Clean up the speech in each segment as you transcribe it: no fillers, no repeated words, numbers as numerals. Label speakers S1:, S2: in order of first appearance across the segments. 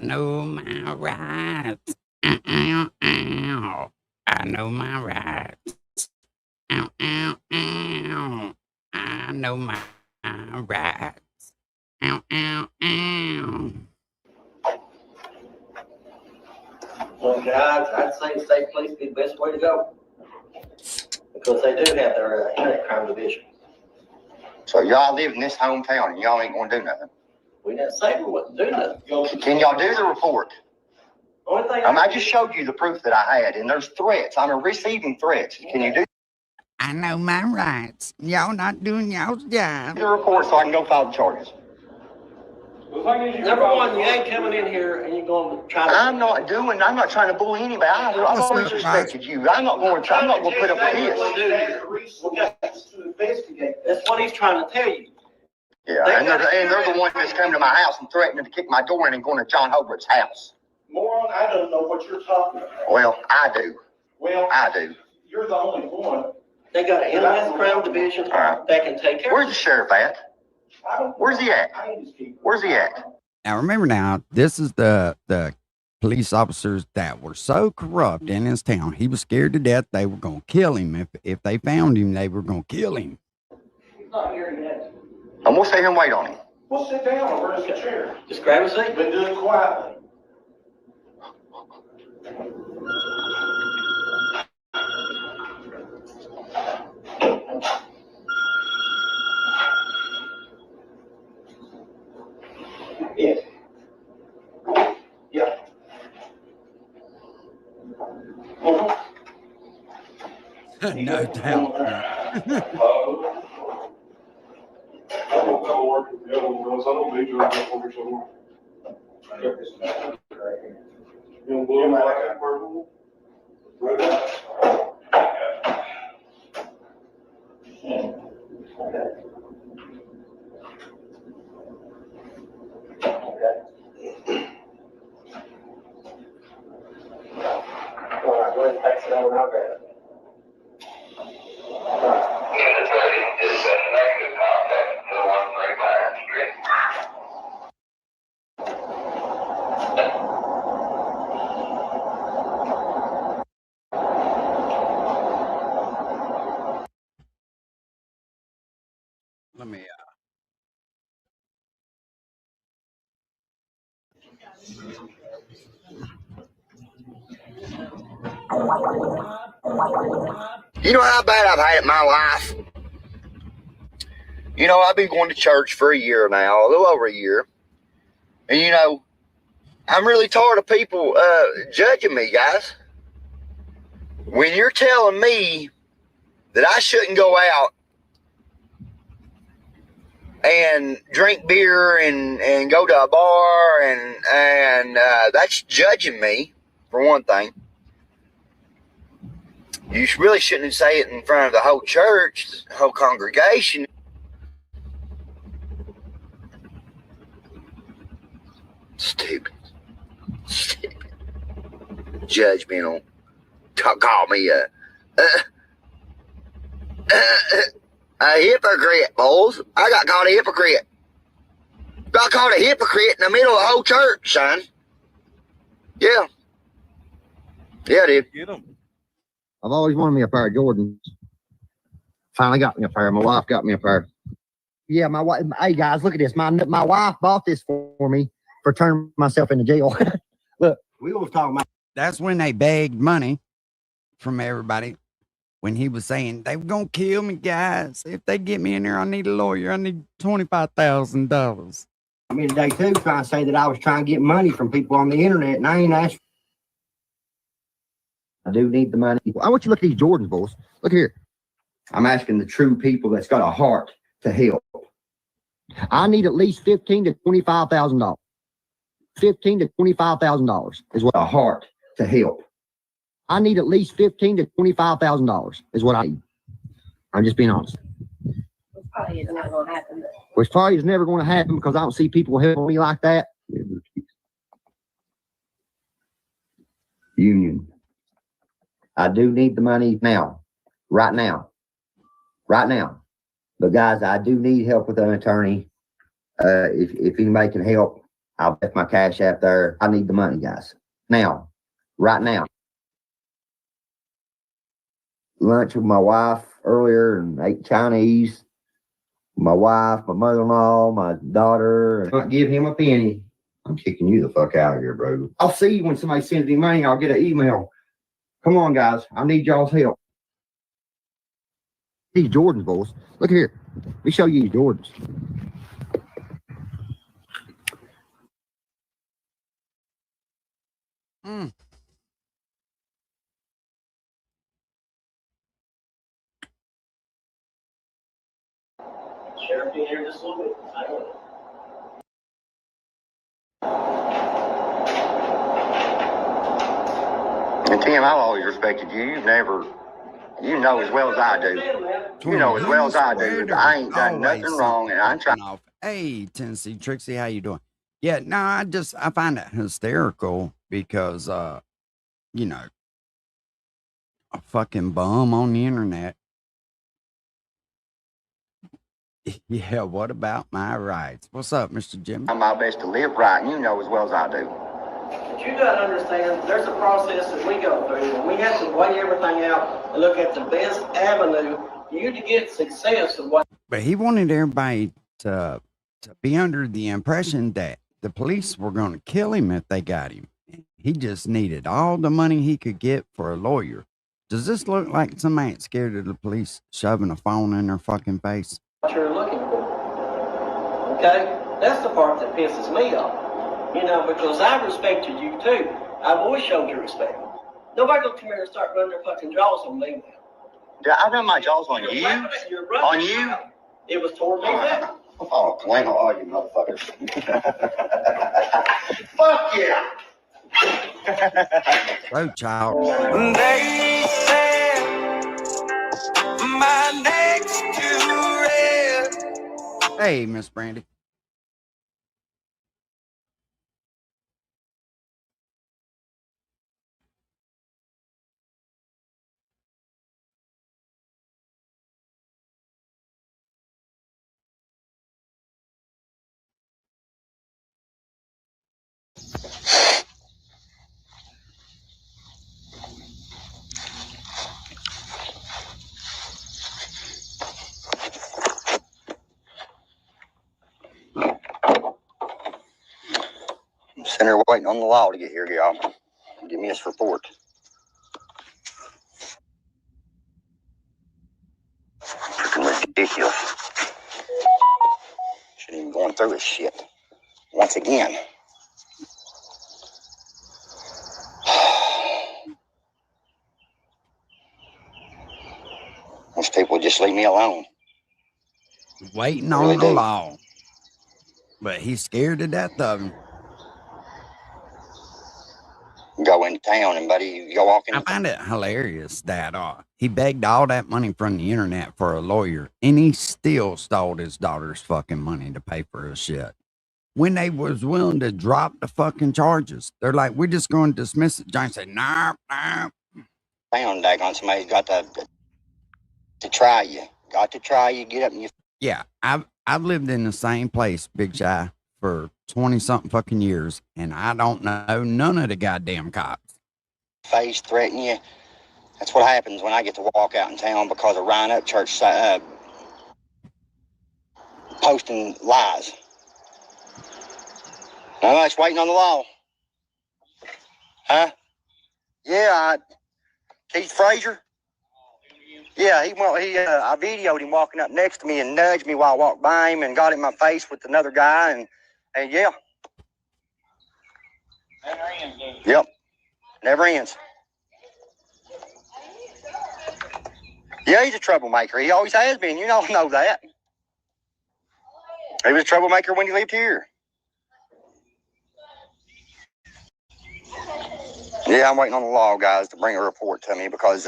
S1: know my rights. Ow, ow, ow. I know my rights. Ow, ow, ow. I know my rights. Ow, ow, ow.
S2: Well, guys, I'd say state police be the best way to go. Because they do have their internet crime division.
S3: So y'all live in this hometown and y'all ain't gonna do nothing.
S2: We didn't say we wouldn't do nothing.
S3: Can y'all do the report?
S2: Only thing
S3: I just showed you the proof that I had, and there's threats. I'm receiving threats. Can you do
S1: I know my rights. Y'all not doing y'all's job.
S3: the report so I can go file the charges?
S2: Number one, you ain't coming in here and you're going to try to.
S3: I'm not trying to bully anybody. I've always respected you. I'm not going to put up with this.
S2: That's what he's trying to tell you.
S3: Yeah, and they're the one that's coming to my house and threatening to kick my door in and going to John Hobart's house.
S4: Moron, I don't know what you're talking about.
S3: Well, I do.
S4: Well,
S3: I do.
S4: you're the only one.
S2: They got an internet crime division that can take care of
S3: Where's the sheriff at? Where's he at? Where's he at?
S1: Now remember now, this is the police officers that were so corrupt in his town. He was scared to death they were gonna kill him. If they found him, they were gonna kill him.
S2: He's not here yet.
S3: I'm gonna sit here and wait on him.
S4: Well, sit down or where's the chair?
S2: Just grab a seat.
S4: Been doing quietly.
S2: Yes. Yeah.
S1: No doubt.
S2: All right, go ahead and pass it over and I'll grab it.
S5: Unit 30 is at negative contact to 139 Street.
S1: Let me
S3: You know how bad I've had it in my life? You know, I've been going to church for a year now, a little over a year. And you know, I'm really tired of people judging me, guys. When you're telling me that I shouldn't go out and drink beer and go to a bar and that's judging me, for one thing. You really shouldn't say it in front of the whole church, the whole congregation. Stupid. Judgmental. Call me a hypocrite, boys. I got called a hypocrite. Got called a hypocrite in the middle of the whole church, son. Yeah. Yeah, dude.
S6: Get them.
S3: I've always wanted me a pair of Jordans. Finally got me a pair. My wife got me a pair. Yeah, my wife. Hey guys, look at this. My wife bought this for me for turning myself into jail. Look, we was talking about.
S1: That's when they begged money from everybody. When he was saying they were gonna kill me, guys. If they get me in there, I need a lawyer. I need $25,000.
S3: I mean, today too, trying to say that I was trying to get money from people on the internet, and I ain't asked. I do need the money. I want you to look at these Jordans, boys. Look here. I'm asking the true people that's got a heart to help. I need at least $15,000 to $25,000. $15,000 to $25,000 is what a heart to help. I need at least $15,000 to $25,000 is what I need. I'm just being honest.
S7: Which probably is not going to happen.
S3: Which probably is never going to happen because I don't see people helping me like that. Union. I do need the money now, right now. But guys, I do need help with an attorney. If anybody can help, I'll left my cash app there. I need the money, guys. Now, right now. Lunch with my wife earlier and ate Chinese. My wife, my mother-in-law, my daughter. And not give him a penny. I'm kicking you the fuck out of here, bro. I'll see you when somebody sends me money. I'll get an email. Come on, guys. I need y'all's help. These Jordans, boys. Look here. Let me show you these Jordans.
S1: Mm.
S2: Sheriff, be here just a little bit. I know.
S3: And Tim, I've always respected you. You know as well as I do. You know as well as I do. I ain't done nothing wrong, and I'm trying.
S1: Hey, Tennessee Trixie, how you doing? Yeah, no, I find it hysterical because, you know, a fucking bum on the internet. Yeah, what about my rights? What's up, Mr. Jimmy?
S3: I'm my best to live right, and you know as well as I do.
S2: But you gotta understand, there's a process that we go through, and we have to weigh everything out and look at the best avenue for you to get success of what.
S1: But he wanted everybody to be under the impression that the police were going to kill him if they got him. He just needed all the money he could get for a lawyer. Does this look like somebody that's scared of the police shoving a phone in their fucking face?
S2: You're looking for. Okay? That's the part that pisses me off. You know, because I've respected you too. I've always showed you respect. Nobody gonna come here and start running their fucking jaws on me.
S3: Yeah, I run my jaws on you.
S2: You're right.
S3: On you?
S2: It was toward me now.
S3: Oh, clang on all you motherfuckers. Fuck yeah!
S1: Oh, child.
S6: They said my next to red.
S1: Hey, Miss Brandy.
S3: I'm sitting here waiting on the law to get here, y'all. Give me this report. Freaking ridiculous. Shouldn't even going through this shit. Once again. Most people just leave me alone.
S1: Waiting on the law. But he's scared to death of him.
S3: Go into town and buddy, you go walking.
S1: I find it hilarious that he begged all that money from the internet for a lawyer, and he still stole his daughter's fucking money to pay for his shit. When they was willing to drop the fucking charges, they're like, we're just going to dismiss it. Johnny said, nah.
S3: Town, daggone, somebody's got to try you. Got to try you. Get up and you.
S1: Yeah, I've lived in the same place, Big Shy, for 20-something fucking years, and I don't know none of the goddamn cops.
S3: Face threaten you. That's what happens when I get to walk out in town because of Ryan Upchurch posting lies. No, it's waiting on the law. Huh? Yeah, Keith Frazier. Yeah, I videoed him walking up next to me and nudged me while I walked by him and got in my face with another guy and yeah.
S4: Never ends, dude.
S3: Yep. Never ends. Yeah, he's a troublemaker. He always has been. You all know that. He was a troublemaker when he lived here. Yeah, I'm waiting on the law guys to bring a report to me because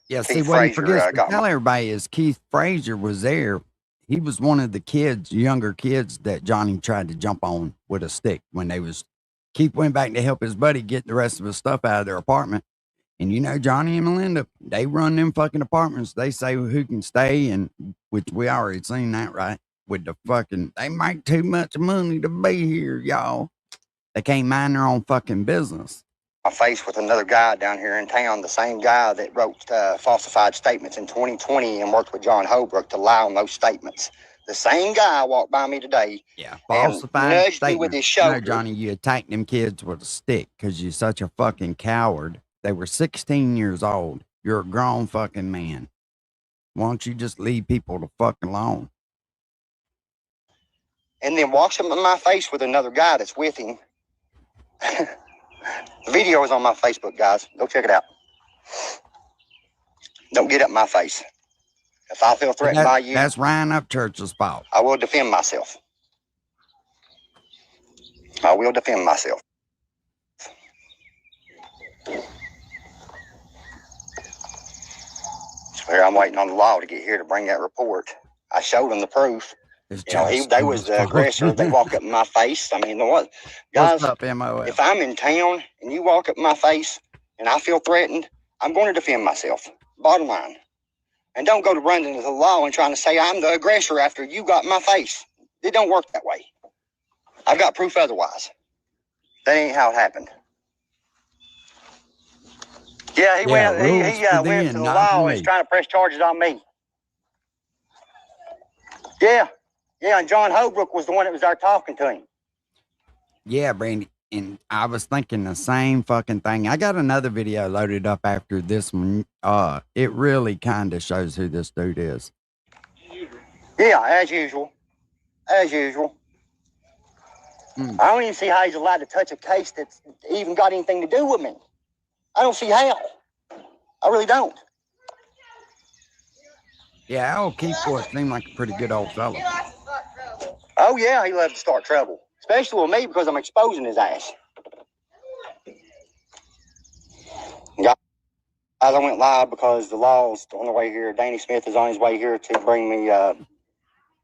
S1: yeah,
S3: Keith
S1: see, what he
S3: Frazier,
S1: forgets to
S3: got
S1: tell everybody is Keith Frazier was there. He was one of the kids, younger kids, that Johnny tried to jump on with a stick when they was. Keith went back to help his buddy get the rest of his stuff out of their apartment. And you know, Johnny and Melinda, they run them fucking apartments. They say who can stay, and which we already seen that, right? with the fucking, they make too much money to be here, y'all. They can't mind their own fucking business.
S3: My face with another guy down here in town, the same guy that wrote falsified statements in 2020 and worked with John Holbrook to lie on those statements. The same guy walked by me today.
S1: Yeah,
S3: And
S1: falsified
S3: nudged me with
S1: statement.
S3: his shoulder.
S1: No, Johnny, you attacked them kids with a stick because you're such a fucking coward. They were 16 years old. You're a grown fucking man. Why don't you just leave people the fuck alone?
S3: And then walks up in my face with another guy that's with him. The video is on my Facebook, guys. Go check it out. Don't get up in my face. If I feel threatened by you,
S1: That's Ryan Upchurch's fault.
S3: I will defend myself. I will defend myself. So here I'm waiting on the law to get here to bring that report. I showed them the proof.
S1: It's
S3: You know,
S1: just
S3: they was the
S1: fault.
S3: aggressor. They walk up in my face. I mean, what, guys?
S1: What's up, MOL?
S3: If I'm in town and you walk up in my face and I feel threatened, I'm going to defend myself. Bottom line. And don't go to running to the law and trying to say I'm the aggressor after you got in my face. It don't work that way. I've got proof otherwise. That ain't how it happened. Yeah, he
S1: Yeah,
S3: went.
S1: rules
S3: He
S1: for
S3: went
S1: them,
S3: to the
S1: not
S3: law and
S1: me.
S3: he's trying to press charges on me. Yeah, and John Holbrook was the one that was there talking to him.
S1: Yeah, Brandy. And I was thinking the same fucking thing. I got another video loaded up after this one. It really kind of shows who this dude is.
S3: Yeah, as usual. As usual.
S1: Mm.
S3: I don't even see how he's allowed to touch a case that's even got anything to do with me. I don't see how. I really don't.
S1: Yeah, Al Keithworth seemed like a pretty good old fella.
S3: Oh, yeah, he loves to start trouble. Especially with me because I'm exposing his ass. Guys, I went live because the law's on the way here. Danny Smith is on his way here to bring me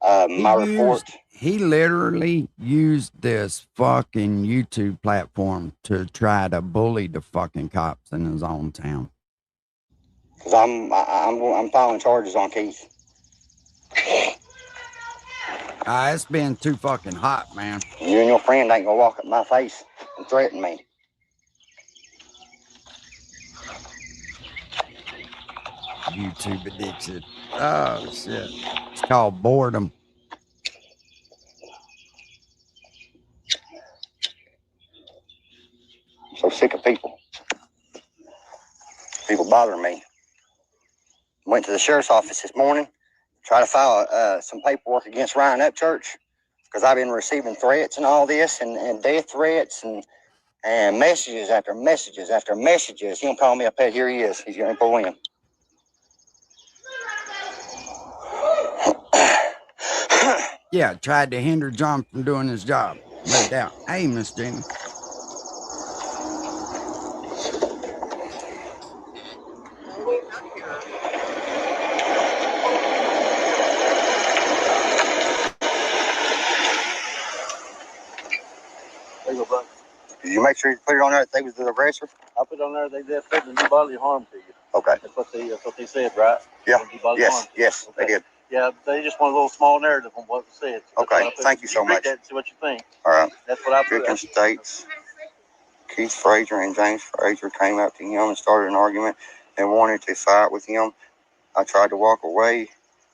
S3: my report.
S1: He literally used this fucking YouTube platform to try to bully the fucking cops in his own town.
S3: Because I'm filing charges on Keith.
S1: It's been too fucking hot, man.
S3: You and your friend ain't gonna walk up my face and threaten me.
S1: YouTube addiction. Oh, shit. It's called boredom.
S3: I'm so sick of people. People bothering me. Went to the sheriff's office this morning, tried to file some paperwork against Ryan Upchurch because I've been receiving threats and all this and death threats and messages after messages after messages. He don't call me up there. Here he is. He's going to pull in.
S1: Yeah, tried to hinder John from doing his job. No doubt. Hey, Miss Jenny.
S8: There you go, bud.
S3: Did you make sure you put it on there that they was the aggressor?
S8: I put on there they did threaten to do bodily harm to you.
S3: Okay.
S8: That's what they said, right?
S3: Yeah.
S8: Do bodily harm.
S3: Yes, they did.
S8: Yeah, they just want a little small narrative on what was said. So that's
S3: Okay,
S8: what I put.
S3: thank you so
S8: read
S3: much.
S8: that and see what you think.
S3: All right.
S8: That's what I put.
S3: Goodkin states Keith Frazier and James Frazier came up to him and started an argument and wanted to fight with him. I tried to walk away.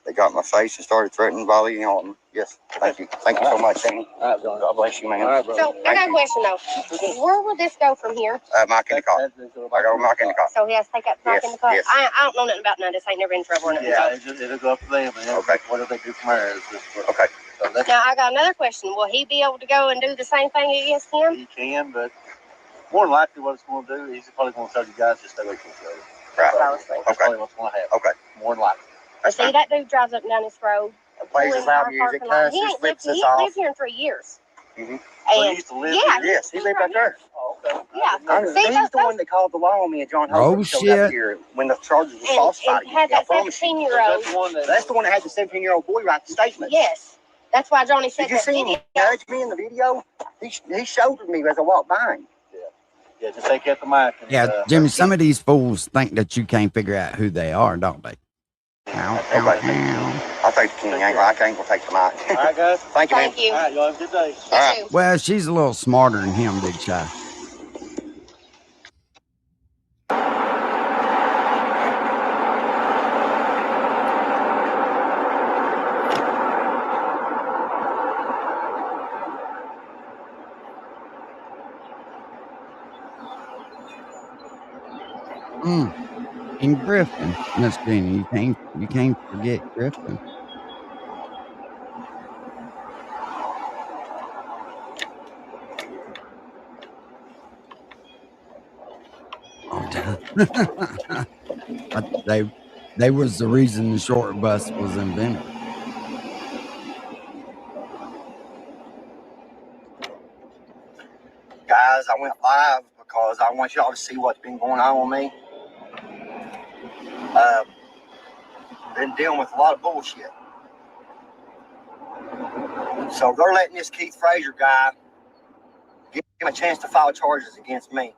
S3: They got in my face and started threatening volleying on him. Yes, thank you. Thank you so much, Danny.
S8: All right, John.
S3: God bless you, man.
S8: All right, brother.
S7: So I got a question though. Where will this go from here?
S3: Mike in the car. I go Mike in the car.
S7: So he has to take that back in the car?
S3: Yes.
S7: I don't know nothing about none of this. I ain't never in trouble or nothing.
S8: Yeah,
S7: So.
S8: it'll go up to them. And
S3: Okay.
S8: Whatever they do from there is just what.
S3: Okay.
S8: So that's,
S7: Now I got another question. Will he be able to go and do the same thing against him?
S8: he can, but more than likely what it's going to do, he's probably going to tell you guys to stay away from each other.
S7: That's what I
S3: Right.
S7: was thinking.
S8: That's
S3: Okay.
S8: probably what's going to happen.
S3: Okay.
S8: More than likely.
S3: That's
S7: See,
S3: fine.
S7: that dude drives up and down this road.
S3: Plays his loud
S7: our
S3: music,
S7: parking lot.
S3: cusses,
S7: He ain't
S3: flips
S7: lived,
S3: us
S7: he
S3: off.
S7: lived here in 3 years.
S3: Mhm.
S8: So he
S7: And
S8: used to live
S7: yeah,
S8: here.
S3: Yes, he lived right there.
S8: Oh, okay.
S7: Yeah.
S3: He's
S7: See,
S3: the one that called the law on me and John Holbrook showed
S1: shit.
S3: up here when the charges were falsified.
S7: and had
S3: I
S7: that
S3: promise you.
S7: 17-year-old.
S8: That's the one that.
S3: That's the one that had the 17-year-old boy write the statement.
S7: Yes. That's why Johnny said
S3: Did you
S7: that
S3: see him
S7: video.
S3: nudge me in the video? He shouldered me as I walked by him.
S8: Yeah, just take out the mic. And,
S1: Yeah, Jimmy, some of these fools think that you can't figure out who they are, don't they? Ow, ow,
S3: Okay.
S1: ow.
S3: I I'll take the King. I ain't gonna take the Mike.
S8: All right, guys.
S3: Thank you, man.
S7: Thank you.
S8: All right, y'all have a good day.
S7: You
S3: All right.
S7: too.
S1: Well, she's a little smarter than him, Big Shy. In Griffin, Miss Jenny, you can't forget Griffin. But they was the reason the short bus was invented.
S3: Guys, I went live because I want y'all to see what's been going on with me. Been dealing with a lot of bullshit. So they're letting this Keith Frazier guy give him a chance to file charges against me.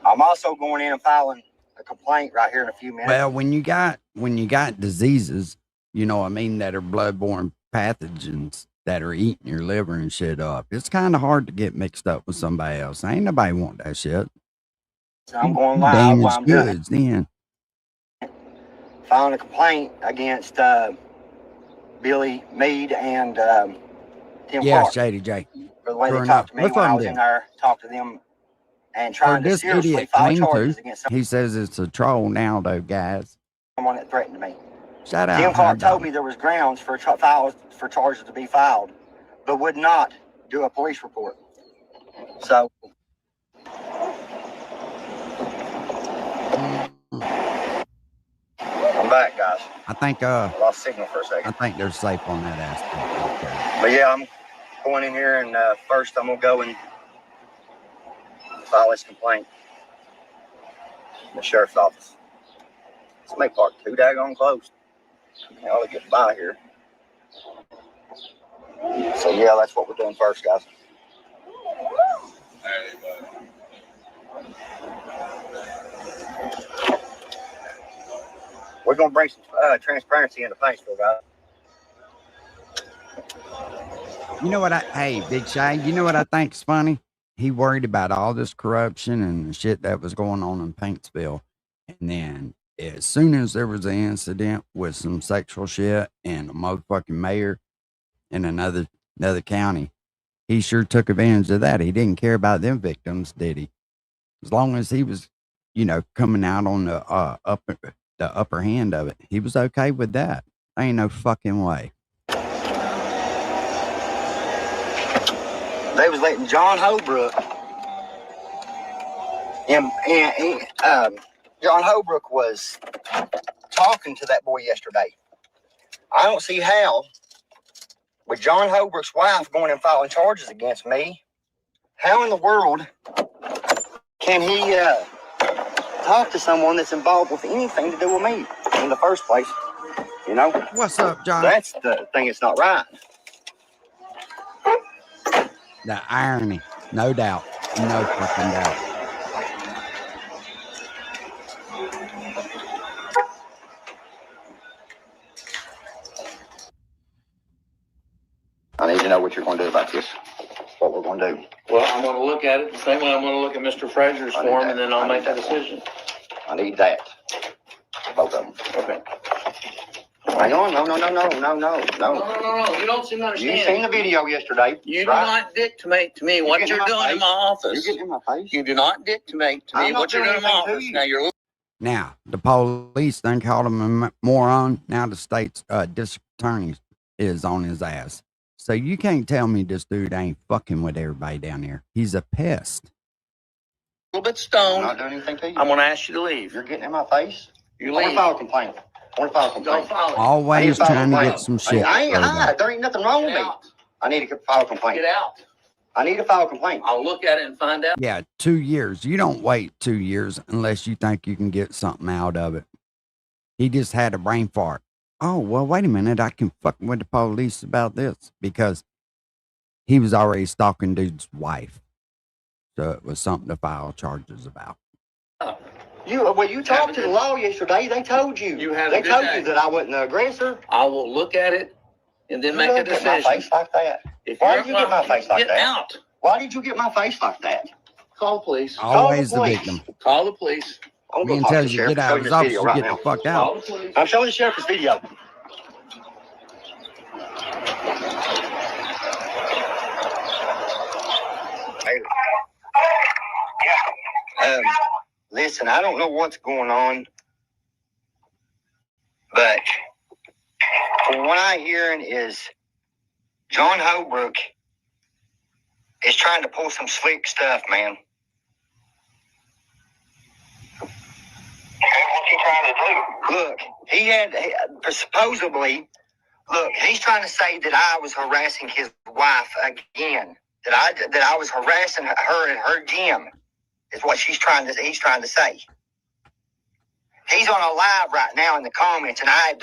S3: I'm also going in and filing a complaint right here in a few minutes.
S1: Well, when you got diseases, you know what I mean, that are bloodborne pathogens that are eating your liver and shit up, it's kind of hard to get mixed up with somebody else. Ain't nobody want that shit.
S3: So I'm going live while I'm doing it.
S1: Goods then.
S3: Filing a complaint against Billy Mead and Tim
S1: Yeah,
S3: Clark
S1: Shady J.
S3: for the way
S1: Sure
S3: they talked to me
S1: enough.
S3: when
S1: Look
S3: I
S1: on
S3: was
S1: them.
S3: in there, talked to them and
S1: Or
S3: trying to
S1: this
S3: seriously
S1: idiot
S3: file
S1: claimed
S3: charges
S1: to.
S3: against
S1: He says it's a troll now, though, guys.
S3: someone that threatened me.
S1: Shout out.
S3: Tim Clark
S1: High
S3: told
S1: Dog.
S3: me there was grounds for charges to be filed, but would not do a police report. So I'm back, guys.
S1: I think
S3: Lost signal for a second.
S1: they're safe on that aspect. Okay.
S3: But yeah, I'm going in here and first I'm gonna go and file this complaint in the sheriff's office. Let's make part too daggone close. I ought to get by here. So yeah, that's what we're doing first, guys. We're gonna bring some transparency into Paintsville, guys.
S1: You know what hey, Big Shy, you know what I think's funny? He worried about all this corruption and the shit that was going on in Paintsville. And then as soon as there was an incident with some sexual shit and a motherfucking mayor in another county, he sure took advantage of that. He didn't care about them victims, did he? As long as he was, coming out on the upper hand of it, he was okay with that. Ain't no fucking way.
S3: They was letting John Holbrook and John Holbrook was talking to that boy yesterday. I don't see how, with John Holbrook's wife going and filing charges against me, how in the world can he talk to someone that's involved with anything to do with me in the first place? You know?
S1: What's up, John?
S3: That's the thing that's not right.
S1: The irony, no doubt. No fucking doubt.
S3: I need to know what you're going to do about this. What we're going to do.
S4: Well, I'm gonna look at it the same way I'm gonna look at Mr. Frazier's
S3: I need
S4: form,
S3: that.
S4: and then
S3: I
S4: I'll
S3: need
S4: make the
S3: that form.
S4: decision.
S3: I need that. Both of them.
S4: Okay.
S3: Hang on. No.
S4: No, you don't seem to
S3: You
S4: understand.
S3: seen the video yesterday.
S4: You do
S3: right?
S4: not dictate to me what
S3: get
S4: you're
S3: in my
S4: doing in
S3: face.
S4: my
S3: You
S4: office.
S3: get in my face.
S4: You do not dictate to
S3: I'm
S4: me
S3: not
S4: what you're
S3: doing
S4: doing in my
S3: anything to
S4: office.
S3: you.
S4: Now you're
S1: Now, the police then called him a moron. Now the state's district attorney is on his ass. So you can't tell me this dude ain't fucking with everybody down there. He's a pest.
S4: a little bit
S3: I'm
S4: stoned.
S3: not doing anything to you.
S4: I'm gonna ask you to leave.
S3: You're getting in my face.
S4: You
S3: I want to
S4: leave.
S3: file a complaint.
S4: Don't file it.
S1: Always
S3: I need to
S1: trying to
S3: file a
S1: get some shit.
S3: I ain't
S1: stirred up.
S3: hide. There ain't nothing wrong with
S4: Get
S3: me.
S4: out.
S3: I need to file a complaint.
S4: Get out.
S3: I need to file a complaint.
S4: I'll look at it and find out.
S1: Yeah, 2 years. You don't wait 2 years unless you think you can get something out of it. He just had a brain fart. Oh, well, wait a minute. I can fuck with the police about this because he was already stalking dude's wife. So it was something to file charges about.
S3: You talked to the law yesterday. They told you.
S4: You have a
S3: They
S4: good
S3: told
S4: day.
S3: you that I wasn't the aggressor.
S4: I will look at it and then make a
S3: Look at my
S4: decision.
S3: face like that.
S4: If
S3: Why
S4: you're
S3: did you get my face like
S4: get
S3: that?
S4: out.
S3: Why did you get my face like that?
S4: Call the police.
S1: Always the
S3: police.
S1: victim.
S4: Call the police.
S3: I'm gonna
S1: Man
S3: talk to
S1: tells
S3: the
S1: you
S3: sheriff.
S1: get
S3: Show
S1: out
S3: you
S1: of his
S3: this
S1: office,
S3: video
S1: you
S3: right
S1: get
S3: now.
S1: the fuck
S4: Call
S1: out.
S4: the police.
S3: I'm showing the sheriff this video. Listen, I don't know what's going on, but from what I'm hearing is John Holbrook is trying to pull some slick stuff, man.
S5: What's he trying to do?
S3: Look, supposedly, he's trying to say that I was harassing his wife again. That I was harassing her at her gym is what he's trying to say. He's on a live right now in the comments, and I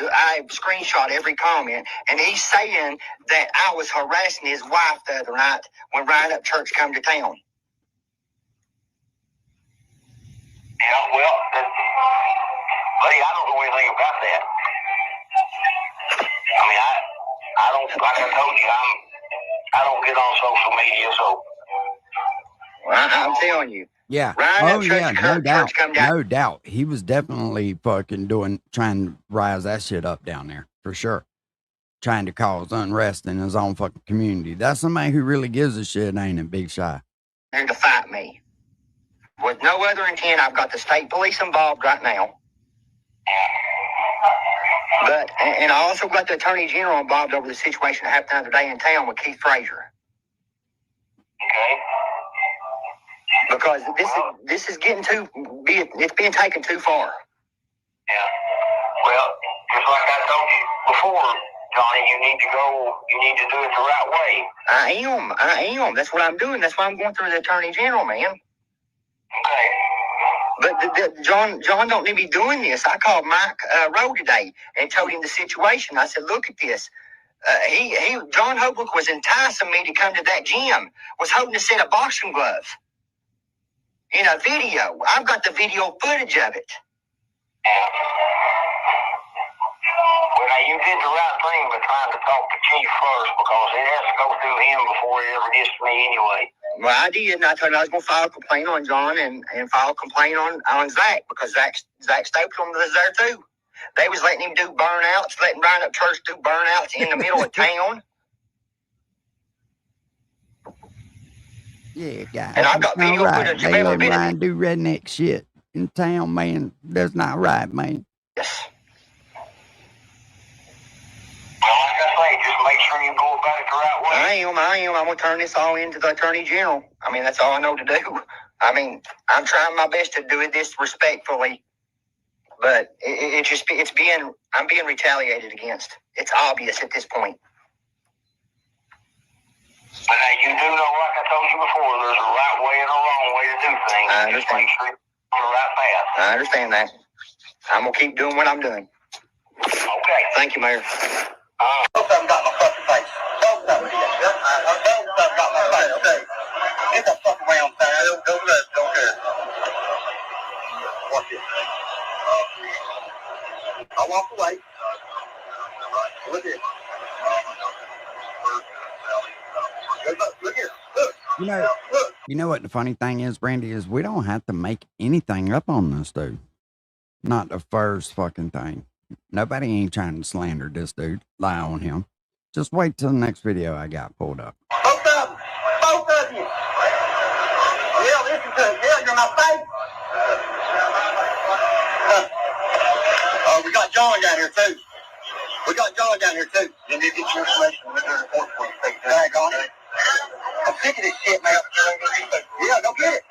S3: screenshot every comment, and he's saying that I was harassing his wife the other night when Ryan Up Church come to town.
S5: Yeah, well, buddy, I don't know anything about that. I mean, I don't, like I told you, I don't get on social media, so.
S3: Well, I'm telling you.
S1: Yeah.
S3: Ryan
S1: Oh
S3: Up Church,
S1: yeah, no doubt.
S3: Church come down.
S1: No doubt. He was definitely fucking trying to rise that shit up down there for sure. Trying to cause unrest in his own fucking community. That's somebody who really gives a shit, ain't it, Big Shy?
S3: There to fight me. With no other intent, I've got the state police involved right now. And I also got the attorney general involved over the situation that happened the other day in town with Keith Frazier.
S5: Okay.
S3: Because this is getting it's being taken too far.
S5: Yeah. Well, just like I told you before, Johnny, you need to do it the right way.
S3: I am. That's what I'm doing. That's why I'm going through the attorney general, man.
S5: Okay.
S3: But John don't need to be doing this. I called Mike Rowe today and told him the situation. I said, look at this. John Holbrook was enticing me to come to that gym, was holding a set of boxing gloves. In a video. I've got the video footage of it.
S5: Yeah. Well, now you did the right thing by trying to talk to Chief first, because it has to go through him before it ever gets to me anyway.
S3: Well, I did, and I told him I was going to file a complaint on John and file a complaint on Zach, because Zach Stapleton was there too. They was letting him do burnouts, letting Ryan Up Church do burnouts in the middle of town.
S1: Yeah, guys.
S3: And I've got
S1: it's not
S3: video
S1: right.
S3: footage of
S1: They
S3: every
S1: let
S3: bit of
S1: Ryan do redneck shit in town, man. That's not right, man.
S3: Yes.
S5: Well, like I say, just make sure you go about it the right way.
S3: I am. I'm going to turn this all into the attorney general. I mean, that's all I know to do. I mean, I'm trying my best to do this respectfully, but I'm being retaliated against. It's obvious at this point.
S5: But you do know, like I told you before, there's a right way and a wrong way to do things.
S3: I
S5: Just
S3: understand.
S5: make sure you're on the right path.
S3: I understand that. I'm going to keep doing what I'm doing.
S5: Okay.
S3: Thank you, Mayor.
S5: Both of them got my fucking face. Both of them. Both of them got my face. Okay. Get the fuck around, man. Don't care. Watch it. I walk away. Look here. Look here. Look.
S1: You know what the funny thing is, Brandy, is we don't have to make anything up on this dude. Not the first fucking thing. Nobody ain't trying to slander this dude, lie on him. Just wait till the next video I got pulled up.
S5: Both of you. Yeah, listen to it. Yeah, you're my face. We got John down here too. You need to get your information with the report for you. Tag on it. I'm sick of this shit, man. Yeah, go get it.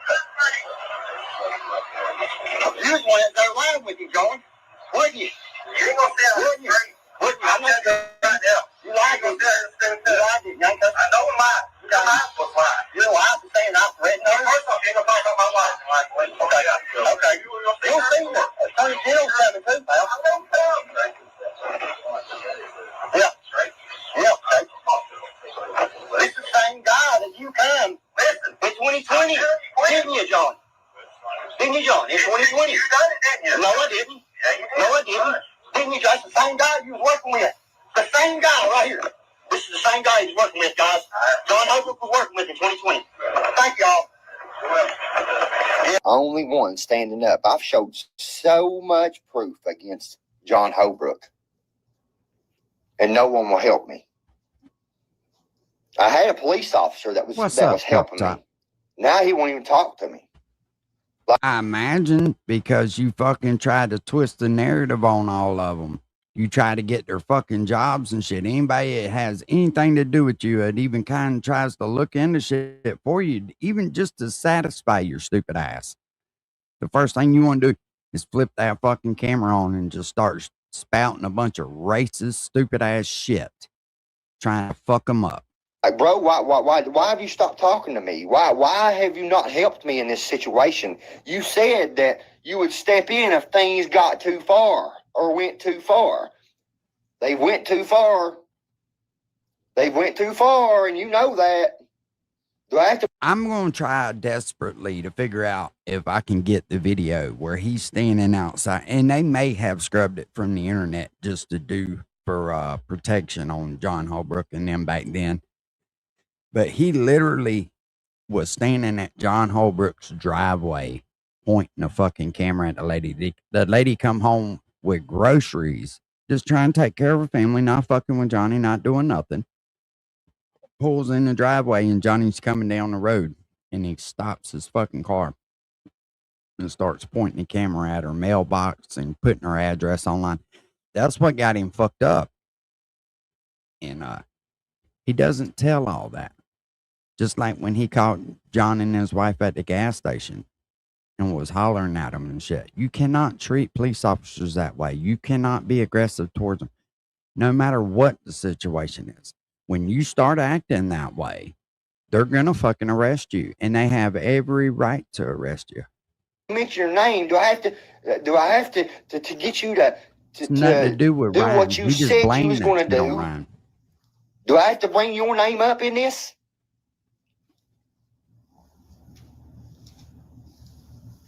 S5: You're the one that's there lying with you, John. Wouldn't you? You ain't gonna say wouldn't you? Wouldn't you? I'm not going right now. You lied to me. You lied to me. I know I'm lying. Your wife was lying. Your wife was saying I'm threatening her. First off, you ain't gonna talk about my wife. Okay. You'll see that. Attorney General's coming too, pal. Yeah. Okay. This is the same guy that you come. Listen. In 2020, didn't you, John? Didn't you 2020, John. In 2020. You done it, didn't you? No, I didn't. Yeah, you did. No, I didn't. Didn't you? That's the same guy you was working with. The same guy right here. This is the same guy he's working with, guys. John Holbrook was working with in 2020. Thank y'all.
S3: Only one standing up. I've showed so much proof against John Holbrook, and no one will help me. I had a police officer that was helping me. Now he won't even talk to me.
S1: I imagine because you fucking tried to twist the narrative on all of them. You try to get their fucking jobs and shit. Anybody that has anything to do with you, it even kind of tries to look into shit for you, even just to satisfy your stupid ass. The first thing you want to do is flip that fucking camera on and just start spouting a bunch of racist, stupid ass shit, trying to fuck them up.
S3: Like, bro, why have you stopped talking to me? Why have you not helped me in this situation? You said that you would step in if things got too far or went too far. They went too far. They went too far, and you know that. Do I have to?
S1: I'm going to try desperately to figure out if I can get the video where he's standing outside, and they may have scrubbed it from the internet just to do for protection on John Holbrook and them back then. But he literally was standing at John Holbrook's driveway, pointing a fucking camera at the lady. The lady come home with groceries, just trying to take care of her family, not fucking with Johnny, not doing nothing. Pulls in the driveway, and Johnny's coming down the road, and he stops his fucking car and starts pointing the camera at her mailbox and putting her address online. That's what got him fucked up. And he doesn't tell all that. Just like when he caught John and his wife at the gas station and was hollering at him and shit. You cannot treat police officers that way. You cannot be aggressive towards them, no matter what the situation is. When you start acting that way, they're going to fucking arrest you, and they have every right to arrest you.
S3: Mention your name. Do I have to get you to
S1: nothing to do with Ryan.
S3: What you said you was going to do?
S1: Ryan.
S3: Do I have to bring your name up in this?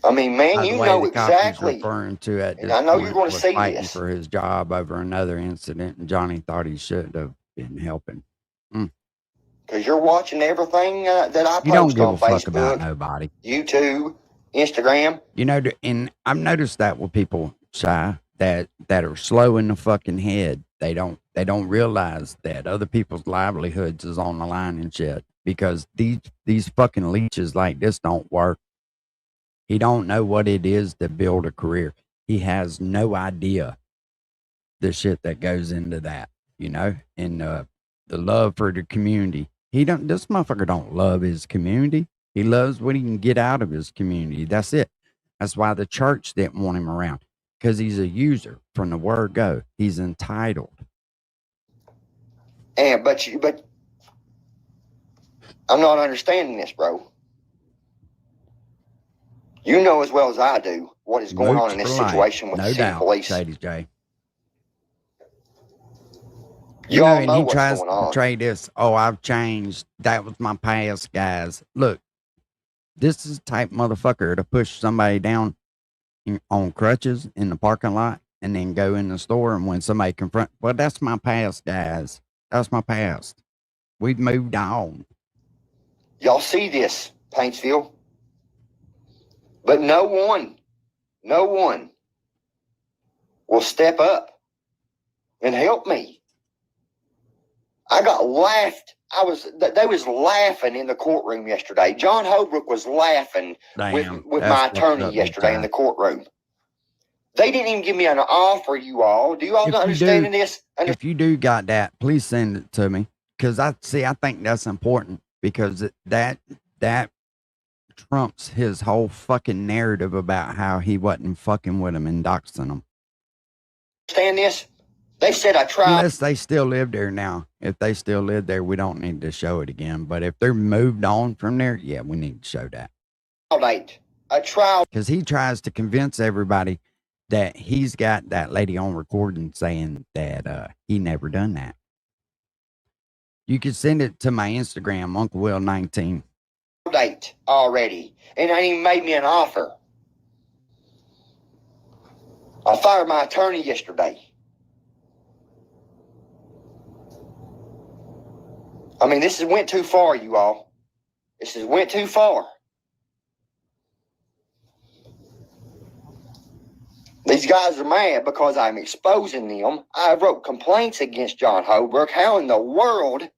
S3: I mean, man,
S1: By
S3: you
S1: the way,
S3: know
S1: the cop he's
S3: exactly.
S1: referring to at
S3: And
S1: this
S3: I know
S1: point
S3: you're going to
S1: was
S3: see
S1: fighting
S3: this.
S1: for his job over another incident, and Johnny thought he should have been helping.
S3: Because you're watching everything that I
S1: You don't
S3: post
S1: give
S3: on
S1: a fuck about
S3: Facebook,
S1: nobody.
S3: YouTube, Instagram.
S1: You know, and I've noticed that with people, Shy, that are slow in the fucking head. They don't realize that other people's livelihoods is on the line and shit, because these fucking leeches like this don't work. He don't know what it is to build a career. He has no idea the shit that goes into that, you know, and the love for the community. This motherfucker don't love his community. He loves what he can get out of his community. That's it. That's why the church didn't want him around, because he's a user from the word go. He's entitled.
S3: But I'm not understanding this, bro. You know as well as I do what is going on in this situation with the city police.
S1: Sadie J.
S3: You all
S1: and
S3: know
S1: he
S3: what's
S1: tries
S3: going
S1: to
S3: on.
S1: portray this. Oh, I've changed. That was my past, guys. Look, this is the type motherfucker to push somebody down on crutches in the parking lot and then go in the store, and when somebody well, that's my past, guys. That's my past. We've moved on.
S3: Y'all see this, Paintsville? But no one will step up and help me. I got laughed. They was laughing in the courtroom yesterday. John Holbrook was laughing with my attorney yesterday in the courtroom. They didn't even give me an offer, you all. Do you all not understand this?
S1: If you do got that, please send it to me. Because I think that's important, because that trumps his whole fucking narrative about how he wasn't fucking with him and doxing him.
S3: Understand this? They said I tried.
S1: Unless they still live there now. If they still live there, we don't need to show it again. But if they're moved on from there, yeah, we need to show that.
S3: I tried.
S1: Because he tries to convince everybody that he's got that lady on recording saying that he never done that. You can send it to my Instagram, Uncle Will 19.
S3: Date already, and I even made me an offer. I fired my attorney yesterday. I mean, this has went too far, you all. This has went too far. These guys are mad because I'm exposing them. I wrote complaints against John Holbrook. How in the world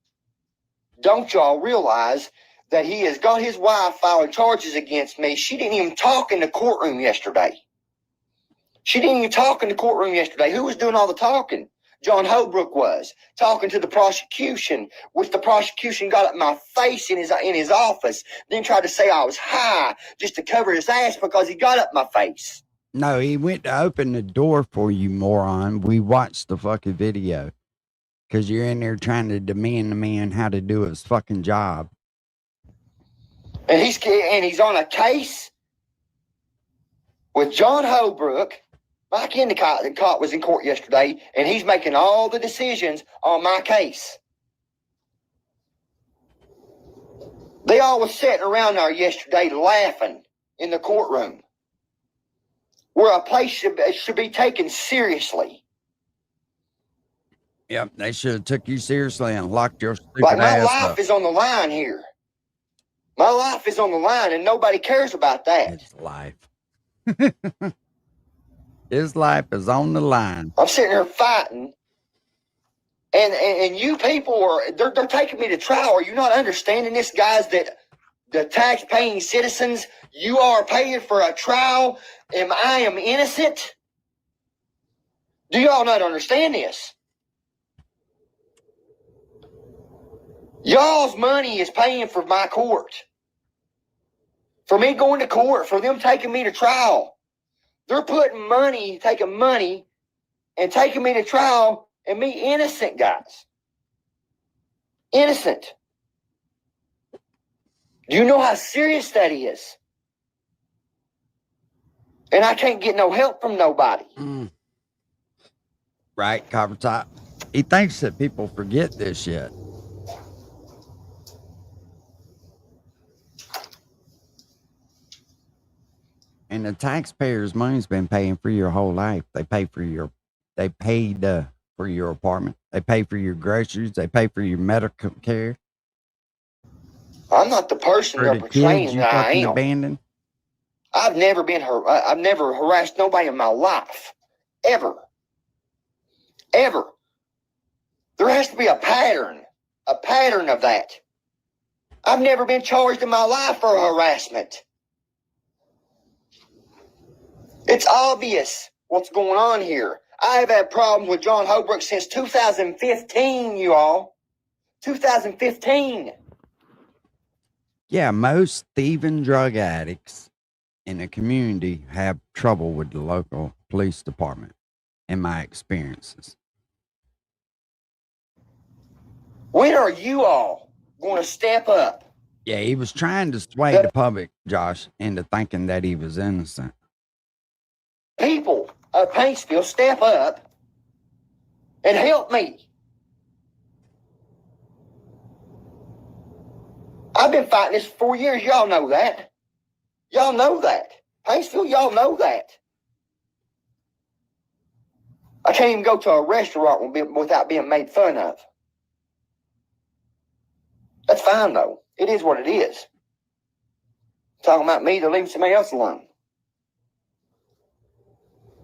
S3: don't y'all realize that he has got his wife filing charges against me? She didn't even talk in the courtroom yesterday. She didn't even talk in the courtroom yesterday. Who was doing all the talking? John Holbrook was talking to the prosecution, which the prosecution got up my face in his office, then tried to say I was high just to cover his ass because he got up my face.
S1: No, he went to open the door for you, moron. We watched the fucking video because you're in there trying to demand the man how to do his fucking job.
S3: And he's on a case with John Holbrook. Mike Endicott was in court yesterday, and he's making all the decisions on my case. They all was sitting around there yesterday laughing in the courtroom, where a place should be taken seriously.
S1: Yep, they should have took you seriously and locked your stupid
S3: Like my
S1: ass
S3: life
S1: up.
S3: is on the line here. My life is on the line, and nobody cares about that.
S1: His life. His life is on the line.
S3: I'm sitting here fighting, and you people they're taking me to trial. Are you not understanding this, guys? That the tax-paying citizens, you are paying for a trial, and I am innocent? Do y'all not understand this? Y'all's money is paying for my court. For me going to court, for them taking me to trial. They're taking money and taking me to trial, and me innocent, guys. Innocent. Do you know how serious that is? And I can't get no help from nobody.
S1: Right, Copper Top? He thinks that people forget this shit. And the taxpayers' money's been paying for your whole life. They paid for your apartment. They pay for your groceries. They pay for your medical care.
S3: I'm not the person
S1: For
S3: they're
S1: the
S3: portraying
S1: kids you
S3: that I
S1: fucking
S3: am.
S1: abandoned.
S3: I've never harassed nobody in my life. Ever. Ever. There has to be a pattern of that. I've never been charged in my life for harassment. It's obvious what's going on here. I have had problems with John Holbrook since 2015, you all. 2015.
S1: Yeah, most thieving drug addicts in the community have trouble with the local police department, in my experiences.
S3: When are you all going to step up?
S1: Yeah, he was trying to sway the public, Josh, into thinking that he was innocent.
S3: People of Paintsville, step up and help me. I've been fighting this for 4 years. Y'all know that. Y'all know that. Paintsville, y'all know that. I can't even go to a restaurant without being made fun of. That's fine, though. It is what it is. Talking about me to leave somebody else alone.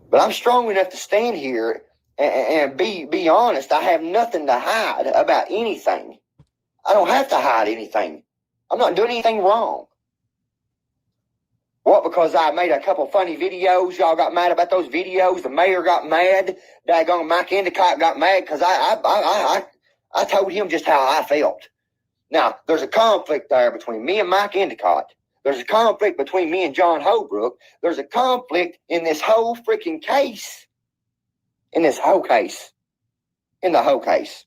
S3: But I'm strong enough to stand here and be honest. I have nothing to hide about anything. I don't have to hide anything. I'm not doing anything wrong. What, because I made a couple funny videos, y'all got mad about those videos? The mayor got mad. Daggone Mike Endicott got mad because I told him just how I felt. Now, there's a conflict there between me and Mike Endicott. There's a conflict between me and John Holbrook. There's a conflict in this whole freaking case. In this whole case. In the whole case.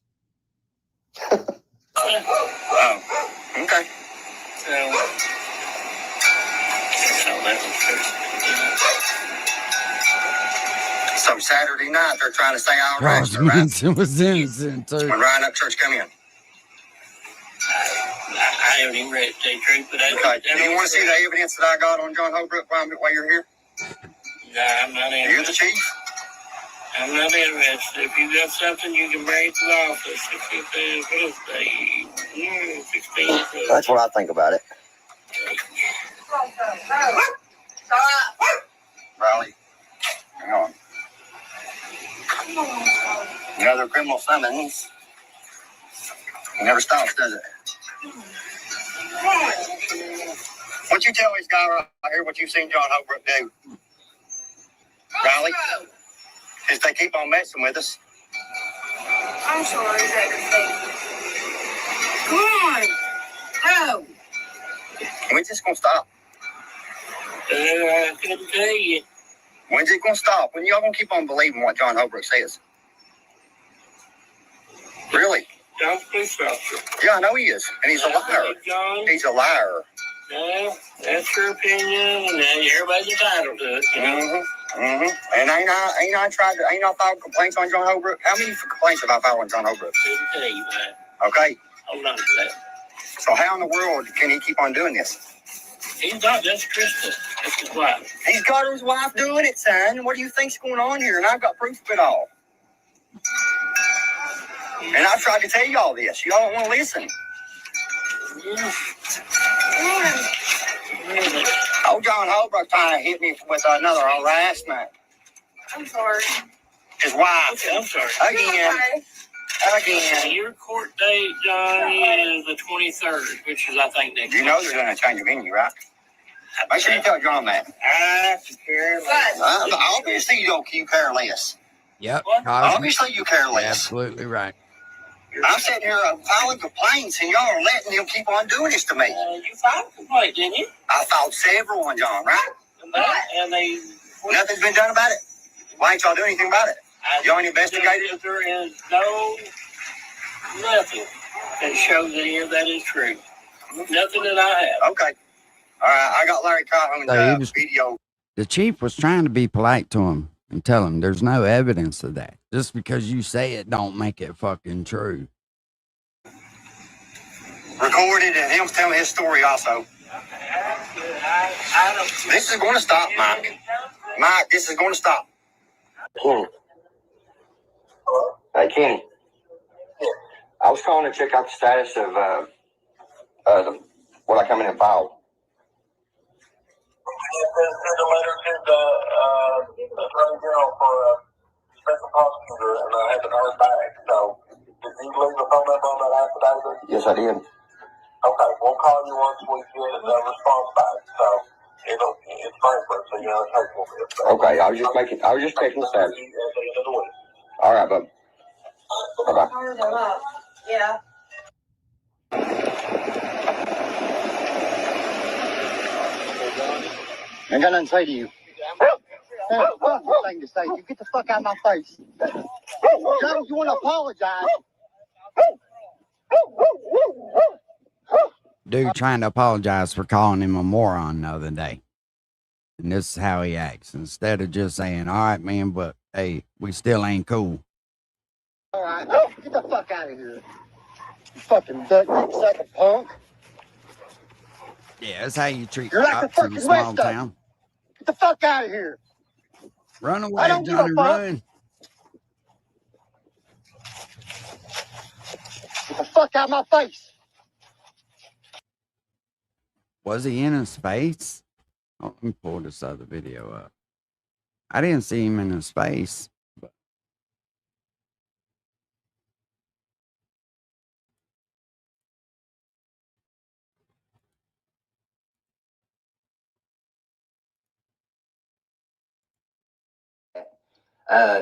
S5: Okay. So Saturday night, they're trying to say I arrested her, right?
S1: It was innocent, too.
S5: When Ryan Upchurch come in.
S2: I haven't even read it, to tell you the truth, but
S5: Okay. Do you want to see the evidence that I got on John Holbrook while you're here?
S2: I'm not in.
S5: You're the chief?
S2: I'm not interested. If you got something, you can bring it to the office. If you 16.
S3: That's what I think about it. Riley, hang on. Another criminal summons. It never stops, does it? What you tell this guy right here, what you've seen John Holbrook do? Riley? Is they keep on messing with us.
S9: I'm sorry, come on. Oh.
S3: When's this gonna stop?
S2: I couldn't tell you.
S3: When's it gonna stop? When y'all gonna keep on believing what John Holbrook says? Really?
S2: John's a police officer.
S3: Yeah, I know he is. And he's a liar.
S2: John,
S3: He's a liar.
S2: that's your opinion, and everybody's entitled to it. You know?
S3: And ain't I filed complaints on John Holbrook? How many complaints have I filed on John Holbrook?
S2: Couldn't tell you that.
S3: Okay.
S2: Hold on to that.
S3: So how in the world can he keep on doing this?
S2: He's not. That's Crystal. That's his wife.
S3: He's got his wife doing it, son. What do you think's going on here? And I've got proof of it all. And I've tried to tell you all this. You all don't want to listen. Oh, John Holbrook trying to hit me with another harassment.
S9: I'm sorry.
S3: His wife.
S2: Okay, I'm sorry.
S3: Again.
S2: Your court date, John, is the 23rd, which is, I think, next
S3: You know they're going to change the venue, right? Make sure you tell John that.
S2: I care less.
S3: Obviously, you care less.
S1: Yep.
S3: Obviously, you care less.
S1: Absolutely right.
S3: I'm sitting here filing complaints, and y'all are letting him keep on doing this to me.
S2: You filed a complaint, didn't you?
S3: I filed several on John, right?
S2: And they...
S3: Nothing's been done about it. Why ain't y'all doing anything about it? Y'all ain't investigated?
S2: There is nothing that shows any of that is true. Nothing that I have.
S3: Okay. All right, I got Larry Calhoun's video.
S1: The chief was trying to be polite to him and tell him there's no evidence of that. Just because you say it don't make it fucking true.
S3: Recorded and him telling his story also. This is going to stop, Mike. Mike, this is going to stop. Kenny. Hey, Kenny. I was calling to check out the status of what I come in and filed.
S5: Send a letter to the Attorney General for special prosecutor, and I haven't heard back. So, did you leave a phone number on that affidavit?
S3: Yes, I did.
S5: Okay, we'll call you once we get a response back. So, it's frankfurt, so it'll take a little bit.
S3: Okay, I was just checking the status.
S5: At the end of the week.
S3: All right, bub. Bye-bye.
S9: Yeah.
S3: I ain't got nothing to say to you. One thing to say. You get the fuck out of my face. Joe, you want to apologize?
S1: Dude trying to apologize for calling him a moron the other day. And this is how he acts. Instead of just saying, all right, man, but hey, we still ain't cool.
S3: All right, get the fuck out of here. You fucking duck, you sack of punk.
S1: Yeah, that's how you treat
S3: You're like the
S1: cops in a
S3: fucking
S1: small
S3: West Side.
S1: town.
S3: Get the fuck out of here.
S1: Run
S3: I
S1: away,
S3: don't give a
S1: Johnny,
S3: fuck.
S1: run.
S3: Get the fuck out of my face.
S1: Was he in his face? Oh, let me pull this other video up. I didn't see him in his face. But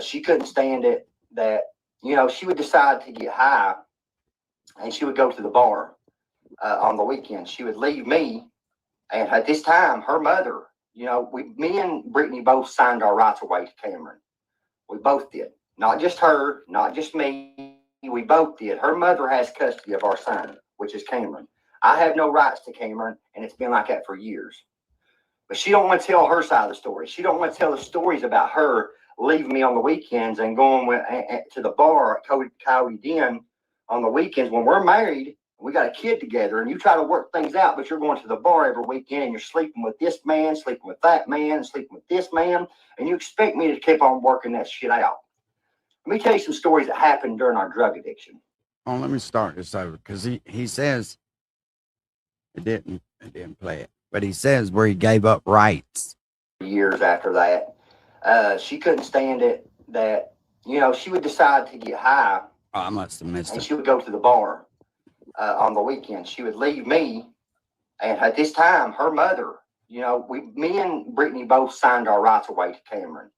S3: she couldn't stand it that, she would decide to get high and she would go to the bar on the weekend. She would leave me. And at this time, her mother, me and Brittany both signed our rights away to Cameron. We both did. Not just her, not just me. We both did. Her mother has custody of our son, which is Cameron. I have no rights to Cameron, and it's been like that for years. But she don't want to tell her side of the story. She don't want to tell the stories about her leaving me on the weekends and going to the bar at Coyote Den on the weekends when we're married. We got a kid together, and you try to work things out, but you're going to the bar every weekend, and you're sleeping with this man, sleeping with that man, and sleeping with this man, and you expect me to keep on working that shit out. Let me tell you some stories that happened during our drug addiction.
S1: Oh, let me start this over because he says it didn't play it, but he says where he gave up rights.
S3: Years after that, she couldn't stand it that, you know, she would decide to get high.
S1: Oh, I must have missed
S3: and
S1: it.
S3: she would go to the bar on the weekend. She would leave me, and at this time, her mother, you know, me and Brittany both signed our rights away to Cameron.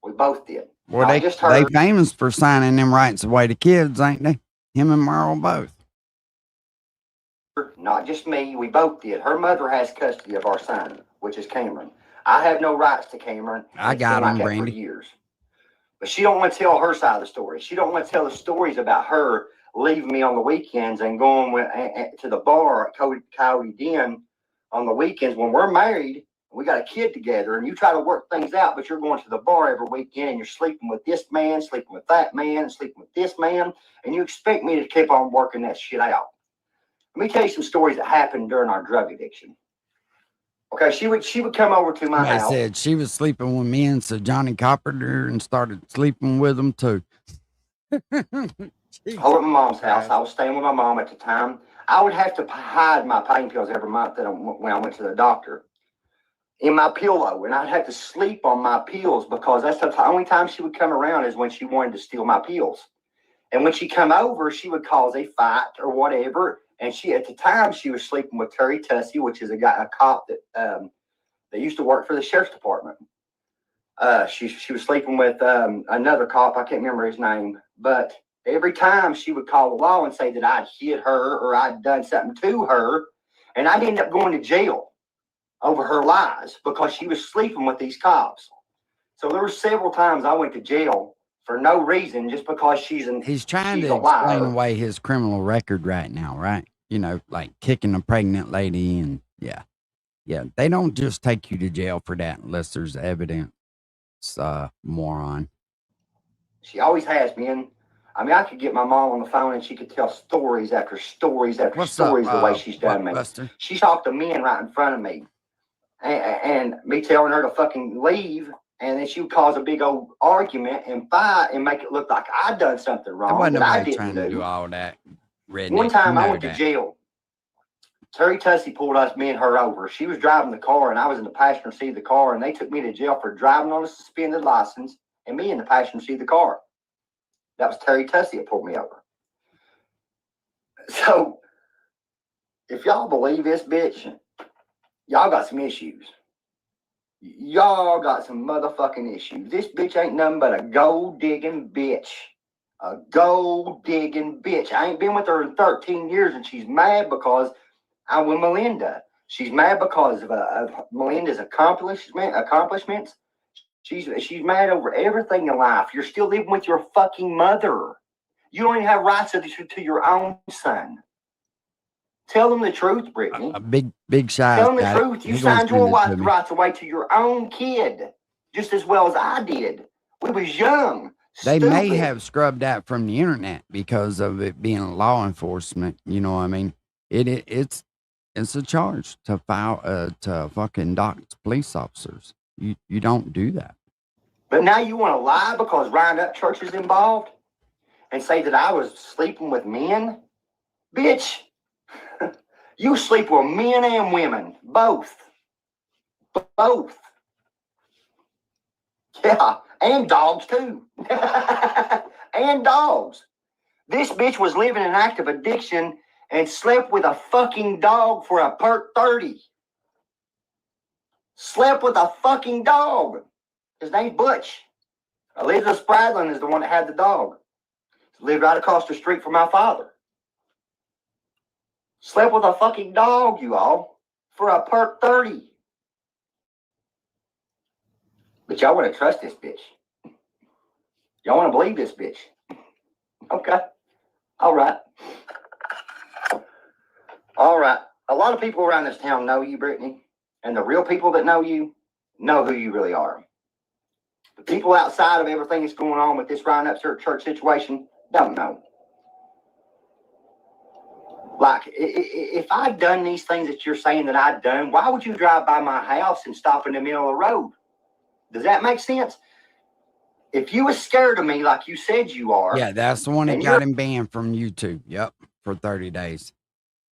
S3: We both did.
S1: Well, they famous for signing them rights away to kids, ain't they? Him and Merle both.
S3: Not just me, we both did. Her mother has custody of our son, which is Cameron. I have no rights to Cameron.
S1: I got him,
S3: like
S1: Brandy.
S3: For years. But she don't want to tell her side of the story. She don't want to tell the stories about her leaving me on the weekends and going to the bar at Coyote Den on the weekends when we're married. We got a kid together, and you try to work things out, but you're going to the bar every weekend, and you're sleeping with this man, sleeping with that man, and sleeping with this man, and you expect me to keep on working that shit out. Let me tell you some stories that happened during our drug addiction. Okay, she would come over to my house.
S1: They said she was sleeping with men, so Johnny coppered her and started sleeping with them too.
S3: Over at my mom's house. I was staying with my mom at the time. I would have to hide my pain pills every month when I went to the doctor in my pillow, and I'd have to sleep on my pills because that's the only time she would come around is when she wanted to steal my pills. And when she come over, she would cause a fight or whatever. And at the time, she was sleeping with Terry Tussey, which is a cop that used to work for the sheriff's department. She was sleeping with another cop. I can't remember his name. But every time she would call the law and say that I'd hit her or I'd done something to her. And I'd end up going to jail over her lies because she was sleeping with these cops. So there were several times I went to jail for no reason, just because he's
S1: trying to explain away his criminal record right now, right? You know, like kicking a pregnant lady, and yeah, they don't just take you to jail for that unless there's evidence. Moron.
S3: She always has been. I mean, I could get my mom on the phone and she could tell stories after stories after stories the way she's done me.
S1: Buster?
S3: She talked to men right in front of me, and me telling her to fucking leave. And then she would cause a big old argument and fight and make it look like I'd done something wrong.
S1: I wasn't trying to do all that. Redneck.
S3: One time I went to jail. Terry Tussey pulled me and her over. She was driving the car, and I was in the passenger seat of the car, and they took me to jail for driving on a suspended license, and me in the passenger seat of the car. That was Terry Tussey that pulled me over. So, if y'all believe this bitch, y'all got some issues. Y'all got some motherfucking issues. This bitch ain't nothing but a gold-digging bitch. A gold-digging bitch. I ain't been with her in 13 years, and she's mad because I'm with Melinda. She's mad because of Melinda's accomplishments. She's mad over everything in life. You're still living with your fucking mother. You don't even have rights to your own son. Tell them the truth, Brittany.
S1: A big shot.
S3: Tell them the truth. You signed your rights away to your own kid just as well as I did. We was young.
S1: They
S3: stupid.
S1: may have scrubbed that from the internet because of it being law enforcement. You know what I mean? It's a charge to file to fucking dox police officers. You don't do that.
S3: But now you want to lie because Ryan Upchurch is involved and say that I was sleeping with men? Bitch. You sleep with men and women, both. Both. Yeah, and dogs too. And dogs. This bitch was living an active addiction and slept with a fucking dog for a perk 30. Slept with a fucking dog. His name's Butch. Elizabeth Spradlin is the one that had the dog. Lived right across the street from my father. Slept with a fucking dog, you all, for a perk 30. But y'all want to trust this bitch. Y'all want to believe this bitch. Okay. All right. All right. A lot of people around this town know you, Brittany. And the real people that know you know who you really are. The people outside of everything that's going on with this Ryan Upchurch situation don't know. Like, if I'd done these things that you're saying that I'd done, why would you drive by my house and stop in the middle of the road? Does that make sense? If you was scared of me like you said you are,
S1: Yeah, that's the one that
S3: and
S1: got him banned from YouTube. Yep, for 30 days.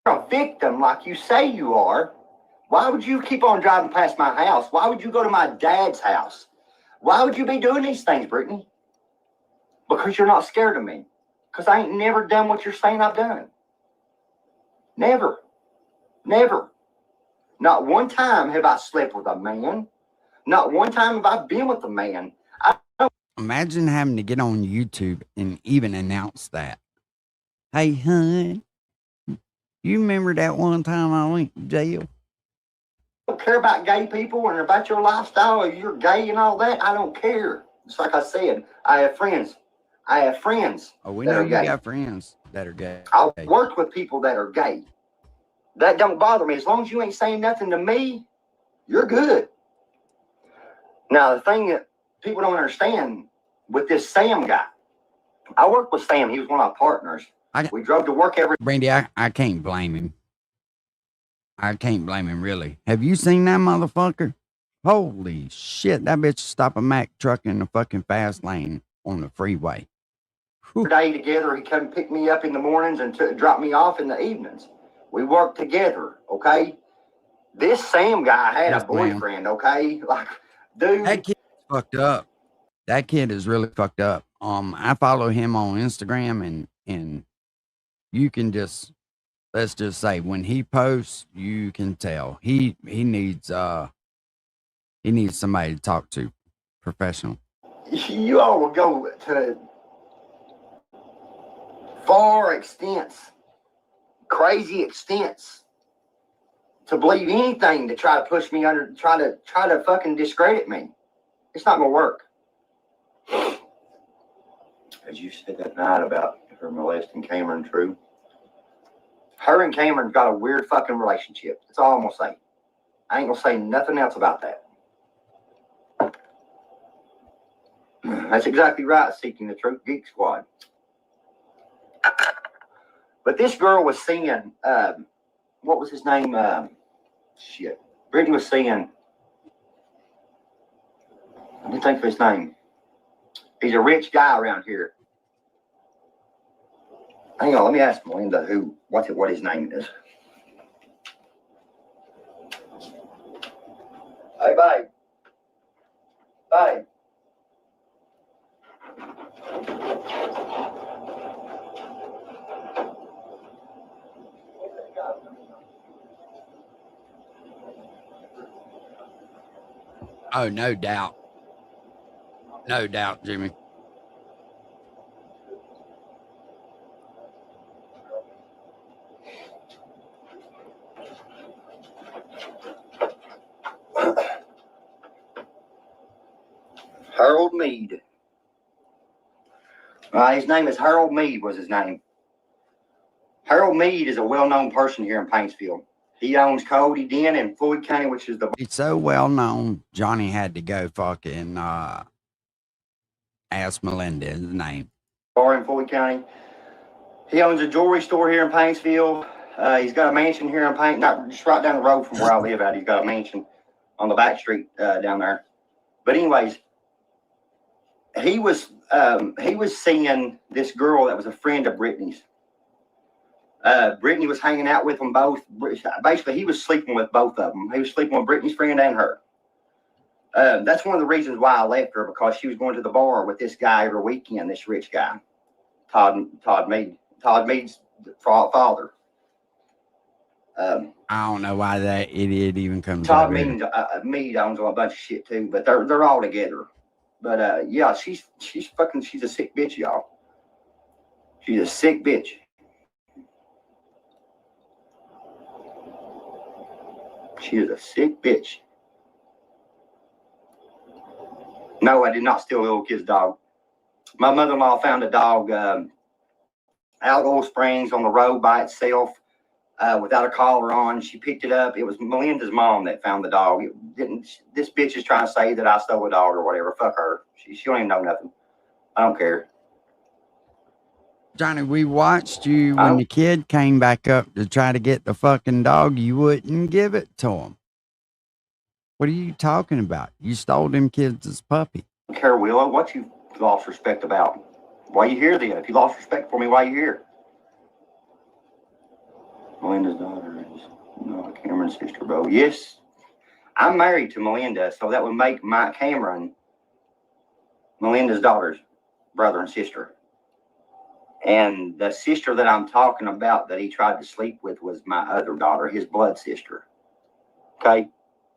S3: you're a victim like you say you are, why would you keep on driving past my house? Why would you go to my dad's house? Why would you be doing these things, Brittany? Because you're not scared of me. Because I ain't never done what you're saying I've done. Never. Never. Not one time have I slept with a man. Not one time have I been with a man.
S1: Imagine having to get on YouTube and even announce that. Hey, hun, you remember that one time I went to jail?
S3: I don't care about gay people and about your lifestyle or you're gay and all that. I don't care. It's like I said, I have friends. I have friends.
S1: Oh, we
S3: that
S1: know
S3: are
S1: you
S3: gay.
S1: got friends that are gay.
S3: I've worked with people that are gay. That don't bother me. As long as you ain't saying nothing to me, you're good. Now, the thing that people don't understand with this Sam guy, I worked with Sam. He was one of my partners. We drove to work every
S1: Brandy, I can't blame him. I can't blame him, really. Have you seen that motherfucker? Holy shit, that bitch stopped a Mack truck in the fucking fast lane on the freeway.
S3: day together. He come pick me up in the mornings and drop me off in the evenings. We worked together, okay? This Sam guy had
S1: Yes,
S3: a boyfriend, okay? Like, dude.
S1: That kid's fucked up. That kid is really fucked up. I follow him on Instagram and you can just, let's just say when he posts, you can tell he needs somebody to talk to, professional.
S3: You all will go to far extents, crazy extents to believe anything to try to push me under, try to fucking discredit me. It's not gonna work. As you said that night about her molesting Cameron, true. Her and Cameron got a weird fucking relationship. That's all I'm gonna say. I ain't gonna say nothing else about that. That's exactly right, Seeking the Truth Geek Squad. But this girl was seeing, what was his name? Shit. Brittany was seeing, let me think of his name. He's a rich guy around here. Hang on, let me ask Melinda what his name is. Hey, babe. Babe.
S1: Oh, no doubt. No doubt, Jimmy.
S3: Harold Mead. His name is Harold Mead was his name. Harold Mead is a well-known person here in Paintsville. He owns Cody Den in Floyd County, which is the...
S1: He's so well-known, Johnny had to go fucking ask Melinda his name.
S3: Bar in Floyd County. He owns a jewelry store here in Paintsville. He's got a mansion here in Paint, not just right down the road from where I live at. He's got a mansion on the back street down there. But anyways, he was seeing this girl that was a friend of Brittany's. Brittany was hanging out with them both. Basically, he was sleeping with both of them. He was sleeping with Brittany's friend and her. That's one of the reasons why I left her, because she was going to the bar with this guy every weekend, this rich guy, Todd Mead. Todd Mead's father.
S1: I don't know why that idiot even comes
S3: Todd
S1: up.
S3: Mead owns a bunch of shit too, but they're all together. But yeah, she's a sick bitch, y'all. She's a sick bitch. She is a sick bitch. No, I did not steal the little kid's dog. My mother-in-law found a dog out of Oil Springs on the road by itself without a collar on. She picked it up. It was Melinda's mom that found the dog. This bitch is trying to say that I stole a dog or whatever. Fuck her. She don't even know nothing. I don't care.
S1: Johnny, we watched you when the kid came back up to try to get the fucking dog. You wouldn't give it to him. What are you talking about? You stole them kids' puppy.
S3: I don't care, Willow, what you lost respect about? Why you here then? If you lost respect for me, why you here? Melinda's daughter is not Cameron's sister, bro. Yes, I'm married to Melinda, so that would make my Cameron Melinda's daughter's brother and sister. And the sister that I'm talking about that he tried to sleep with was my other daughter, his blood sister. Okay?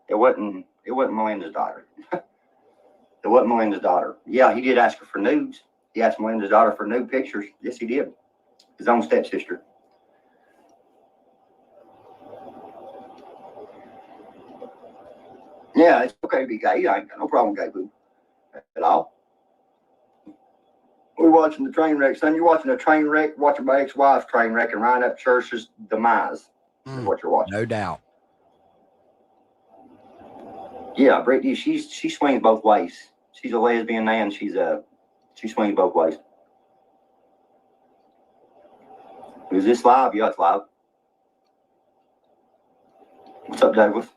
S3: It wasn't Melinda's daughter. It wasn't Melinda's daughter. Yeah, he did ask her for nudes. He asked Melinda's daughter for nude pictures. Yes, he did. His own stepsister. Yeah, it's okay to be gay. I ain't got no problem with gay people at all. We're watching the train wreck, son. You're watching a train wreck, watching my ex-wife's train wreck and Ryan Upchurch's demise. Is what you're watching.
S1: No doubt.
S3: Yeah, Brittany, she swings both ways. She's a lesbian and she swings both ways. Is this live? Yeah, it's live. What's up, Douglas?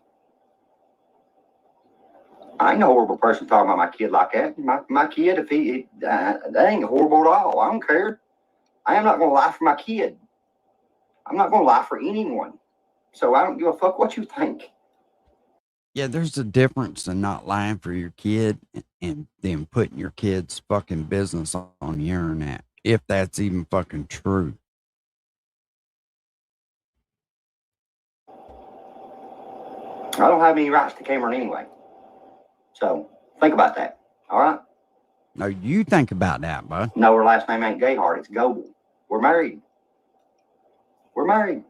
S3: I ain't no horrible person talking about my kid like that. My kid, if that ain't horrible at all. I don't care. I am not going to lie for my kid. I'm not going to lie for anyone. So I don't give a fuck what you think.
S1: Yeah, there's a difference in not lying for your kid and then putting your kid's fucking business on the internet, if that's even fucking true.
S3: I don't have any rights to Cameron anyway. So think about that. All right?
S1: No, you think about that, bud.
S3: No, her last name ain't Gayheart. It's Goebel. We're married. We're married.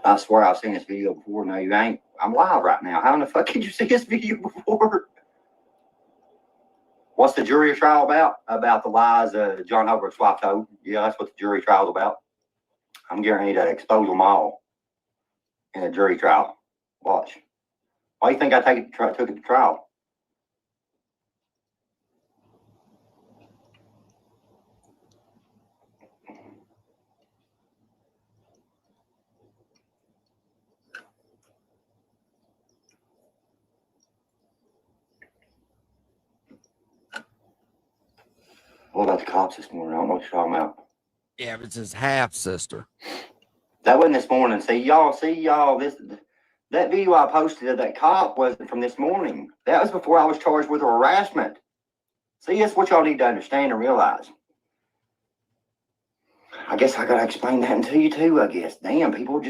S3: I swear I've seen this video before. No, you ain't. I'm live right now. How in the fuck did you see this video before? What's the jury trial about? About the lies John Holbrook's wife told. Yeah, that's what the jury trial's about. I'm guaranteed to expose them all in a jury trial. Watch. Why do you think I took it to trial? What about the cops this morning? I don't know what you're talking about.
S1: Yeah, but it's his half sister.
S3: That wasn't this morning. See y'all. That video I posted of that cop wasn't from this morning. That was before I was charged with harassment. See, that's what y'all need to understand and realize. I guess I gotta explain that to you too, I guess. Damn, people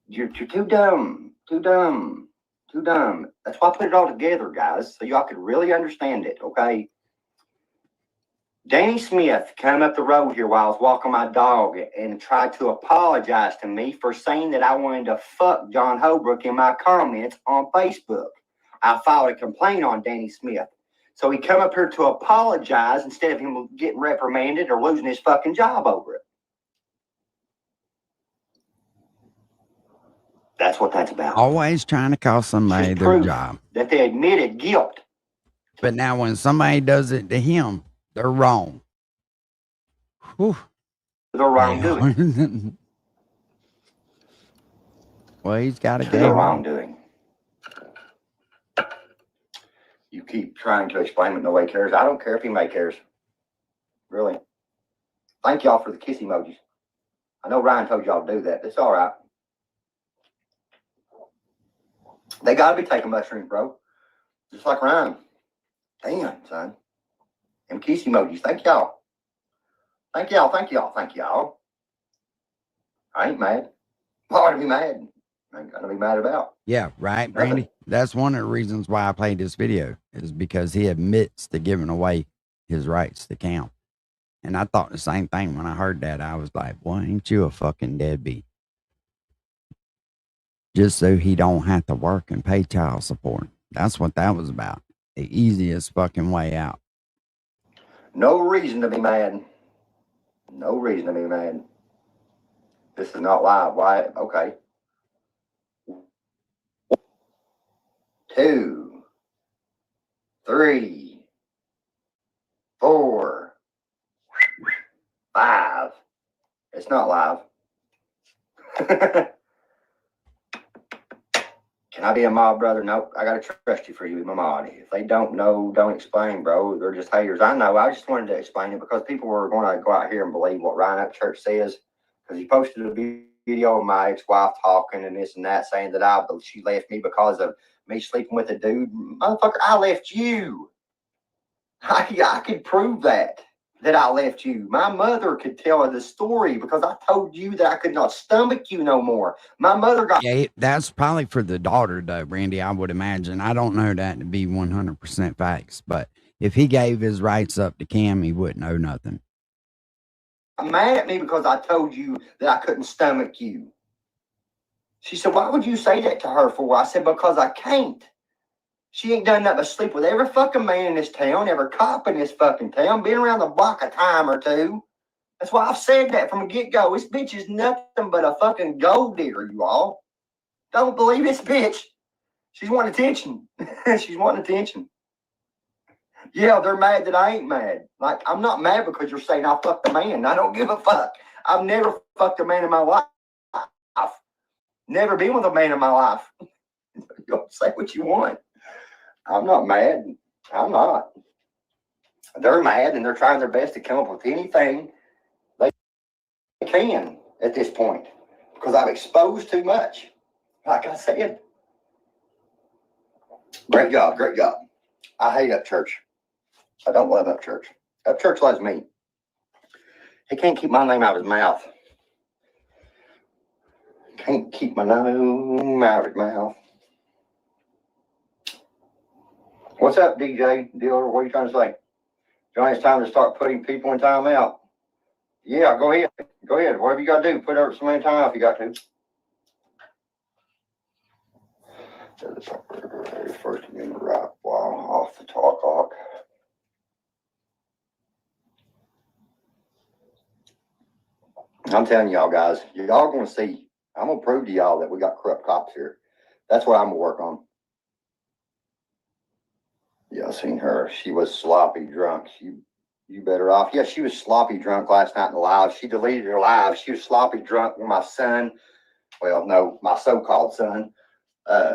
S3: you're too dumb. Too dumb. Too dumb. That's why I put it all together, guys, so y'all could really understand it, okay? Danny Smith came up the road here while I was walking my dog and tried to apologize to me for saying that I wanted to fuck John Holbrook in my comments on Facebook. I filed a complaint on Danny Smith. So he come up here to apologize instead of him getting reprimanded or losing his fucking job over it. That's what that's about.
S1: Always trying to cost somebody
S3: Just
S1: their
S3: proof
S1: job.
S3: that they admitted guilt.
S1: But now when somebody does it to him, they're wrong. Whew.
S3: The wrongdoing.
S1: Well, he's got a
S3: The
S1: game.
S3: wrongdoing. You keep trying to explain it, nobody cares. I don't care if anybody cares. Really. Thank y'all for the kiss emojis. I know Ryan told y'all to do that. It's all right. They got to be taking mushrooms, bro. Just like Ryan. Damn, son. Them kiss emojis. Thank y'all. Thank y'all. Thank y'all. Thank y'all. I ain't mad. Why would I be mad? I ain't gonna be mad about.
S1: Yeah, right, Brandy. That's one of the reasons why I played this video, is because he admits to giving away his rights to count. And I thought the same thing when I heard that. I was like, boy, ain't you a fucking deadbeat? Just so he don't have to work and pay child support. That's what that was about. The easiest fucking way out.
S3: No reason to be mad. No reason to be mad. This is not live. Why? Okay. 2, 3, 4, 5. It's not live. Can I be a mob brother? Nope. I gotta trust you for you, my mod. If they don't know, don't explain, bro. They're just haters. I know. I just wanted to explain it because people were going to go out here and believe what Ryan Upchurch says because he posted a video of my ex-wife talking and this and that, saying that she left me because of me sleeping with a dude. Motherfucker, I left you. I could prove that I left you. My mother could tell the story because I told you that I could not stomach you no more. My mother got...
S1: Yeah, that's probably for the daughter, though, Randy, I would imagine. I don't know that to be 100% facts, but if he gave his rights up to Cam, he wouldn't know nothing.
S3: Mad at me because I told you that I couldn't stomach you. She said, why would you say that to her for? I said, because I can't. She ain't done nothing but sleep with every fucking man in this town, every cop in this fucking town, been around the block a time or two. That's why I've said that from the get-go. This bitch is nothing but a fucking gold digger, you all. Don't believe this bitch. She's wanting attention. She's wanting attention. Yeah, they're mad that I ain't mad. Like, I'm not mad because you're saying I fucked a man. I don't give a fuck. I've never fucked a man in my life. Never been with a man in my life. You say what you want. I'm not mad. I'm not. They're mad and they're trying their best to come up with anything they can at this point because I've exposed too much. Like I said. Great job. Great job. I hate Upchurch. I don't love Upchurch. Upchurch loves me. He can't keep my name out of his mouth. Can't keep my name out of his mouth. What's up, DJ Dealer? What are you trying to say? Johnny, it's time to start putting people in timeout. Yeah, go ahead. Go ahead. Whatever you got to do, put up some in timeout if you got to. First amendment right while off the talk clock. I'm telling y'all guys, y'all gonna see. I'm gonna prove to y'all that we got corrupt cops here. That's what I'm gonna work on. Yeah, I seen her. She was sloppy drunk. You better off. Yeah, she was sloppy drunk last night in the live. She deleted her live. She was sloppy drunk with my son. Well, no, my so-called son.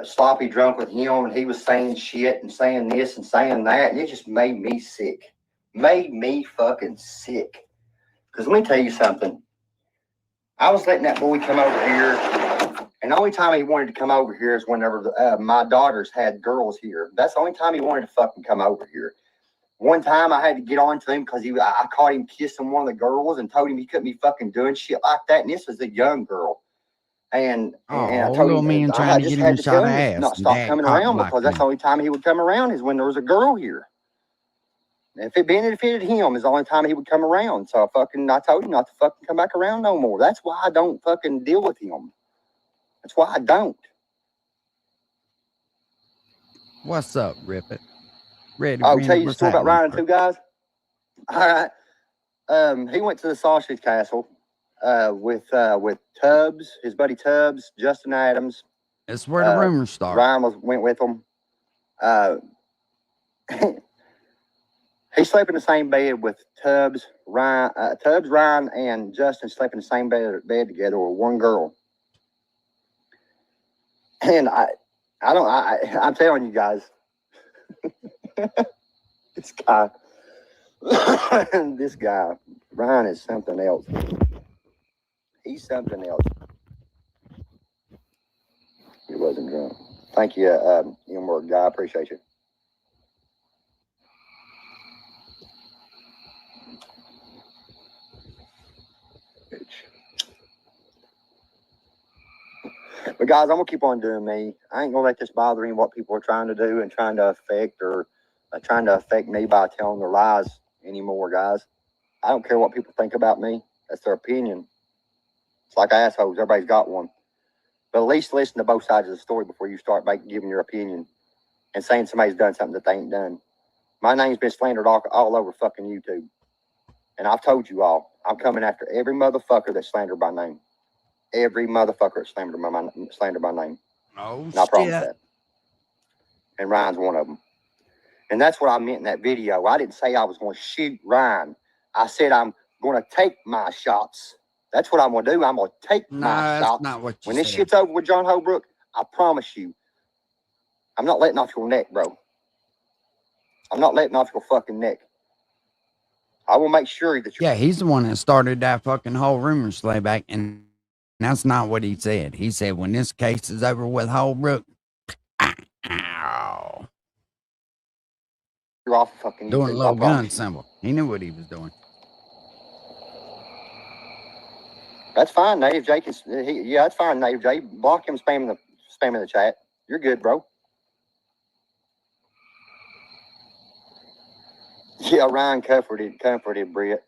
S3: Sloppy drunk with him, and he was saying shit and saying this and saying that, and it just made me sick. Made me fucking sick. Because let me tell you something. I was letting that boy come over here, and the only time he wanted to come over here is whenever my daughters had girls here. That's the only time he wanted to fucking come over here. One time I had to get on to him because I caught him kissing one of the girls and told him he couldn't be fucking doing shit like that, and this was a young girl. And I told him, I just had to tell him not stop coming around because that's the only time he would come around is when there was a girl here. If it benefited him, is the only time he would come around. So I told him not to fucking come back around no more. That's why I don't fucking deal with him. That's why I don't.
S1: What's up, Rip It? Ready,
S3: I'll tell you a story about Ryan and two guys. All right. He went to the Sausage Castle with Tubbs, his buddy Tubbs, Justin Adams.
S1: That's where the rumors start.
S3: Ryan went with them. He slept in the same bed with Tubbs, Ryan, and Justin slept in the same bed together with one girl. And I'm telling you guys, this guy, Ryan is something else. He's something else. He wasn't drunk. Thank you, M-word guy. I appreciate you. But guys, I'm gonna keep on doing me. I ain't gonna let this bother me what people are trying to do and trying to affect me by telling their lies anymore, guys. I don't care what people think about me. That's their opinion. It's like assholes. Everybody's got one. But at least listen to both sides of the story before you start giving your opinion and saying somebody's done something that they ain't done. My name's been slandered all over fucking YouTube. And I've told you all, I'm coming after every motherfucker that's slandered by name. Every motherfucker that's slandered by name.
S1: Oh,
S3: and I promise that. And Ryan's one of them. And that's what I meant in that video. I didn't say I was going to shoot Ryan. I said I'm going to take my shots. That's what I'm going to do. I'm going to take my shots.
S1: Not what you
S3: when this
S1: said.
S3: shit's over with John Holbrook, I promise you, I'm not letting off your neck, bro. I'm not letting off your fucking neck. I will make sure that you.
S1: Yeah, he's the one that started that fucking whole rumor slayback, and that's not what he said. He said, when this case is over with Holbrook, ow,
S3: You're off fucking
S1: doing a
S3: YouTube,
S1: little
S3: I promise
S1: gun
S3: you.
S1: symbol. He knew what he was doing.
S3: That's fine, Native J. Yeah, that's fine, Native J. Block him spamming the chat. You're good, bro. Yeah, Ryan comforted Britt.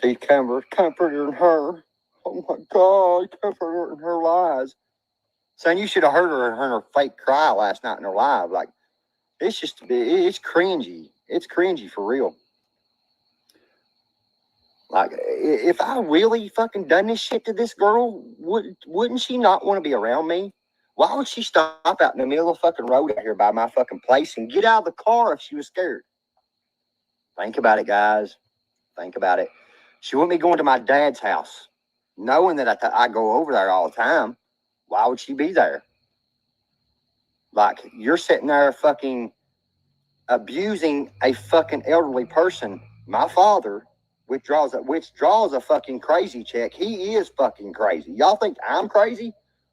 S3: He comforted her. Oh my God, comforted her in her lies. Son, you should have heard her fake cry last night in her live. Like, it's cringy. It's cringy for real. Like, if I really fucking done this shit to this girl, wouldn't she not want to be around me? Why would she stop out in the middle of the fucking road out here by my fucking place and get out of the car if she was scared? Think about it, guys. Think about it. She wouldn't be going to my dad's house, knowing that I go over there all the time. Why would she be there? Like, you're sitting there fucking abusing a fucking elderly person. My father, which draws a fucking crazy check. He is fucking crazy. Y'all think I'm crazy?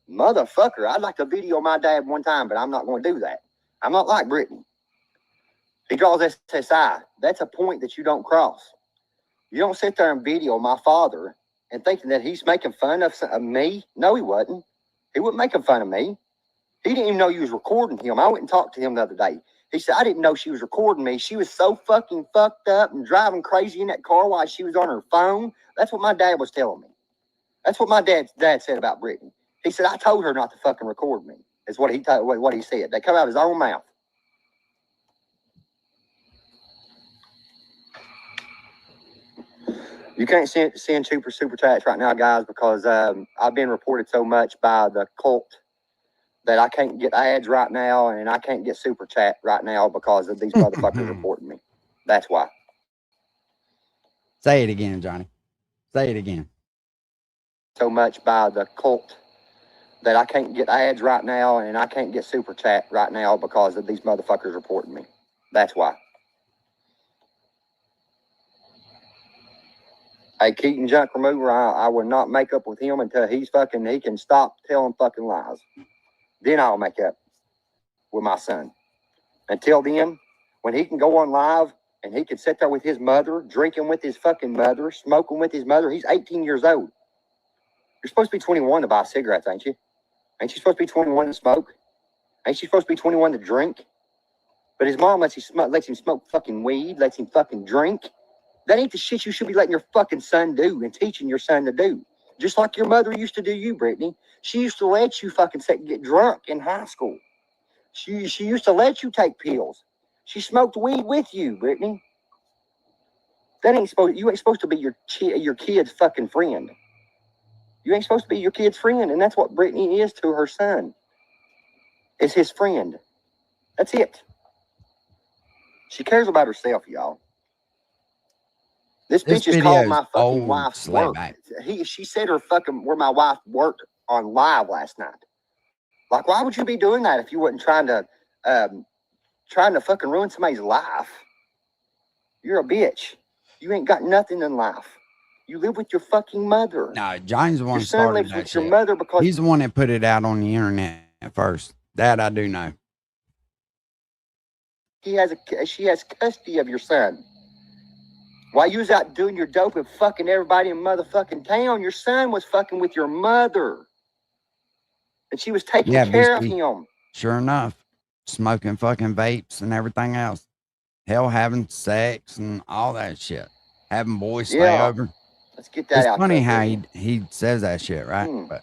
S3: Motherfucker, I'd like to video my dad one time, but I'm not going to do that. I'm not like Brittany. He draws SSI. That's a point that you don't cross. You don't sit there and video my father and thinking that he's making fun of me. No, he wasn't. He wasn't making fun of me. He didn't even know you was recording him. I went and talked to him the other day. He said, I didn't know she was recording me. She was so fucking fucked up and driving crazy in that car while she was on her phone. That's what my dad was telling me. That's what my dad said about Brittany. He said, I told her not to fucking record me, is what he said. They come out of his own mouth. You can't send super chats right now, guys, because I've been reported so much by the cult that I can't get ads right now, and I can't get super chat right now because of these motherfuckers reporting me. That's why.
S1: Say it again, Johnny. Say it again.
S3: So much by the cult that I can't get ads right now, and I can't get super chat right now because of these motherfuckers reporting me. That's why. Hey, Keaton Junk Remover, I will not make up with him until he can stop telling fucking lies. Then I'll make up with my son. Until then, when he can go on live and he can sit there with his mother, drinking with his fucking mother, smoking with his mother, he's 18 years old. You're supposed to be 21 to buy cigarettes, ain't you? Ain't you supposed to be 21 to smoke? Ain't you supposed to be 21 to drink? But his mom lets him smoke fucking weed, lets him fucking drink. That ain't the shit you should be letting your fucking son do and teaching your son to do. Just like your mother used to do you, Brittany. She used to let you fucking get drunk in high school. She used to let you take pills. She smoked weed with you, Brittany. You ain't supposed to be your kid's fucking friend. You ain't supposed to be your kid's friend, and that's what Brittany is to her son. Is his friend. That's it. She cares about herself, y'all. This bitch is called my fucking wife's work. She said where my wife worked on live last night. Like, why would you be doing that if you wasn't trying to fucking ruin somebody's life? You're a bitch. You ain't got nothing in life. You live with your fucking mother.
S1: No, Johnny's the one
S3: your son
S1: started
S3: lives
S1: that
S3: with
S1: shit.
S3: your mother because
S1: He's the one that put it out on the internet at first. That I do know.
S3: she has custody of your son. While you was out doing your dope and fucking everybody in motherfucking town, your son was fucking with your mother. And she was taking care of him.
S1: Sure enough. Smoking fucking vapes and everything else. Hell, having sex and all that shit. Having boys stay over.
S3: Let's get that out.
S1: It's funny how he says that shit, right? But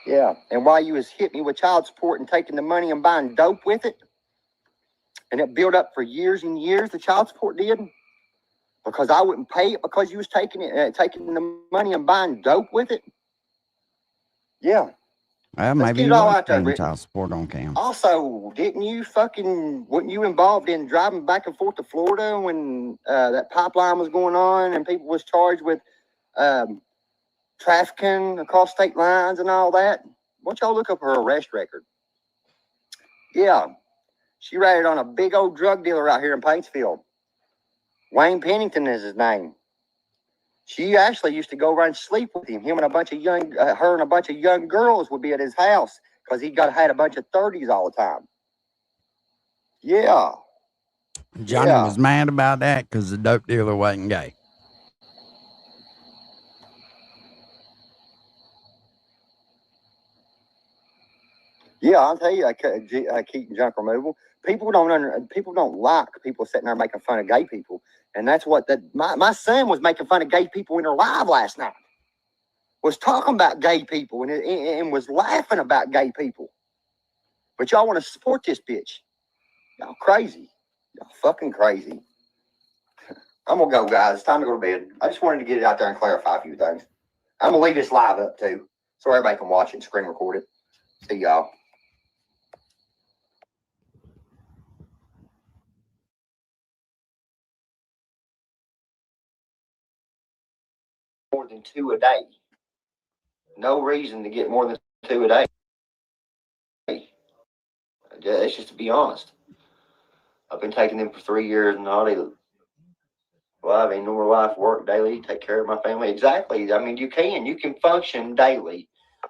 S3: yeah. And while you was hitting me with child support and taking the money and buying dope with it, and it built up for years and years, the child support did. Because I wouldn't pay it because you was taking the money and buying dope with it. Yeah.
S1: Well, maybe you are paying child support on cam.
S3: Also, wasn't you involved in driving back and forth to Florida when that pipeline was going on and people was charged with trafficking across state lines and all that? Why don't y'all look up her arrest record? Yeah. She ratted on a big old drug dealer out here in Paintsville. Wayne Pennington is his name. She actually used to go around and sleep with him. Him and a bunch of her and a bunch of young girls would be at his house because he had a bunch of 30s all the time. Yeah.
S1: Johnny was mad about that because the dope dealer wasn't gay.
S3: Yeah, I'll tell you, I keep junk removal. People don't like people sitting there making fun of gay people, and that's what my son was making fun of gay people in her live last night. Was talking about gay people and was laughing about gay people. But y'all want to support this bitch? Y'all crazy? Y'all fucking crazy. I'm gonna go, guys. It's time to go to bed. I just wanted to get it out there and clarify a few things. I'm gonna leave this live up too, so everybody can watch it and screen record it. See y'all. More than 2 a day. No reason to get more than 2 a day. It's just to be honest. I've been taking them for 3 years and all they. Well, I mean, normal life, work daily, take care of my family. Exactly. I mean, you can function daily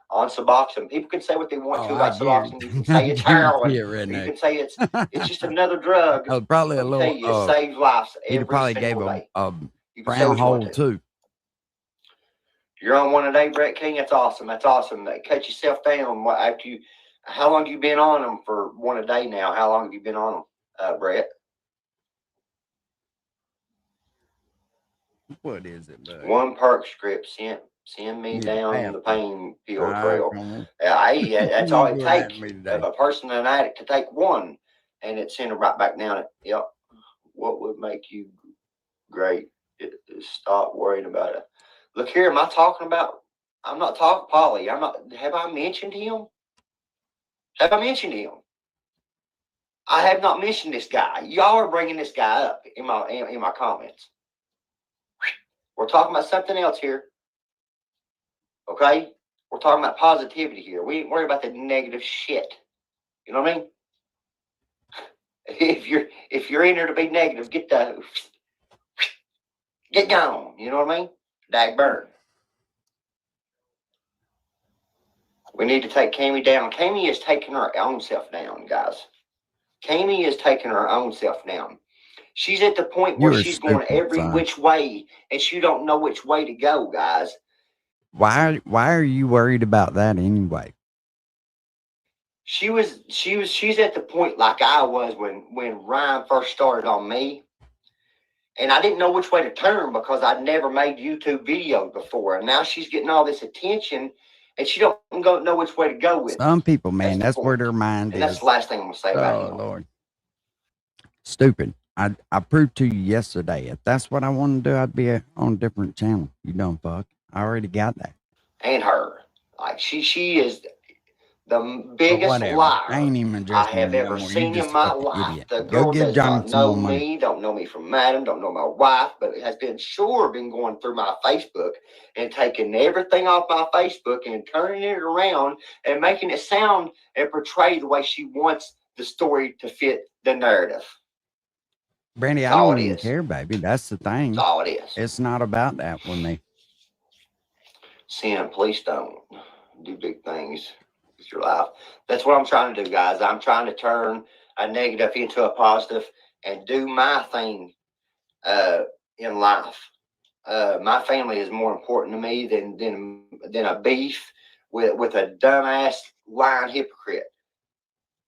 S3: on Suboxone. People can say what they want to about Suboxone. You can say it's heroin. You can say it's just another drug.
S1: Probably a little.
S3: It saves lives.
S1: He'd probably gave a brown hole too.
S3: You're on 1 a day, Brett King. That's awesome. That's awesome. Cut yourself down. How long have you been on them for 1 a day now? How long have you been on them, Brett?
S1: What is it, bud?
S3: 1 perk script send me down the pain pill trail. That's all it takes of a person, an addict, to take 1, and it send her right back down it. Yep. What would make you great? Stop worrying about it. Look here, I'm not talking Polly. Have I mentioned him? Have I mentioned him? I have not mentioned this guy. Y'all are bringing this guy up in my comments. We're talking about something else here. Okay? We're talking about positivity here. We ain't worried about the negative shit. You know what I mean? If you're in there to be negative, get gone. You know what I mean? Dag burn. We need to take Cammy down. Cammy is taking her own self down, guys. Cammy is taking her own self down. She's at the point where she's going every which way, and she don't know which way to go, guys.
S1: Why are you worried about that anyway?
S3: She's at the point like I was when Ryan first started on me. And I didn't know which way to turn because I'd never made YouTube videos before. And now she's getting all this attention and she don't know which way to go with.
S1: Some people, man, that's where their mind is.
S3: That's the last thing I'm going to say about him.
S1: Oh, Lord. Stupid. I proved to you yesterday. If that's what I want to do, I'd be on a different channel. You dumb fuck. I already got that.
S3: And her. Like, she is the biggest liar I have ever seen in my life. The girl does not know me, don't know me from Madam, don't know my wife, but it has been going through my Facebook and taking everything off my Facebook and turning it around and making it sound and portray the way she wants the story to fit the narrative.
S1: Brandy, I don't even care, baby. That's the thing.
S3: That's all it is.
S1: It's not about that with me.
S3: Sin, please don't do big things with your life. That's what I'm trying to do, guys. I'm trying to turn a negative into a positive and do my thing in life. My family is more important to me than a beef with a dumbass lying hypocrite.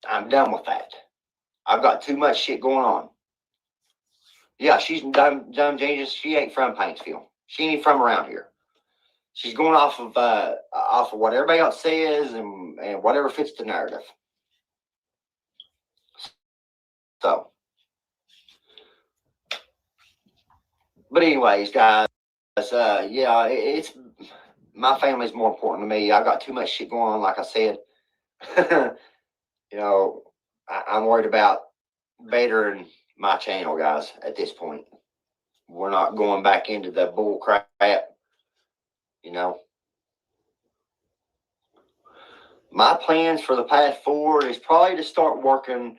S3: I'm done with that. I've got too much shit going on. Yeah, she's dumb genius. She ain't from Paintsville. She ain't from around here. She's going off of what everybody else says and whatever fits the narrative. So, but anyways, guys, yeah, it's my family's more important to me. I got too much shit going on, like I said. You know, I'm worried about bettering my channel, guys. At this point, we're not going back into the bull crap. You know, my plans for the path forward is probably to start working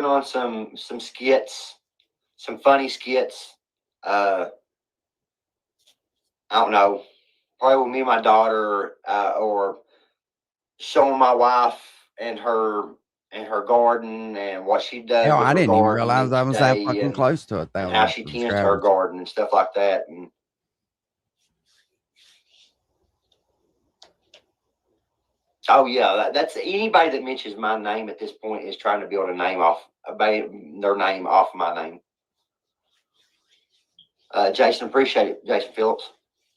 S3: on some skits, some funny skits. I don't know, probably with me and my daughter, or showing my wife and her garden and what she does.
S1: Hell,
S3: with
S1: I
S3: her
S1: didn't even
S3: garden
S1: realize I
S3: each
S1: was that
S3: day,
S1: fucking
S3: and
S1: close to it. That
S3: how
S1: was
S3: she tends to her garden and stuff like that. And oh yeah, that's anybody that mentions my name at this point is trying to build a name off their name off my name. Jason, appreciate it. Jason Phillips,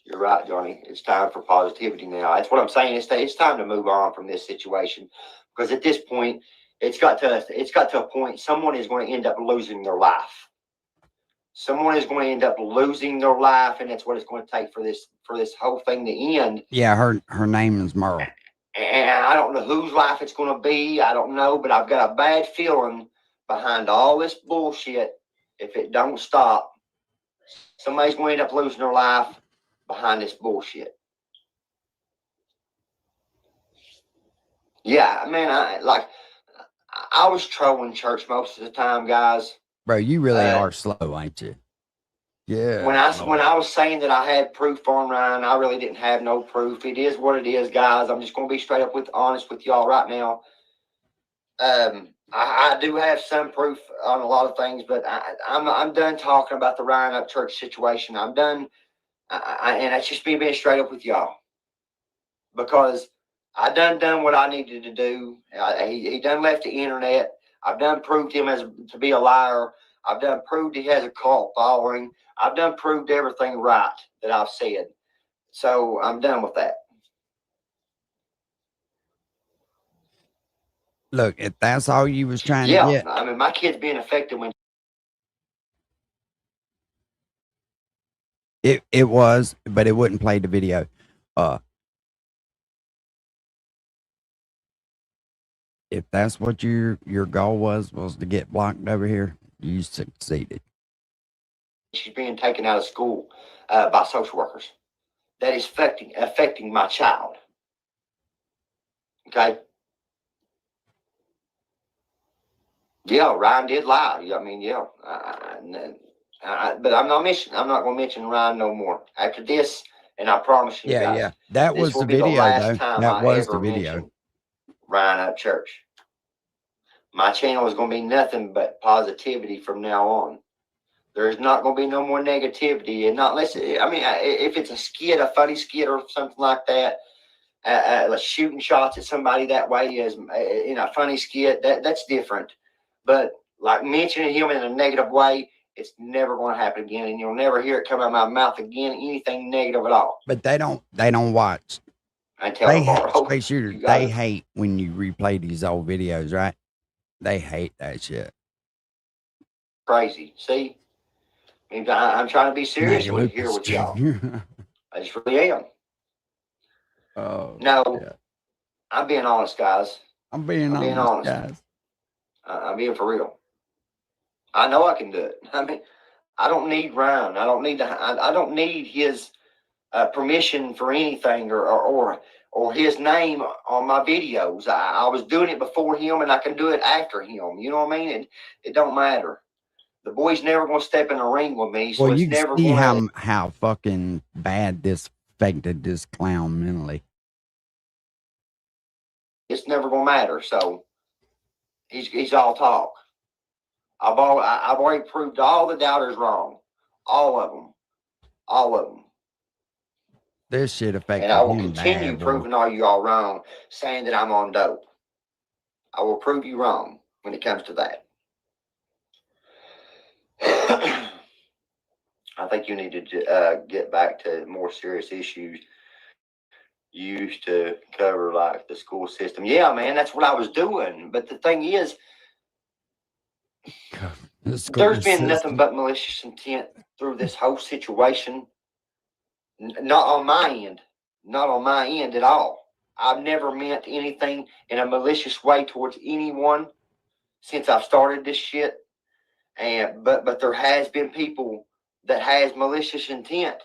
S3: you're right, Johnny. It's time for positivity now. That's what I'm saying. It's time to move on from this situation, because at this point, it's got to a point. Someone is going to end up losing their life. Someone is going to end up losing their life, and that's what it's going to take for this whole thing to end.
S1: Yeah, her name is Merle.
S3: And I don't know whose life it's going to be. I don't know, but I've got a bad feeling behind all this bullshit. If it don't stop, somebody's going to end up losing their life behind this bullshit. Yeah, man, I was trolling church most of the time, guys.
S1: Bro, you really are slow, ain't you? Yeah.
S3: When I was saying that I had proof on Ryan, I really didn't have no proof. It is what it is, guys. I'm just going to be straight up honest with y'all right now. I do have some proof on a lot of things, but I'm done talking about the Ryan Up Church situation. I'm done, and that's just me being straight up with y'all, because I done what I needed to do. He done left the internet. I've done proved him to be a liar. I've done proved he has a cult following. I've done proved everything right that I've said. So I'm done with that.
S1: Look, if that's all you was trying to get.
S3: I mean, my kid's being affected when
S1: It was, but it wouldn't play the video. If that's what your goal was to get blocked over here, you succeeded.
S3: she's being taken out of school by social workers. That is affecting my child. Okay. Yeah, Ryan did lie. I mean, yeah. But I'm not going to mention Ryan no more after this. And I promise you guys.
S1: Yeah. That was the video, though. That was the video.
S3: Ryan Up Church. My channel is going to be nothing but positivity from now on. There's not going to be no more negativity, and not unless, I mean, if it's a skit, a funny skit or something like that, like shooting shots at somebody that way is in a funny skit, that's different. But like mentioning him in a negative way, it's never going to happen again, and you'll never hear it come out of my mouth again, anything negative at all.
S1: But they don't watch. They hate space shooters. They hate when you replay these old videos, right? They hate that shit.
S3: Crazy. See? I mean, I'm trying to be serious here with y'all. I just really am.
S1: Oh.
S3: No,
S1: yeah.
S3: I'm being honest, guys.
S1: I'm being honest, guys.
S3: I'm being for real. I know I can do it. I mean, I don't need Ryan. I don't need his permission for anything or his name on my videos. I was doing it before him, and I can do it after him. You know what I mean? It don't matter. The boy's never going to step in a ring with me. So
S1: well,
S3: it's
S1: you
S3: never
S1: see
S3: going
S1: how fucking bad this affected this clown mentally.
S3: It's never going to matter. So he's all talk. I've already proved all the doubters wrong. All of them.
S1: This shit affected
S3: him. And I will
S1: him
S3: continue
S1: bad,
S3: proving all you all wrong, saying that I'm on dope. I will prove you wrong when it comes to that. I think you need to get back to more serious issues you used to cover, like the school system. Yeah, man, that's what I was doing. But the thing is, there's been nothing but malicious intent through this whole situation. Not on my end at all. I've never meant anything in a malicious way towards anyone since I've started this shit. But there has been people that has malicious intent,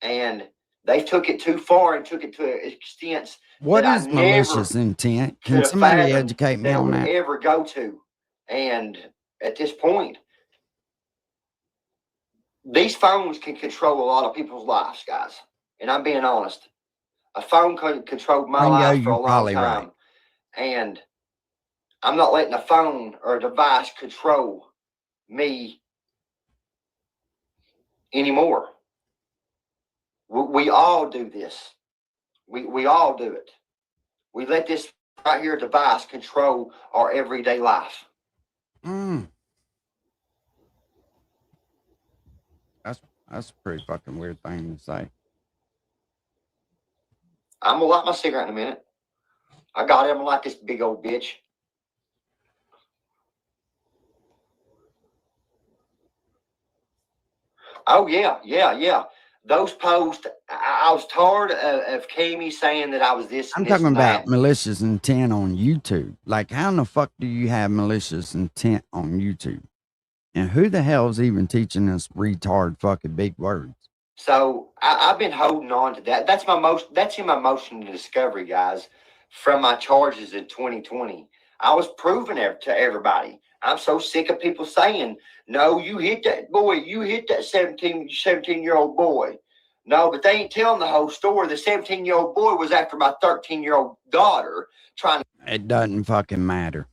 S3: and They took it too far and took it to extents
S1: What
S3: that
S1: is
S3: I never
S1: malicious intent?
S3: could
S1: Can
S3: have
S1: somebody
S3: fathomed
S1: educate me
S3: that
S1: on
S3: would
S1: that?
S3: ever go to. And at this point, these phones can control a lot of people's lives, guys. And I'm being honest. A phone controlled my
S1: Ringo,
S3: life for a
S1: you're
S3: long
S1: probably
S3: time.
S1: right.
S3: And I'm not letting a phone or a device control me anymore. We all do this. We all do it. We let this right here device control our everyday life.
S1: That's a pretty fucking weird thing to say.
S3: I'm gonna light my cigarette in a minute. I got it. I'm gonna light this big old bitch. Oh yeah. Those posts, I was tired of Kami saying that I was this.
S1: I'm
S3: and this
S1: talking
S3: and
S1: about
S3: that.
S1: malicious intent on YouTube. Like, how in the fuck do you have malicious intent on YouTube? And who the hell's even teaching us retard fucking big words?
S3: So I've been holding on to that. That's in my motion to discovery, guys, from my charges in 2020. I was proving it to everybody. I'm so sick of people saying, no, you hit that boy. You hit that 17-year-old boy. No, but they ain't telling the whole story. The 17-year-old boy was after my 13-year-old daughter trying to.
S1: It doesn't fucking matter.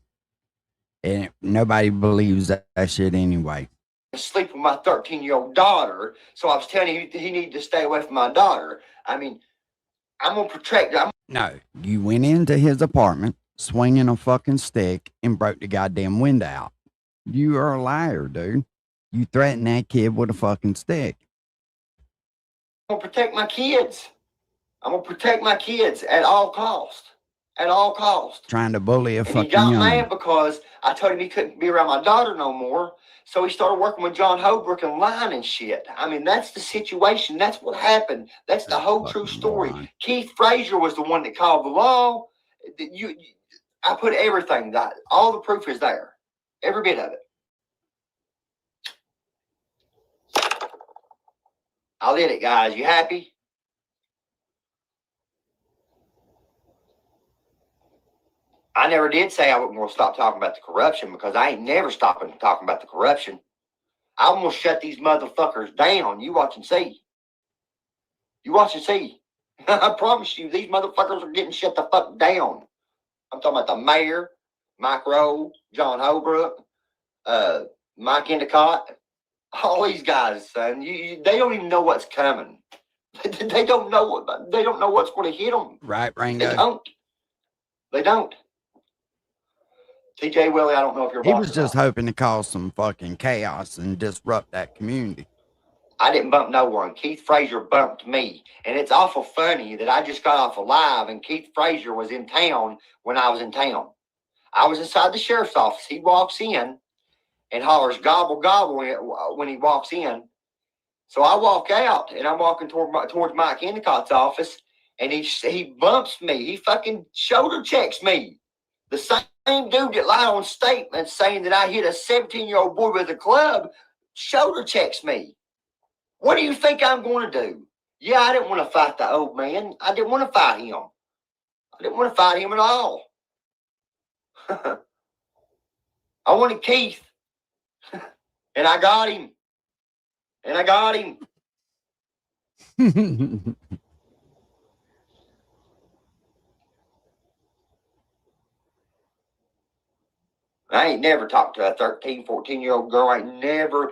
S1: And nobody believes that shit anyway.
S3: Sleep with my 13-year-old daughter. So I was telling him he needed to stay away from my daughter. I mean, I'm going to protect.
S1: No, you went into his apartment swinging a fucking stick and broke the goddamn window out. You are a liar, dude. You threatened that kid with a fucking stick.
S3: I'm going to protect my kids. I'm going to protect my kids at all costs. At all costs.
S1: Trying to bully a fucking
S3: And he got
S1: young.
S3: mad because I told him he couldn't be around my daughter no more. So he started working with John Holbrook and lying and shit. I mean, that's the situation. That's what happened. That's the whole true story.
S1: Moron.
S3: Keith Frazier was the one that called the law. I put everything. All the proof is there. Every bit of it. I did it, guys. You happy? I never did say I wasn't going to stop talking about the corruption because I ain't never stopping talking about the corruption. I'm going to shut these motherfuckers down. You watch and see. You watch and see. I promise you, these motherfuckers are getting shut the fuck down. I'm talking about the mayor, Mike Rowe, John Holbrook, Mike Endicott. All these guys, son. They don't even know what's coming. They don't know what's going to hit them.
S1: Right,
S3: They
S1: Ringo?
S3: don't. TJ Willie, I don't know if you're
S1: He
S3: watching.
S1: was just hoping to cause some fucking chaos and disrupt that community.
S3: I didn't bump no one. Keith Frazier bumped me. And it's awful funny that I just got off a live and Keith Frazier was in town when I was in town. I was inside the sheriff's office. He walks in and hollers gobble gobble when he walks in. So I walk out and I'm walking towards Mike Endicott's office and he bumps me. He fucking shoulder checks me. The same dude that lied on statements saying that I hit a 17-year-old boy with a club shoulder checks me. What do you think I'm going to do? Yeah, I didn't want to fight the old man. I didn't want to fight him. I didn't want to fight him at all. I wanted Keith. And I got him. I ain't never talked to a 13, 14-year-old girl. I ain't never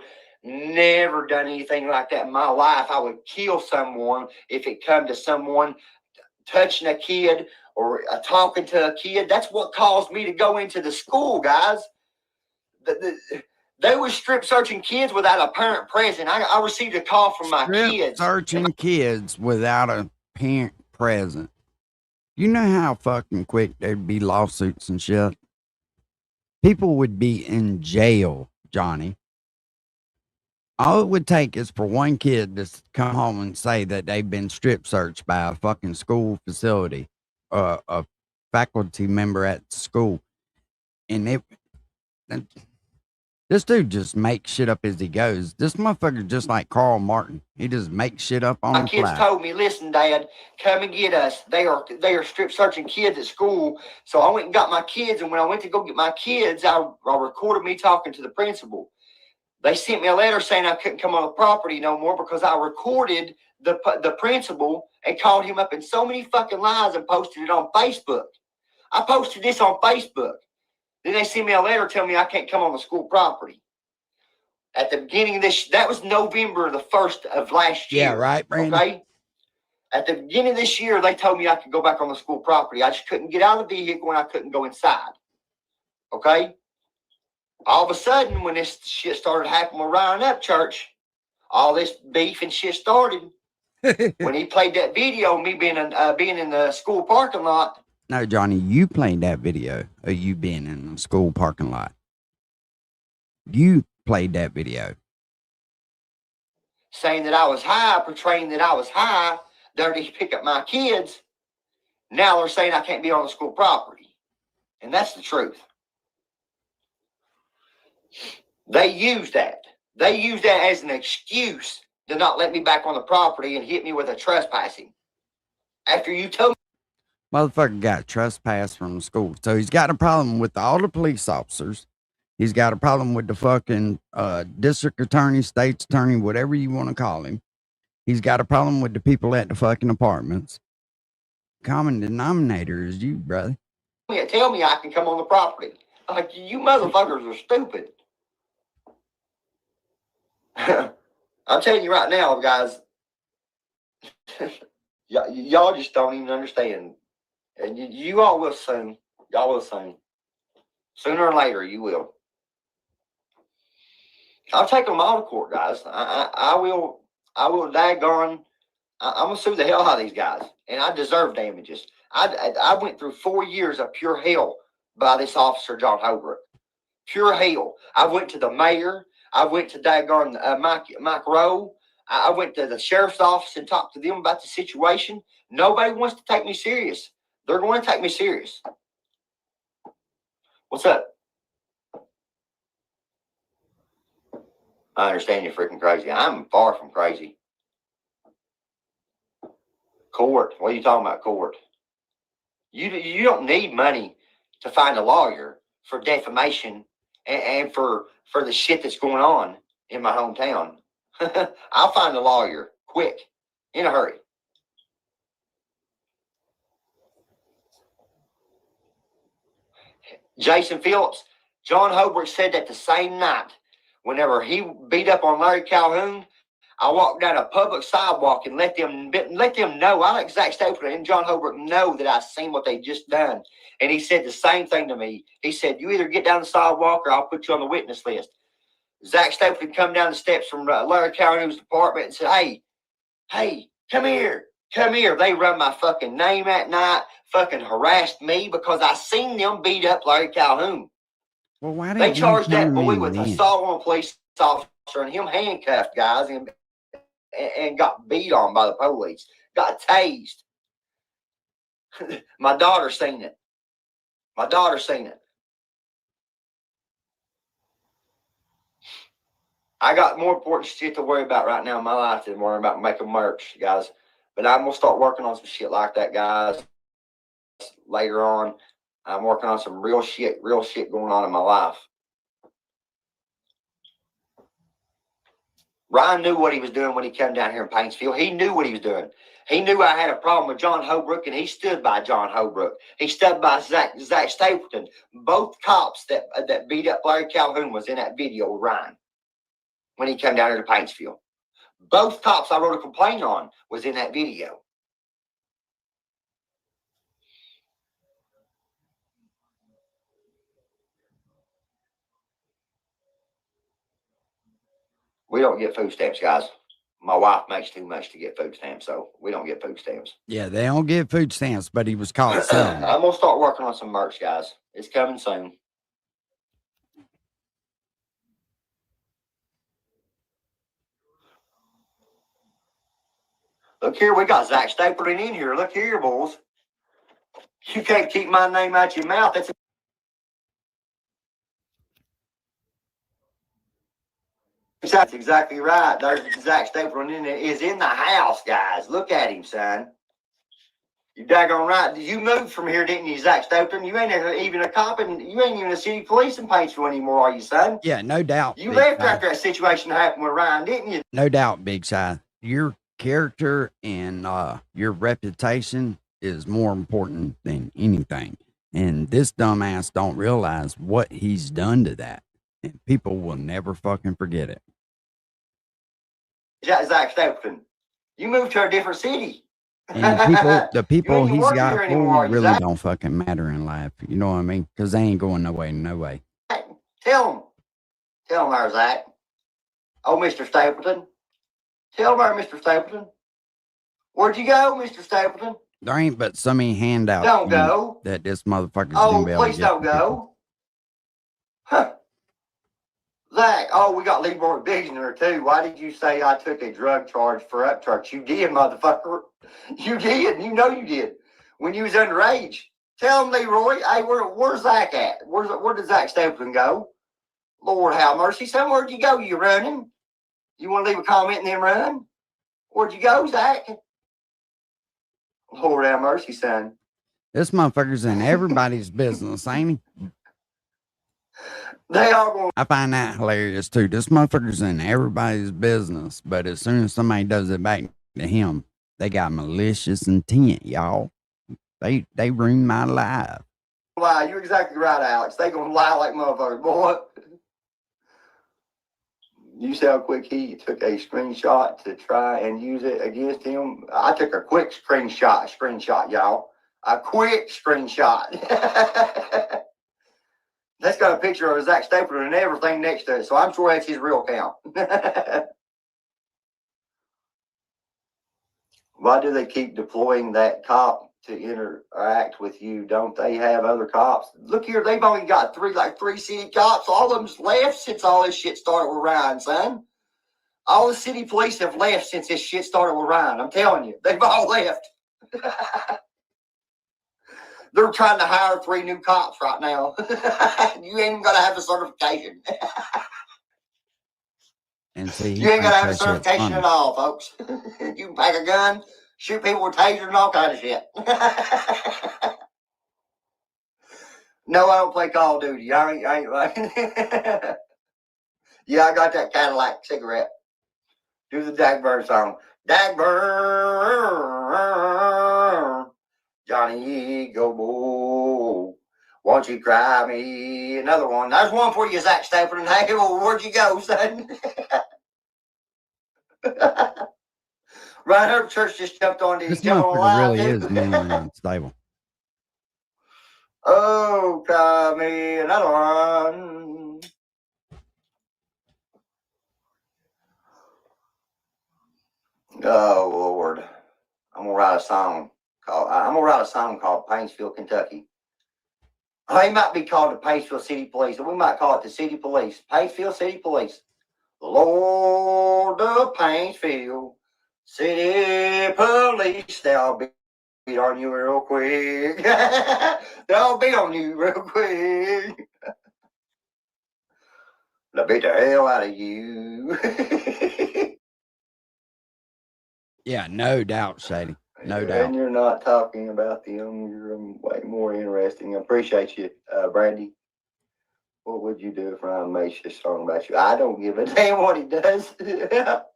S3: done anything like that in my life. I would kill someone if it come to someone touching a kid or talking to a kid. That's what caused me to go into the school, guys. They were strip searching kids without a parent present. I received a call from my kids.
S1: Searching kids without a parent present. You know how fucking quick there'd be lawsuits and shit? People would be in jail, Johnny. All it would take is for one kid to come home and say that they've been strip searched by a fucking school facility, a faculty member at school. And This dude just makes shit up as he goes. This motherfucker just like Carl Martin. He just makes shit up on
S5: My
S1: the
S5: kids
S1: fly.
S5: told me, listen, Dad, come and get us. They are strip searching kids at school. So I went and got my kids, and when I went to go get my kids, I recorded me talking to the principal. They sent me a letter saying I couldn't come on the property no more because I recorded the principal and called him up in so many fucking lies and posted it on Facebook. I posted this on Facebook. Then they sent me a letter telling me I can't come on the school property. At the beginning of this, that was November the 1st of last year.
S1: Yeah, right, Brandon?
S5: Okay? At the beginning of this year, they told me I could go back on the school property. I just couldn't get out of the vehicle and I couldn't go inside. Okay? All of a sudden, when this shit started happening with Ryan Upchurch, all this beef and shit started. When he played that video of me being in the school parking lot.
S1: No, Johnny, you played that video of you being in the school parking lot. You played that video.
S5: Saying that I was high, portraying that I was high, there to pick up my kids. Now they're saying I can't be on the school property. And that's the truth. They use that. They use that as an excuse to not let me back on the property and hit me with a trespassing. After you told me.
S1: Motherfucker got trespassed from the school. So he's got a problem with all the police officers. He's got a problem with the fucking district attorney, state's attorney, whatever you want to call him. He's got a problem with the people at the fucking apartments. Common denominator is you, brother.
S5: Tell me I can come on the property. Like, you motherfuckers are stupid. I'm telling you right now, guys, y'all just don't even understand. And you all will soon. Y'all will soon. Sooner or later, you will. I'll take them all to court, guys. I will daggone. I'm going to sue the hell out of these guys. And I deserve damages. I went through 4 years of pure hell by this officer, John Holbrook. Pure hell. I went to the mayor. I went to daggone Mike Rowe. I went to the sheriff's office and talked to them about the situation. Nobody wants to take me serious. They're going to take me serious. What's up? I understand you're freaking crazy. I'm far from crazy. Court. What are you talking about, court? You don't need money to find a lawyer for defamation and for the shit that's going on in my hometown. I'll find a lawyer quick, in a hurry. Jason Phillips, John Holbrook said that the same night, whenever he beat up on Larry Calhoun, I walked down a public sidewalk and let them know. I let Zach Stapleton and John Holbrook know that I seen what they just done. And he said the same thing to me. He said, you either get down the sidewalk or I'll put you on the witness list. Zach Stapleton come down the steps from Larry Calhoun's apartment and said, hey, come here. They run my fucking name that night, fucking harassed me because I seen them beat up Larry Calhoun.
S1: Well, why did
S5: They charged that boy
S1: me
S5: with
S1: then?
S5: assault on a police officer and him handcuffed, guys, and got beat on by the police, got tased. My daughter seen it. I got more important shit to worry about right now in my life than worrying about making merch, guys. But I'm going to start working on some shit like that, guys, later on. I'm working on some real shit going on in my life. Ryan knew what he was doing when he came down here in Paintsville. He knew what he was doing. He knew I had a problem with John Holbrook, and he stood by John Holbrook. He stood by Zach Stapleton. Both cops that beat up Larry Calhoun was in that video with Ryan when he came down here to Paintsville. Both cops I wrote a complaint on was in that video. We don't get food stamps, guys. My wife makes too much to get food stamps, so we don't get food stamps.
S1: Yeah, they don't get food stamps, but he was caught selling.
S5: I'm going to start working on some merch, guys. It's coming soon. Look here, we got Zach Stapleton in here. Look here, boys. You can't keep my name out your mouth. That's
S3: That's exactly right. There's Zach Stapleton is in the house, guys. Look at him, son. You daggone right. You moved from here, didn't you, Zach Stapleton? You ain't even a cop, and you ain't even a city police in Paintsville anymore, are you, son?
S1: Yeah, no doubt.
S3: You
S1: Big
S3: left
S1: Si.
S3: after that situation happened with Ryan, didn't you?
S1: No doubt, Big Si. Your character and your reputation is more important than anything. And this dumbass don't realize what he's done to that. And people will never fucking forget it.
S3: Zach Stapleton. You moved to a different city.
S1: And the people
S3: even
S1: he's
S3: work
S1: got
S3: here anymore,
S1: really
S3: Zach.
S1: don't fucking matter in life. You know what I mean? Because they ain't going no way, no way.
S3: Tell him there, Zach. Oh, Mr. Stapleton. Tell him there, Mr. Stapleton. Where'd you go, Mr. Stapleton?
S1: There ain't but so many handouts
S3: Don't go.
S1: that this motherfucker's
S3: Oh,
S1: gonna be able to
S3: please
S1: get
S3: don't
S1: from people.
S3: go. Huh. Zach, oh, we got Leroy Biggs in there too. Why did you say I took a drug charge for upcharge? You did, motherfucker. You did. You know you did. When you was underage. Tell him, Leroy. Hey, where's Zach at? Where did Zach Stapleton go? Lord have mercy. Son, where'd you go? You running? You want to leave a comment and then run? Where'd you go, Zach? Lord have mercy, son.
S1: This motherfucker's in everybody's business, ain't he?
S3: They are going.
S1: I find that hilarious too. This motherfucker's in everybody's business, but as soon as somebody does it back to him, they got malicious intent, y'all. They ruined my life.
S3: Lie. You're exactly right, Alex. They gonna lie like motherfuckers, boy. You see how quick he took a screenshot to try and use it against him? I took a quick screenshot, y'all. A quick screenshot. That's got a picture of Zach Stapleton and everything next to it, so I'm sure that's his real account. Why do they keep deploying that cop to interact with you? Don't they have other cops? Look here, they've only got three city cops. All of them's left since all this shit started with Ryan, son. All the city police have left since this shit started with Ryan. I'm telling you, they've all left. They're trying to hire 3 new cops right now. You ain't gonna have a certification.
S1: And see,
S3: You ain't gonna have a
S1: thinks that shit's
S3: certification
S1: funny.
S3: at all, folks. You can pack a gun, shoot people with tasers and all kind of shit. No, I don't play Call of Duty. I ain't like. Yeah, I got that Cadillac cigarette. Do the Dagburn song. Dagburn, Johnny Go Bull, won't you cry me another one? There's one for you, Zach Stapleton. Hey, well, where'd you go, son? Ryan Herb Church just jumped on
S1: This
S3: jumped on
S1: motherfucker
S3: live,
S1: really
S3: too.
S1: is mentally unstable.
S3: Oh, cry me another one. Oh, Lord. I'm gonna write a song called Paintsville, Kentucky. Oh, it might be called the Paintsville City Police, or we might call it the City Police. Paintsville City Police. The Lord of Paintsville City Police. They'll beat on you real quick. They'll beat on you real quick. They'll beat the hell out of you.
S1: Yeah, no doubt, Shady. No doubt.
S3: And you're not talking about them. You're way more interesting. I appreciate you, Brandy. What would you do if Ryan makes a song about you? I don't give a damn what he does.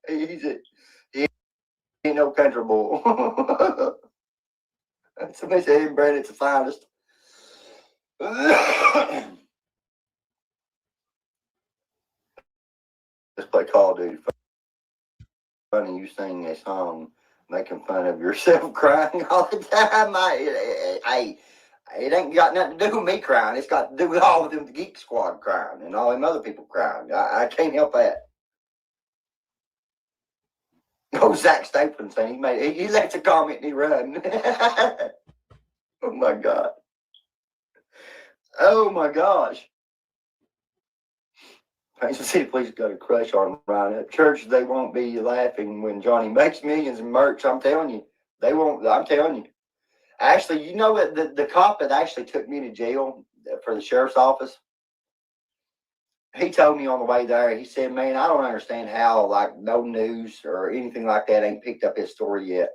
S3: He ain't no country boy. Somebody said him, Brandon's the finest. Let's play Call of Duty. Funny you sing that song, making fun of yourself crying all the time. It ain't got nothing to do with me crying. It's got to do with all of them, the Geek Squad crying and all them other people crying. I can't help that. Oh, Zach Stapleton saying he left a comment and he run. Oh my God. Oh my gosh. Paintsville City Police got a crush on Ryan. At church, they won't be laughing when Johnny makes millions in merch. I'm telling you. They won't. I'm telling you. Actually, you know what? The cop that actually took me to jail for the sheriff's office, he told me on the way there, he said, man, I don't understand how, like, no news or anything like that ain't picked up his story yet.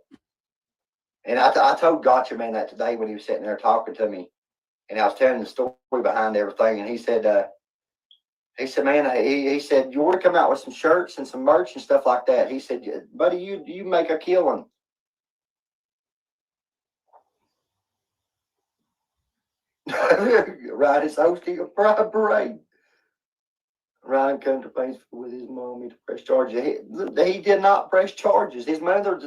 S3: And I told Gotcha Man that today when he was sitting there talking to me, and I was telling the story behind everything, and he said, man, he said, you want to come out with some shirts and some merch and stuff like that. He said, buddy, you make a killing. Right, it's hosting a pride parade. Ryan come to Paintsville with his mommy to press charges. He did not press charges. His mother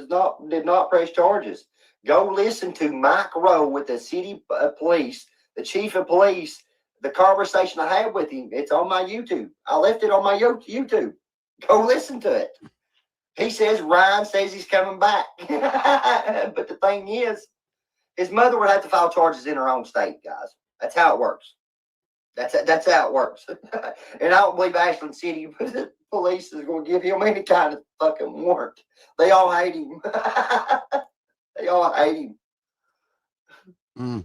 S3: did not press charges. Go listen to Mike Rowe with the city police, the chief of police, the conversation I had with him. It's on my YouTube. I left it on my YouTube. Go listen to it. He says Ryan says he's coming back. But the thing is, his mother would have to file charges in her own state, guys. That's how it works. That's how it works. And I don't believe Ashland City police is going to give him any kind of fucking warrant. They all hate him. They all hate him.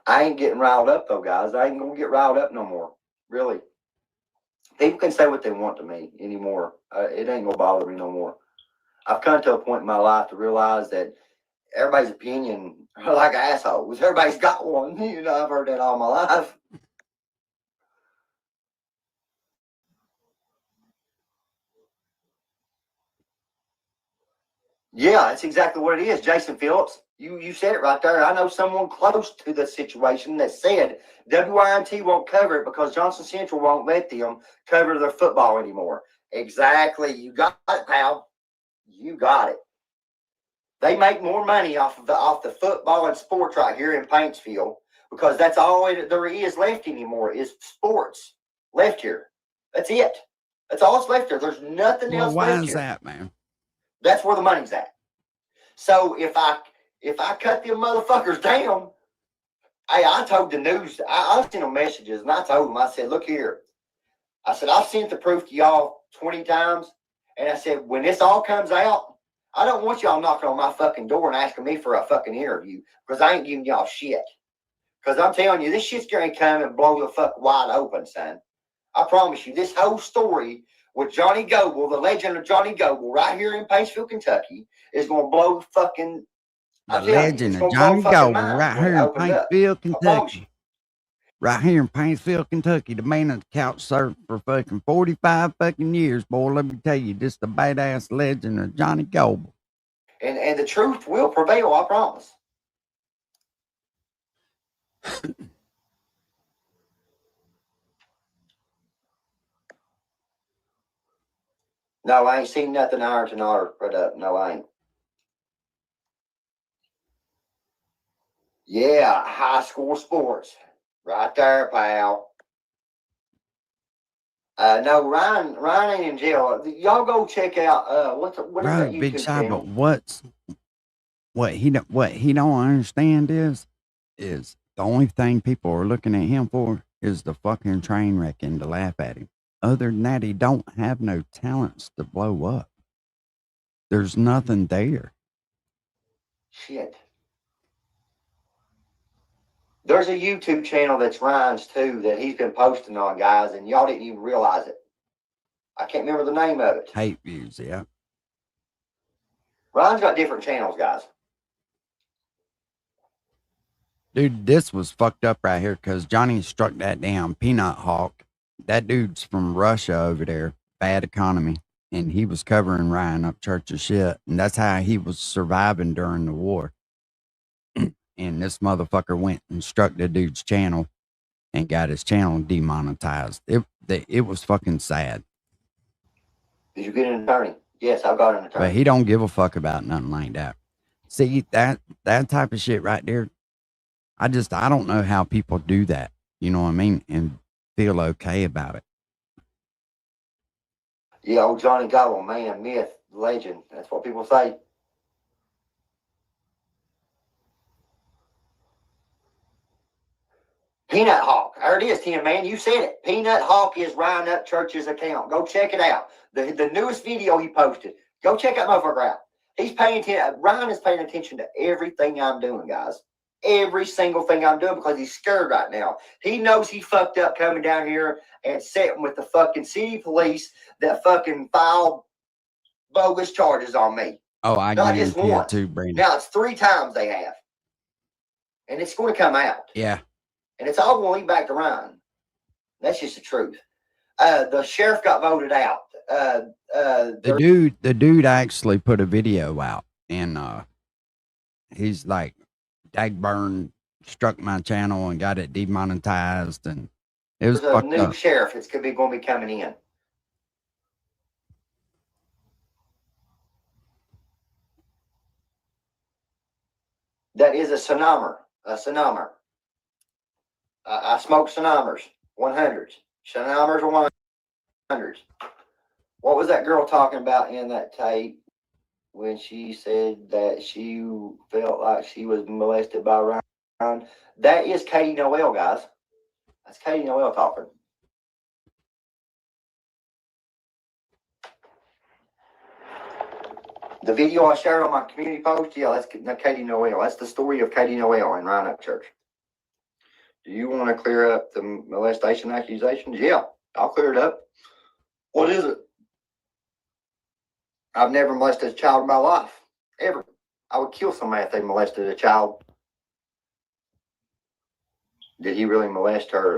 S3: I ain't getting riled up, though, guys. I ain't going to get riled up no more. Really. People can say what they want to me anymore. It ain't going to bother me no more. I've come to a point in my life to realize that everybody's opinion are like assholes. Everybody's got one. You know, I've heard that all my life. Yeah, that's exactly what it is, Jason Phillips. You said it right there. I know someone close to the situation that said WINT won't cover it because Johnson Central won't let them cover their football anymore. Exactly. You got it, pal. You got it. They make more money off the football and sports right here in Paintsville because that's all there is left anymore is sports left here. That's it. That's all that's left here. There's nothing else left here.
S1: Why is that, man?
S3: That's where the money's at. So if I cut them motherfuckers down, I told the news, I sent them messages and I told them, I said, look here. I said, I've sent the proof to y'all 20 times. And I said, when this all comes out, I don't want y'all knocking on my fucking door and asking me for a fucking interview because I ain't giving y'all shit. Because I'm telling you, this shit's going to come and blow the fuck wide open, son. I promise you, this whole story with Johnny Goble, the legend of Johnny Goble, right here in Paintsville, Kentucky, is going to blow fucking...
S1: The legend of Johnny Goble, right here in Paintsville, Kentucky. Right here in Paintsville, Kentucky, the man at the couch served for fucking 45 fucking years, boy. Let me tell you, this the badass legend of Johnny Goble.
S3: And the truth will prevail, I promise. No, I ain't seen nothing Ironton Otter put up. No, I ain't. Yeah, high school sports. Right there, pal. No, Ryan ain't in jail. Y'all go check out what is that YouTube
S1: Big Shy,
S3: channel?
S1: but what he don't understand is the only thing people are looking at him for is the fucking train wreck and to laugh at him. Other than that, he don't have no talents to blow up. There's nothing there.
S3: Shit. There's a YouTube channel that's Ryan's too that he's been posting on, guys, and y'all didn't even realize it. I can't remember the name of it.
S1: Hate views, yeah.
S3: Ryan's got different channels, guys.
S1: Dude, this was fucked up right here because Johnny struck that damn Peanut Hawk. That dude's from Russia over there, bad economy, and he was covering Ryan up church of shit, and that's how he was surviving during the war. And this motherfucker went and struck the dude's channel and got his channel demonetized. It was fucking sad.
S3: Did you get an attorney? Yes, I've got an attorney.
S1: But he don't give a fuck about nothing like that. See, that type of shit right there, I don't know how people do that. You know what I mean? And feel okay about it.
S3: Yeah, old Johnny Goble, man, myth, legend. That's what people say. Peanut Hawk. There it is, Tim, man. You said it. Peanut Hawk is Ryan Upchurch's account. Go check it out. The newest video he posted. Go check that motherfucker out. He's paying attention. Ryan is paying attention to everything I'm doing, guys. every single thing I'm doing because he's scared right now. He knows he fucked up coming down here and sitting with the fucking city police that fucking filed bogus charges on me.
S1: Oh, I
S3: Not just
S1: guarantee it
S3: once.
S1: too, Brandon.
S3: Now it's 3 times they have. And it's going to come out.
S1: Yeah.
S3: And it's all going to lead back to Ryan. That's just the truth. The sheriff got voted out.
S1: The dude actually put a video out, and he's like, Dagburn struck my channel and got it demonetized, and it was
S3: there's a
S1: fucked
S3: new
S1: up.
S3: sheriff that's going to be coming in. That is a Sonomer. I smoke Sonomers, 100s. Sonomers are 100s. What was that girl talking about in that tape when she said that she felt like she was molested by Ryan? That is Katie Noel, guys. That's Katie Noel talking. The video I shared on my community post, yeah, that's Katie Noel. That's the story of Katie Noel in Ryan Up Church. Do you want to clear up the molestation accusations? Yeah, I'll clear it up. What is it? I've never molested a child in my life, ever. I would kill somebody if they molested a child. Did he really molest her?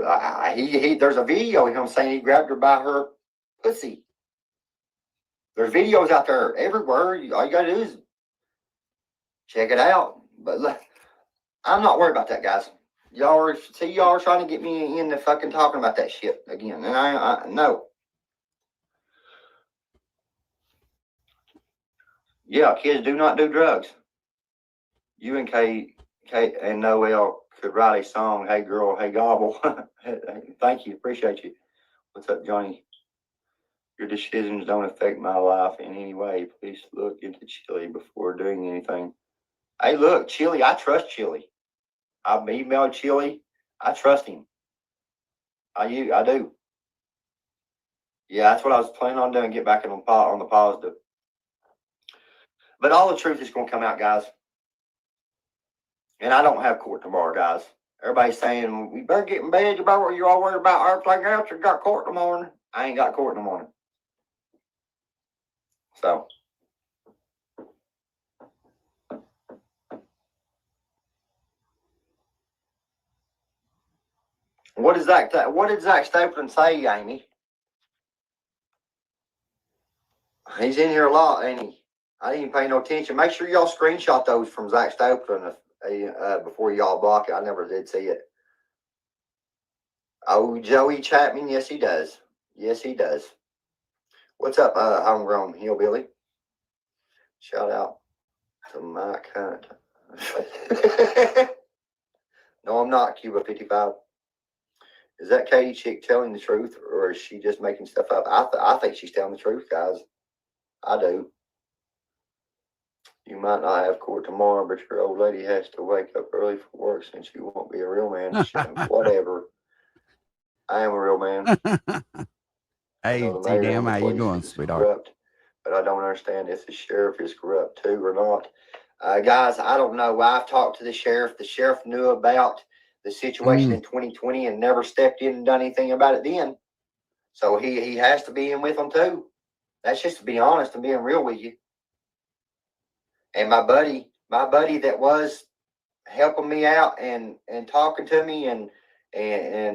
S3: There's a video of him saying he grabbed her by her pussy. There's videos out there everywhere. All you gotta do is check it out. But look, I'm not worried about that, guys. Y'all are trying to get me into fucking talking about that shit again. And I no. Yeah, kids do not do drugs. You and Kate and Noel could write a song, Hey Girl, Hey Gobble. Thank you. Appreciate you. What's up, Johnny? Your decisions don't affect my life in any way. Please look into Chili before doing anything. Hey, look, Chili, I trust Chili. I've emailed Chili. I trust him. I do. Yeah, that's what I was planning on doing, get back on the positive. But all the truth is going to come out, guys. And I don't have court tomorrow, guys. Everybody's saying, we better get in bed. You're all worried about everything else. You got court in the morning. I ain't got court in the morning. So. What did Zach Stapleton say, Amy? He's in here a lot, ain't he? I didn't even pay no attention. Make sure y'all screenshot those from Zach Stapleton before y'all block it. I never did see it. Oh, Joey Chapman. Yes, he does. Yes, he does. What's up, homegrown hillbilly? Shout out to Mike Hunt. No, I'm not, Cuba 55. Is that Katie chick telling the truth, or is she just making stuff up? I think she's telling the truth, guys. I do. You might not have court tomorrow, but your old lady has to wake up early for work since you won't be a real man. Whatever. I am a real man.
S1: Hey, T-Dam, how you doing, sweetheart?
S3: Corrupt, but I don't understand if the sheriff is corrupt too or not. Guys, I don't know. I've talked to the sheriff. The sheriff knew about the situation in 2020 and never stepped in and done anything about it then. So he has to be in with them too. That's just to be honest and being real with you. And my buddy that was helping me out and talking to me and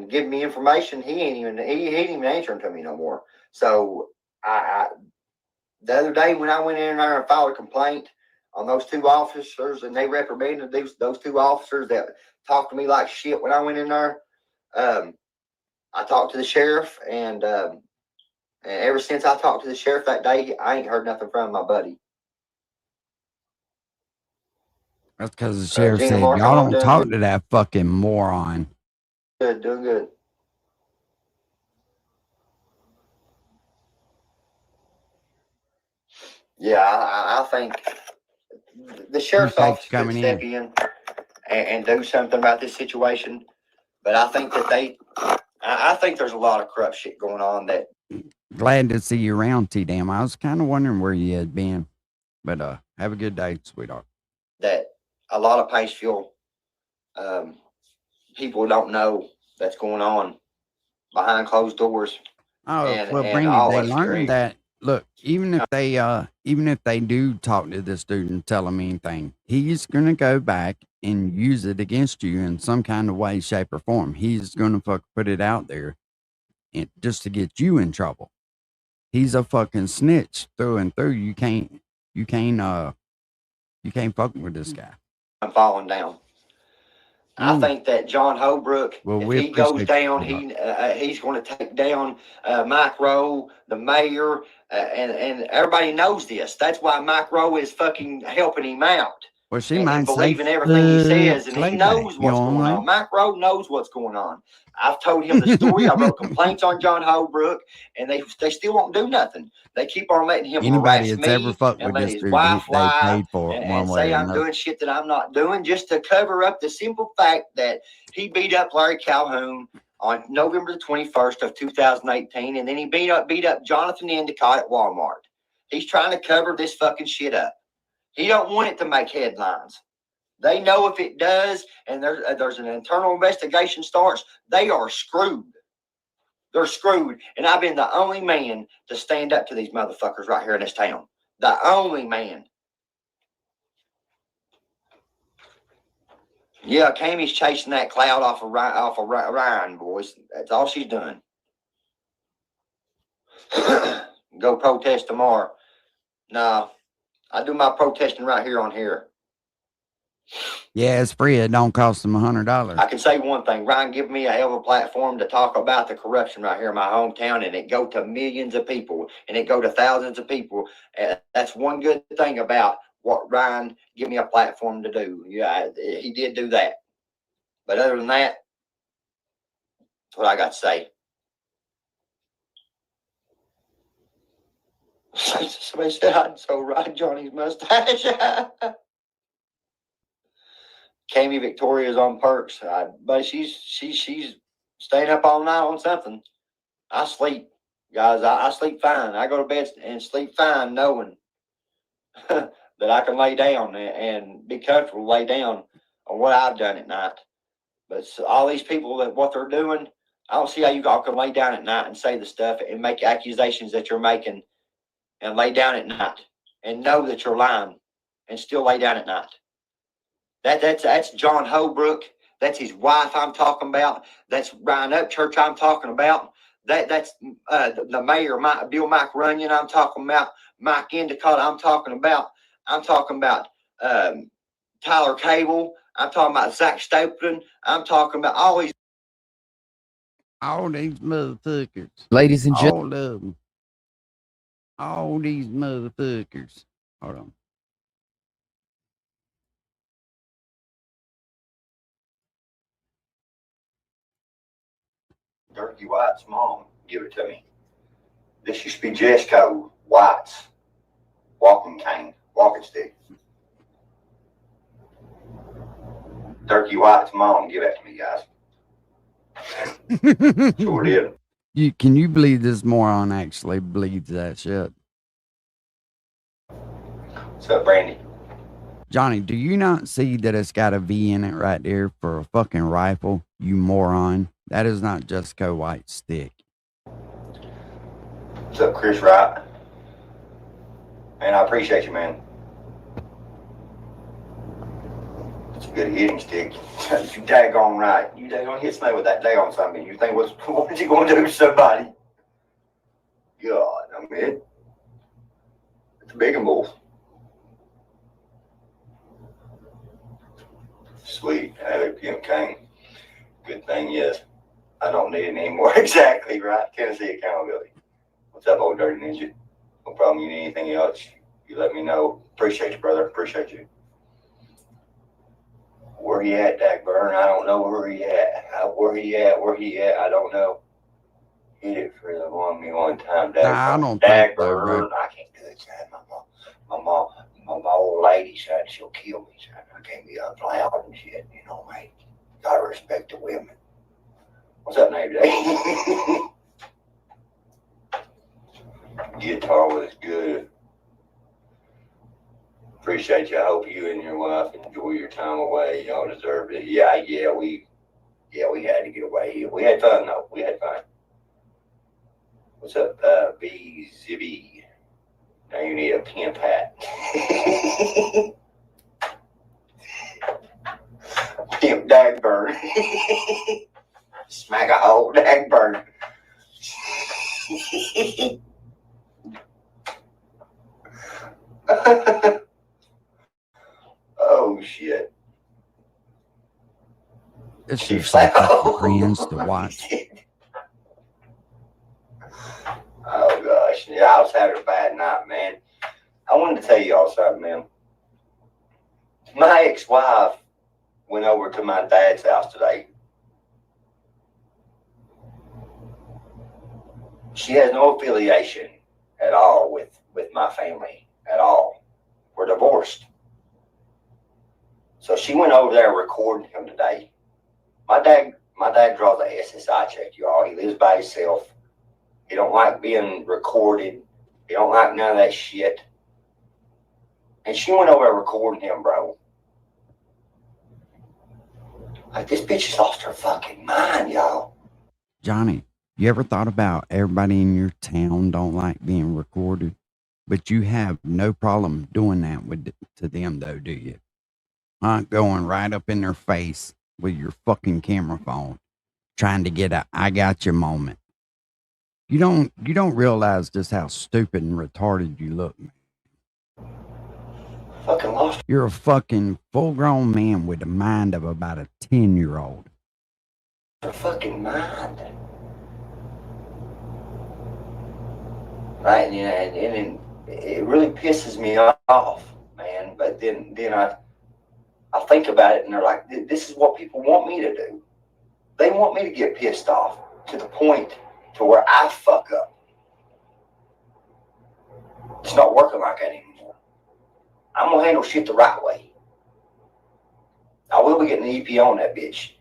S3: giving me information, he ain't even answering to me no more. So the other day when I went in there and filed a complaint on those 2 officers, and they reprimanded those 2 officers that talked to me like shit when I went in there, I talked to the sheriff, and ever since I talked to the sheriff that day, I ain't heard nothing from my buddy.
S1: That's because the sheriff said, y'all don't talk to that fucking moron.
S3: Good, doing good. Yeah, I think the sheriff's office could step in and do something about this situation. But I think that I think there's a lot of corrupt shit going on that.
S1: Glad to see you around, T-Dam. I was kind of wondering where you had been. But have a good day, sweetheart.
S3: That a lot of Paintsville people don't know that's going on behind closed doors.
S1: Oh,
S3: And-
S1: well,
S3: and
S1: Brandy,
S3: all
S1: they
S3: that's
S1: learned
S3: great.
S1: that. Look, even if they do talk to this dude and tell him anything, he's gonna go back and use it against you in some kind of way, shape, or form. He's gonna put it out there, and just to get you in trouble. He's a fucking snitch through and through. You can't fuck with this guy.
S3: I'm falling down. I
S1: Mm.
S3: think that John Holbrook,
S1: Well,
S3: if
S1: we
S3: he goes
S1: appreciate
S3: down,
S1: you.
S3: he's going to take down Mike Rowe, the mayor, and everybody knows this. That's why Mike Rowe is fucking helping him out.
S1: Well, she
S3: and
S1: might say
S3: believing everything he says, and he
S1: playback,
S3: knows
S1: you
S3: what's
S1: know what
S3: going
S1: I
S3: on.
S1: mean?
S3: Mike Rowe knows what's going on. I've told him the story. I wrote complaints on John Holbrook, and they still won't do nothing. They keep on letting him
S1: Anybody
S3: harass
S1: that's ever
S3: me
S1: fucked
S3: and
S1: with
S3: let
S1: this
S3: his
S1: dude,
S3: wife
S1: they
S3: lie
S1: paid for it one
S3: and
S1: way
S3: say
S1: or
S3: I'm
S1: another.
S3: doing shit that I'm not doing, just to cover up the simple fact that he beat up Larry Calhoun on November the 21st of 2018, and then he beat up Jonathan Endicott at Walmart. He's trying to cover this fucking shit up. He don't want it to make headlines. They know if it does, and there's an internal investigation starts, they are screwed. They're screwed. And I've been the only man to stand up to these motherfuckers right here in this town. The only man. Yeah, Cammy's chasing that cloud off of Ryan, boys. That's all she's doing. Go protest tomorrow. No, I do my protesting right here on here.
S1: Yeah, it's free. It don't cost them $100.
S3: I can say one thing. Ryan give me a hell of a platform to talk about the corruption right here in my hometown, and it go to millions of people, and it go to thousands of people. That's one good thing about what Ryan give me a platform to do. Yeah, he did do that. But other than that, that's what I got to say. Somebody said I'd so ride Johnny's mustache. Cammy Victoria's on perks, but she's staying up all night on something. I sleep, guys. I sleep fine. I go to bed and sleep fine, knowing that I can lay down and be comfortable, lay down on what I've done at night. But all these people, that what they're doing, I don't see how you all can lay down at night and say the stuff and make accusations that you're making, and lay down at night and know that you're lying and still lay down at night. That's John Holbrook. That's his wife I'm talking about. That's Ryan Upchurch I'm talking about. That's the mayor, Bill Mike Runyon I'm talking about. Mike Endicott I'm talking about. I'm talking about Tyler Cable. I'm talking about Zach Stapleton. I'm talking about all these
S1: motherfuckers.
S10: Ladies and gentlemen.
S1: All of them. All these motherfuckers. Hold on.
S3: Turkey White's mom give it to me. This used to be Jesco White's walking cane, walking stick. Turkey White's mom give it to me, guys. Sure did.
S1: Can you believe this moron actually believes that shit?
S3: What's up, Brandy?
S1: Johnny, do you not see that it's got a V in it right there for a fucking rifle, you moron? That is not Jessica White's stick.
S3: What's up, Chris Wright? Man, I appreciate you, man. It's a good hitting stick. You daggone right. You daggone hit somebody with that daggone something. You think what you going to do to somebody? God, I mean, it's a big and bull. Sweet. I have a PM cane. Good thing, yes. I don't need it anymore. Exactly, right? Tennessee accountability. What's up, old dirty ninja? No problem. You need anything else, you let me know. Appreciate you, brother. Appreciate you. Where he at, Dagburn? I don't know where he at. Where he at? I don't know. Hit it for the one time, Dagburn.
S1: Nah, I don't think so, bro.
S3: I can't do it, son. My old lady said she'll kill me, son. I can't be up loud and shit, you know, mate. Gotta respect the women. What's up, name today? Guitar was good.
S5: appreciate you. I hope you and your wife enjoy your time away. Y'all deserve it. Yeah, we had to get away. We had fun though. We had fun. What's up, B Zibby? Now you need a pimp hat. Pimp Dagburn. Smack a hole, Dagburn. Oh shit.
S1: It's your fucking friends to watch.
S5: Oh gosh, yeah, I was having a bad night, man. I wanted to tell y'all something, man. My ex-wife went over to my dad's house today. She has no affiliation at all with my family at all. We're divorced. So she went over there recording him today. My dad draws a SSI check, y'all. He lives by himself. He don't like being recorded. He don't like none of that shit. And she went over there recording him, bro. Like, this bitch has lost her fucking mind, y'all.
S1: Johnny, you ever thought about everybody in your town don't like being recorded? But you have no problem doing that to them, though, do you? Going right up in their face with your fucking camera phone, trying to get a "I got you" moment. You don't realize just how stupid and retarded you look, man.
S5: Fucking lost
S1: You're a fucking full-grown man with the mind of about a 10-year-old.
S5: her fucking mind. Right, and it really pisses me off, man. But then I think about it, and they're like, this is what people want me to do. They want me to get pissed off to the point to where I fuck up. It's not working like that anymore. I'm gonna handle shit the right way. I will be getting an EP on that bitch.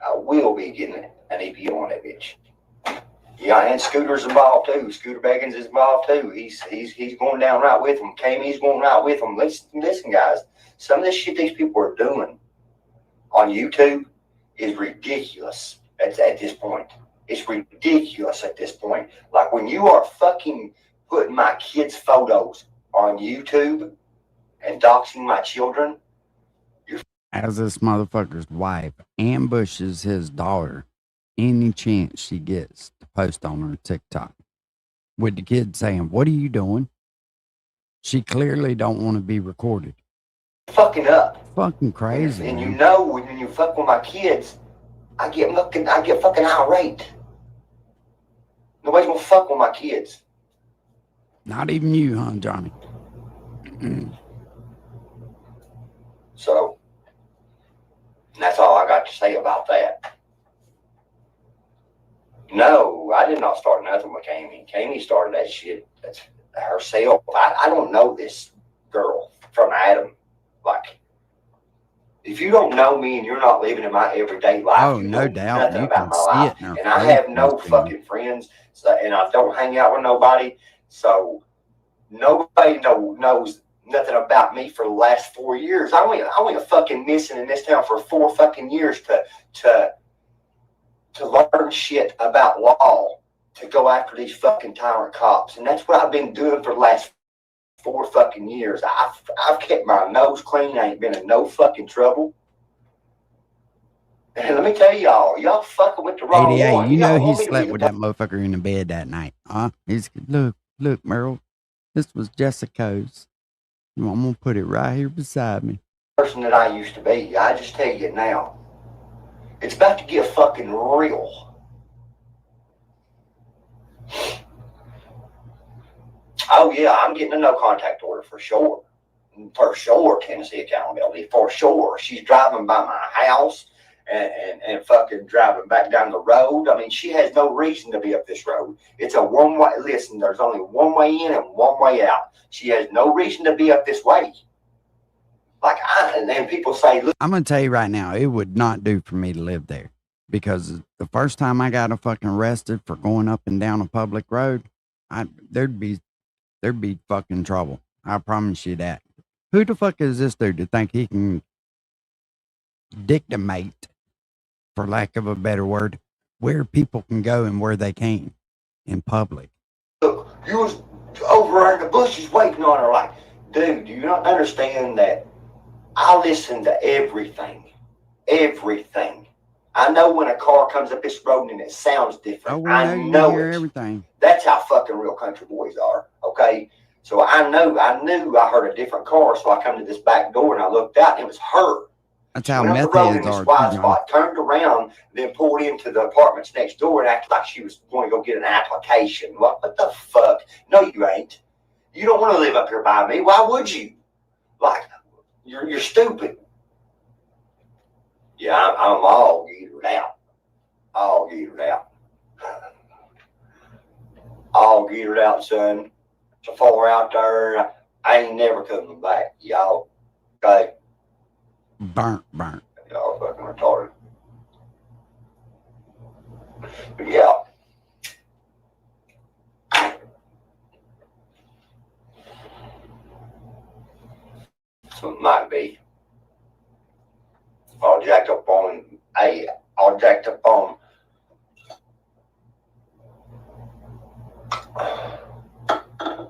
S5: I will be getting an EP on that bitch. Yeah, and Scooter's involved too. Scooter Beggins is involved too. He's going down right with him. Kamey's going right with him. Listen, guys. Some of this shit these people are doing on YouTube is ridiculous at this point. It's ridiculous at this point. Like, when you are fucking putting my kids' photos on YouTube and doxing my children.
S1: As this motherfucker's wife ambushes his daughter any chance she gets to post on her TikTok, with the kid saying, "What are you doing?" She clearly don't want to be recorded.
S5: Fucking up.
S1: Fucking crazy.
S5: And you
S1: man.
S5: know, when you fuck with my kids, I get fucking irate. Nobody's gonna fuck with my kids.
S1: Not even you, huh, Johnny?
S5: So that's all I got to say about that. No, I did not start nothing with Kamey. Kamey started that shit herself. I don't know this girl from Adam. Like, if you don't know me and you're not living in my everyday life,
S1: Oh,
S5: you
S1: no
S5: know
S1: doubt.
S5: nothing
S1: You
S5: about
S1: can
S5: my
S1: see
S5: life.
S1: it in her
S5: And I
S1: face,
S5: have no
S1: Mr.
S5: fucking friends, and I don't hang out with nobody. So nobody knows nothing about me for the last 4 years. I went fucking missing in this town for 4 fucking years to learn shit about law, to go after these fucking tyrant cops. And that's what I've been doing for the last 4 fucking years. I've kept my nose clean. I ain't been in no fucking trouble. And let me tell y'all fucking with the wrong
S1: 88,
S5: one.
S1: you know
S5: Y'all
S1: he
S5: want me to
S1: slept
S5: be
S1: with
S5: the
S1: that motherfucker in the bed that night. Look, Merle, this was Jessica's. I'm gonna put it right here beside me.
S5: person that I used to be. I just tell you now. It's about to get fucking real. Oh yeah, I'm getting a no contact order for sure. For sure, Tennessee accountability. For sure. She's driving by my house and fucking driving back down the road. I mean, she has no reason to be up this road. It's a one-way. Listen, there's only one way in and one way out. She has no reason to be up this way. Like, and then people say, look.
S1: I'm gonna tell you right now, it would not do for me to live there, because the first time I got fucking arrested for going up and down a public road, there'd be fucking trouble. I promise you that. Who the fuck is this dude to think he can dictate, for lack of a better word, where people can go and where they can't in public?
S5: Look, you was over in the bushes waiting on her like, dude, do you not understand that I listen to everything? Everything. I know when a car comes up this road and it sounds different.
S1: Oh, we
S5: I
S1: know you
S5: know
S1: hear
S5: it.
S1: everything.
S5: That's how fucking real country boys are, okay? So I knew I heard a different car, so I come to this back door and I looked out and it was her.
S1: That's
S5: She
S1: how
S5: went up
S1: meth
S5: the road
S1: heads
S5: in this
S1: are,
S5: wide
S1: too, John.
S5: spot, turned around, then pulled into the apartments next door and acted like she was going to go get an application. What the fuck? No, you ain't. You don't want to live up here by me. Why would you? Like, you're stupid. Yeah, I'm all geared out. All geared out. All geared out, son. So far out there, I ain't never coming back, y'all. Okay?
S1: Burnt.
S5: Y'all fucking retarded. But yeah. So it might be. All jacked up on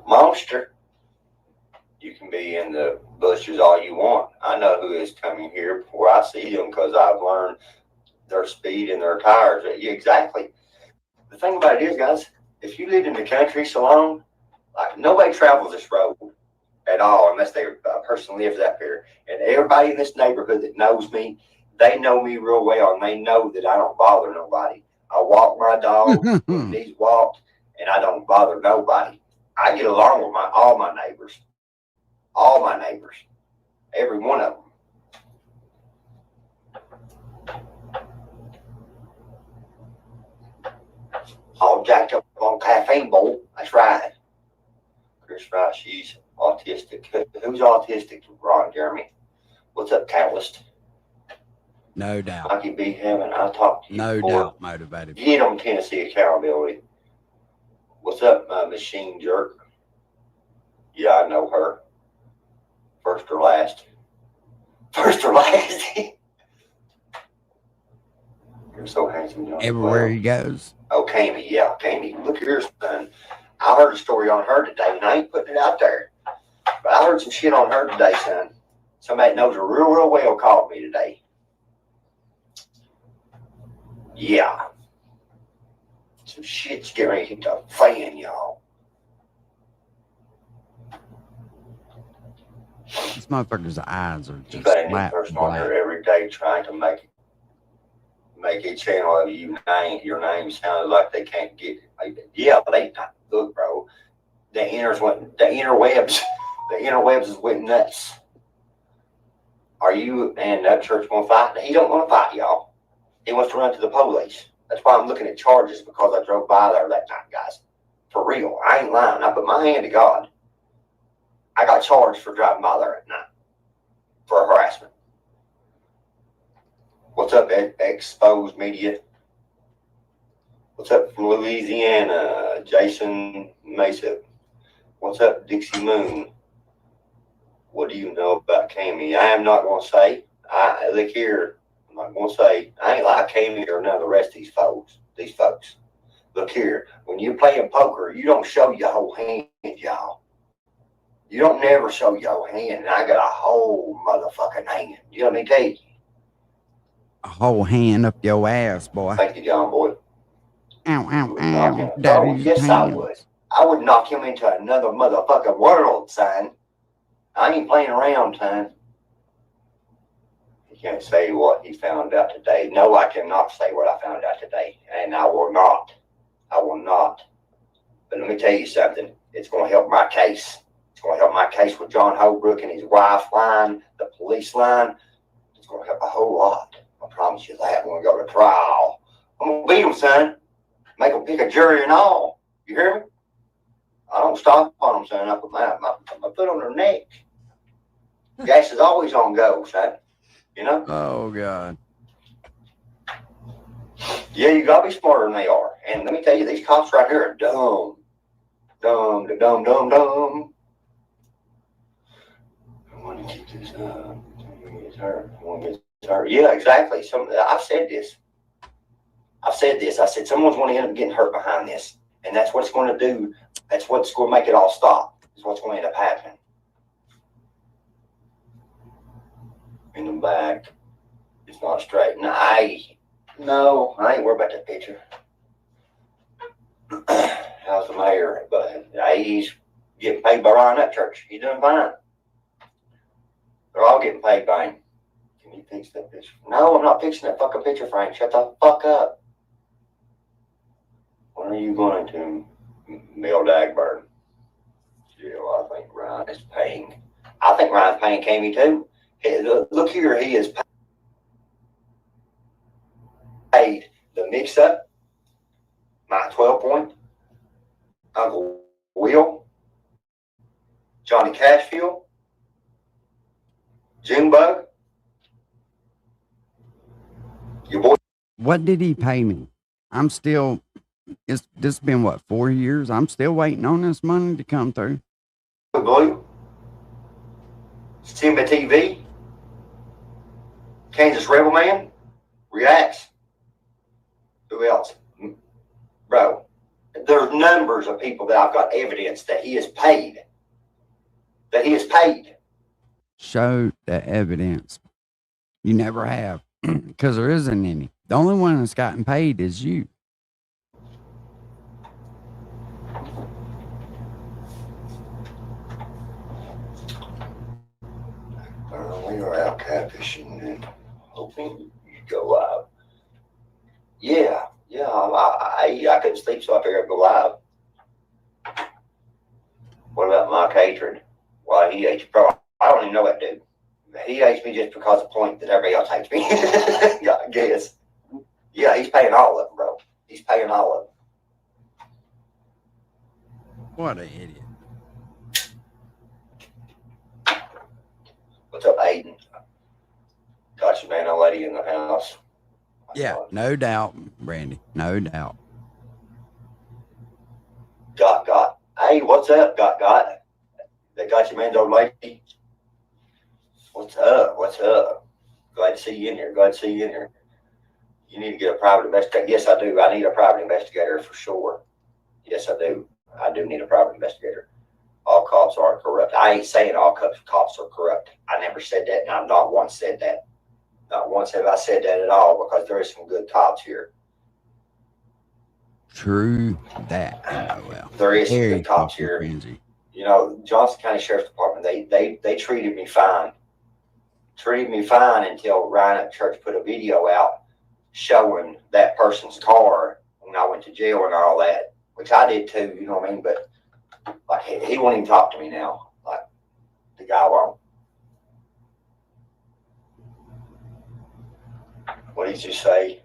S5: Monster. You can be in the bushes all you want. I know who is coming here before I see them because I've learned their speed and their tires. Yeah, exactly. The thing about it is, guys, if you live in the country so long, like nobody travels this road at all unless they person lives up here. And everybody in this neighborhood that knows me, they know me real well, and they know that I don't bother nobody. I walk my dog when he's walked, and I don't bother nobody. I get along with all my neighbors. All my neighbors. Every one of them. All jacked up on caffeine bowl. That's right. Chris Rice, she's autistic. Who's autistic? Ron Jeremy. What's up, Catalyst?
S1: No doubt.
S5: I could be having, I talked to you
S1: No
S5: before.
S1: doubt motivated.
S5: Get on Tennessee Accountability. What's up, Machine Jerk? Yeah, I know her. First or last. First or last. You're so handsome, John.
S1: Everywhere he goes.
S5: Oh, Cammy, yeah, Cammy. Look at her, son. I heard a story on her today, and I ain't putting it out there. But I heard some shit on her today, son. Somebody that knows her real, real well called me today. Yeah. Some shit's getting ready to hit the fan, y'all.
S1: This motherfucker's eyes are
S5: You
S1: just
S5: got a new
S1: flat
S5: person on
S1: black.
S5: there every day trying to make a channel of you name. Your name sounded like they can't get it. Like, yeah, they look, bro. The interwebs is went nuts. Are you and that church gonna fight? He don't want to fight, y'all. He wants to run to the police. That's why I'm looking at charges, because I drove by there that night, guys. For real. I ain't lying. I put my hand to God. I got charged for driving by there at night for harassment. What's up, Exposed Media? What's up from Louisiana, Jason Mesa? What's up, Dixie Moon? What do you know about Cammy? I am not going to say. Look here. I'm not going to say. I ain't like Cammy or none of the rest of these folks. Look here. When you're playing poker, you don't show your whole hand, y'all. You don't never show your hand. And I got a whole motherfucking hand. You know what I mean? Tell you.
S1: A whole hand up your ass, boy.
S5: Thank you, John Boy.
S1: Ow, ow,
S5: Knock him.
S1: ow.
S5: Oh,
S1: Daddy's
S5: yes, I
S1: hand.
S5: would. I would knock him into another motherfucking world, son. I ain't playing around, son. He can't say what he found out today. No, I cannot say what I found out today. And I will not. I will not. But let me tell you something. It's going to help my case. It's going to help my case with John Holbrook and his wife line, the police line. It's going to help a whole lot. I promise you that when we go to trial. I'm going to beat them, son. Make them pick a jury and all. You hear me? I don't stop on them, son. I put my foot on their neck. Gas is always on go, son. You know?
S1: Oh, God.
S5: Yeah, you got to be smarter than they are. And let me tell you, these cops right here are dumb. Dumb. It's her. It's her. Yeah, exactly. I've said this. I said someone's going to end up getting hurt behind this, and that's what it's going to do. That's what's going to make it all stop. Is what's going to end up happening. In the back, it's not straight. No, I ain't worried about that picture. How's the mayor? But he's getting paid by Ryan Upchurch. He's doing fine. They're all getting paid by him. Can you fix that picture? No, I'm not fixing that fucking picture, Frank. Shut the fuck up. When are you going to Mill Dagburn? I think Ryan is paying. I think Ryan's paying Cammy too. Hey, look here, he is paid the mix-up, my 12-point, Uncle Will, Johnny Cashfield, Junebug, your boy.
S1: What did he pay me? I'm still, this has been what, 4 years? I'm still waiting on this money to come through.
S5: Blue, Simba TV, Kansas Rebel Man, Reacts. Who else? Bro, there's numbers of people that I've got evidence that he is paid. That he is paid.
S1: Show the evidence. You never have, because there isn't any. The only one that's gotten paid is you.
S5: We were out catfishing and hoping you'd go live. Yeah, I couldn't sleep, so I figured I'd go live. What about Mike Hatred? Why he hates, bro? I don't even know that dude. He hates me just because of the point that everybody else hates me. Yeah, I guess. Yeah, he's paying all of them, bro. He's paying all of them.
S1: What an idiot.
S5: What's up, Aiden? Got you, man, a lady in the house.
S1: Yeah, no doubt, Brandy. No doubt.
S5: Got. Hey, what's up, got? They got you, man, old lady. What's up? Glad to see you in here. You need to get a private investigator. Yes, I do. I need a private investigator for sure. Yes, I do. I do need a private investigator. All cops are corrupt. I ain't saying all cops are corrupt. I never said that, and I've not once said that. Not once have I said that at all, because there is some good cops here.
S1: True that. Oh, well.
S5: There is some good cops here.
S1: Frenzy.
S5: You know, Johnson County Sheriff's Department, they treated me fine. Treated me fine until Ryan Upchurch put a video out showing that person's car when I went to jail and all that, which I did too, you know what I mean? But like he won't even talk to me now. Like the guy won't. What did you say?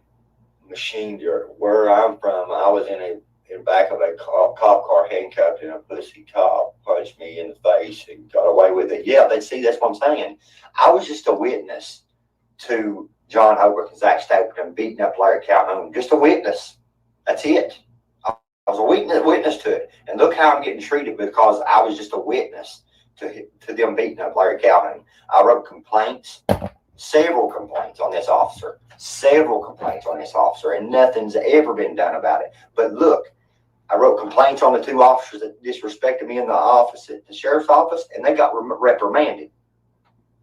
S5: Machine dirt. Where I'm from, I was in back of a cop car, handcuffed, and a pussy cop punched me in the face and got away with it. Yeah, that's what I'm saying. I was just a witness to John Holbrook and Zach Stapleton beating up Larry Calhoun. Just a witness. That's it. I was a witness to it. And look how I'm getting treated, because I was just a witness to them beating up Larry Calhoun. I wrote complaints, several complaints on this officer, and nothing's ever been done about it. But look, I wrote complaints on the two officers that disrespected me in the office at the sheriff's office, and they got reprimanded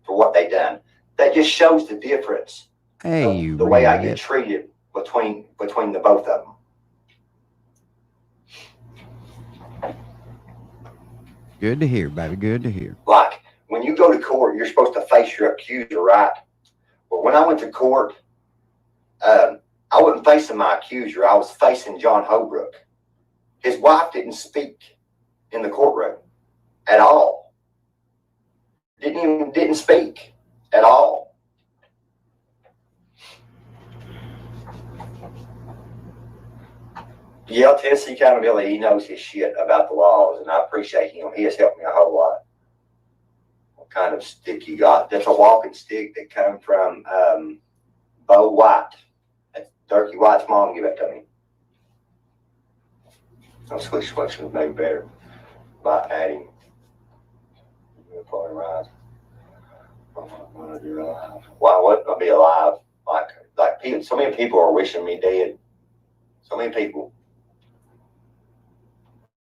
S5: for what they done. That just shows the difference.
S1: Hey,
S5: the way I get treated between the both of them.
S1: Good to hear, baby. Good to hear.
S5: Like when you go to court, you're supposed to face your accuser, right? But when I went to court, I wasn't facing my accuser. I was facing John Holbrook. His wife didn't speak in the courtroom at all. Didn't speak at all. Yeah, Tennessee Accountability, he knows his shit about the laws, and I appreciate him. He has helped me a whole lot. What kind of stick you got? That's a walking stick that come from Bo White. That's Turkey White's mom gave it to me. I'll switch with maybe better by adding. Rise. you're alive. Why wouldn't I be alive? Like people, so many people are wishing me dead. So many people.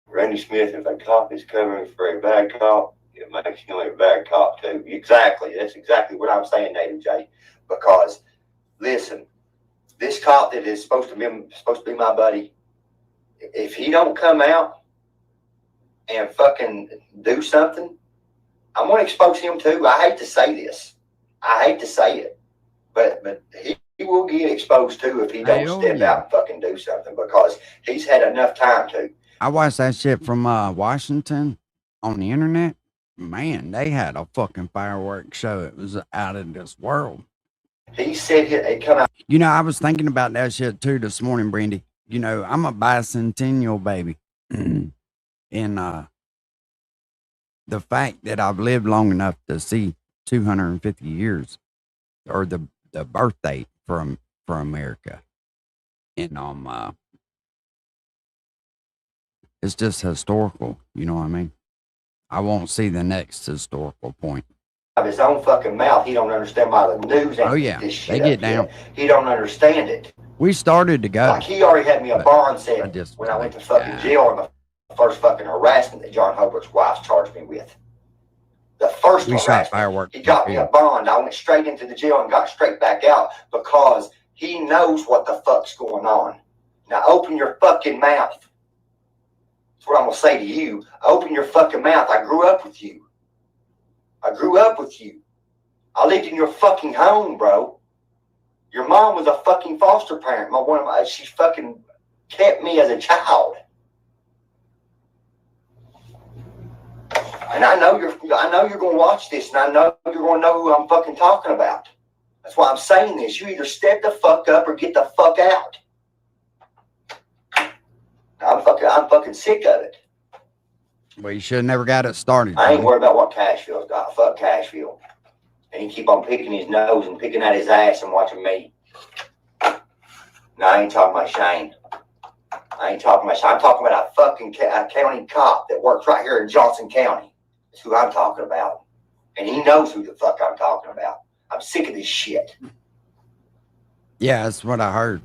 S5: Randy Smith, if a cop is covering for a bad cop, it makes him a bad cop too. Exactly. That's exactly what I'm saying, Native J. Because listen, this cop that is supposed to be my buddy, if he don't come out and fucking do something, I'm gonna expose him too. I hate to say this. I hate to say it. But he will get exposed too if he don't step out and fucking do something, because he's had enough time to.
S1: I watched that shit from Washington on the internet. Man, they had a fucking fireworks show. It was out of this world.
S5: He said it come out.
S1: You know, I was thinking about that shit too this morning, Brandy. You know, I'm a bicentennial baby. And the fact that I've lived long enough to see 250 years, or the birth date for America. And it's just historical, you know what I mean? I won't see the next historical point.
S5: Of his own fucking mouth, he don't understand why the news ain't this shit.
S1: They get down.
S5: He don't understand it.
S1: We started to go.
S5: Like he already had me a bond set when I went to fucking jail on the first fucking harassment that John Hobart's wife charged me with. The first
S1: we shot fireworks.
S5: He got me a bond. I went straight into the jail and got straight back out because he knows what the fuck's going on. Now open your fucking mouth. That's what I'm gonna say to you. Open your fucking mouth. I grew up with you. I grew up with you. I lived in your fucking home, bro. Your mom was a fucking foster parent. She fucking kept me as a child. And I know you're gonna watch this, and I know you're gonna know who I'm fucking talking about. That's why I'm saying this. You either step the fuck up or get the fuck out. I'm fucking sick of it.
S1: Well, you should have never got it started.
S5: I ain't worried about what Cashville's got. Fuck Cashville. And he keep on picking his nose and picking at his ass and watching me. No, I ain't talking about Shane. I'm talking about a fucking county cop that works right here in Johnson County. That's who I'm talking about. And he knows who the fuck I'm talking about. I'm sick of this shit.
S1: Yeah, that's what I heard.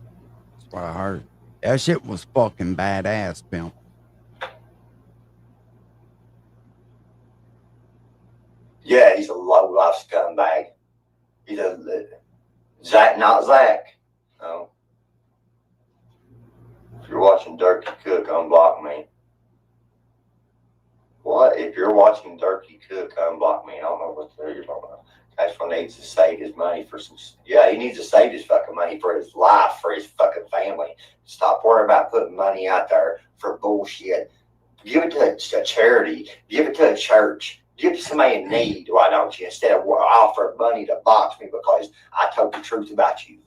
S1: That's what I heard. That shit was fucking badass, pimp.
S5: Yeah, he's a low-life scumbag. He's a Zach, not Zach. No. If you're watching Dirty Cook, unblock me. What? If you're watching Dirty Cook, unblock me. I don't know what you're talking about. Cashville needs to save his money for some. Yeah, he needs to save his fucking money for his life, for his fucking family. Stop worrying about putting money out there for bullshit. Give it to a charity. Give it to a church. Give it to somebody in need. Why don't you? Instead of offering money to box me because I told the truth about you.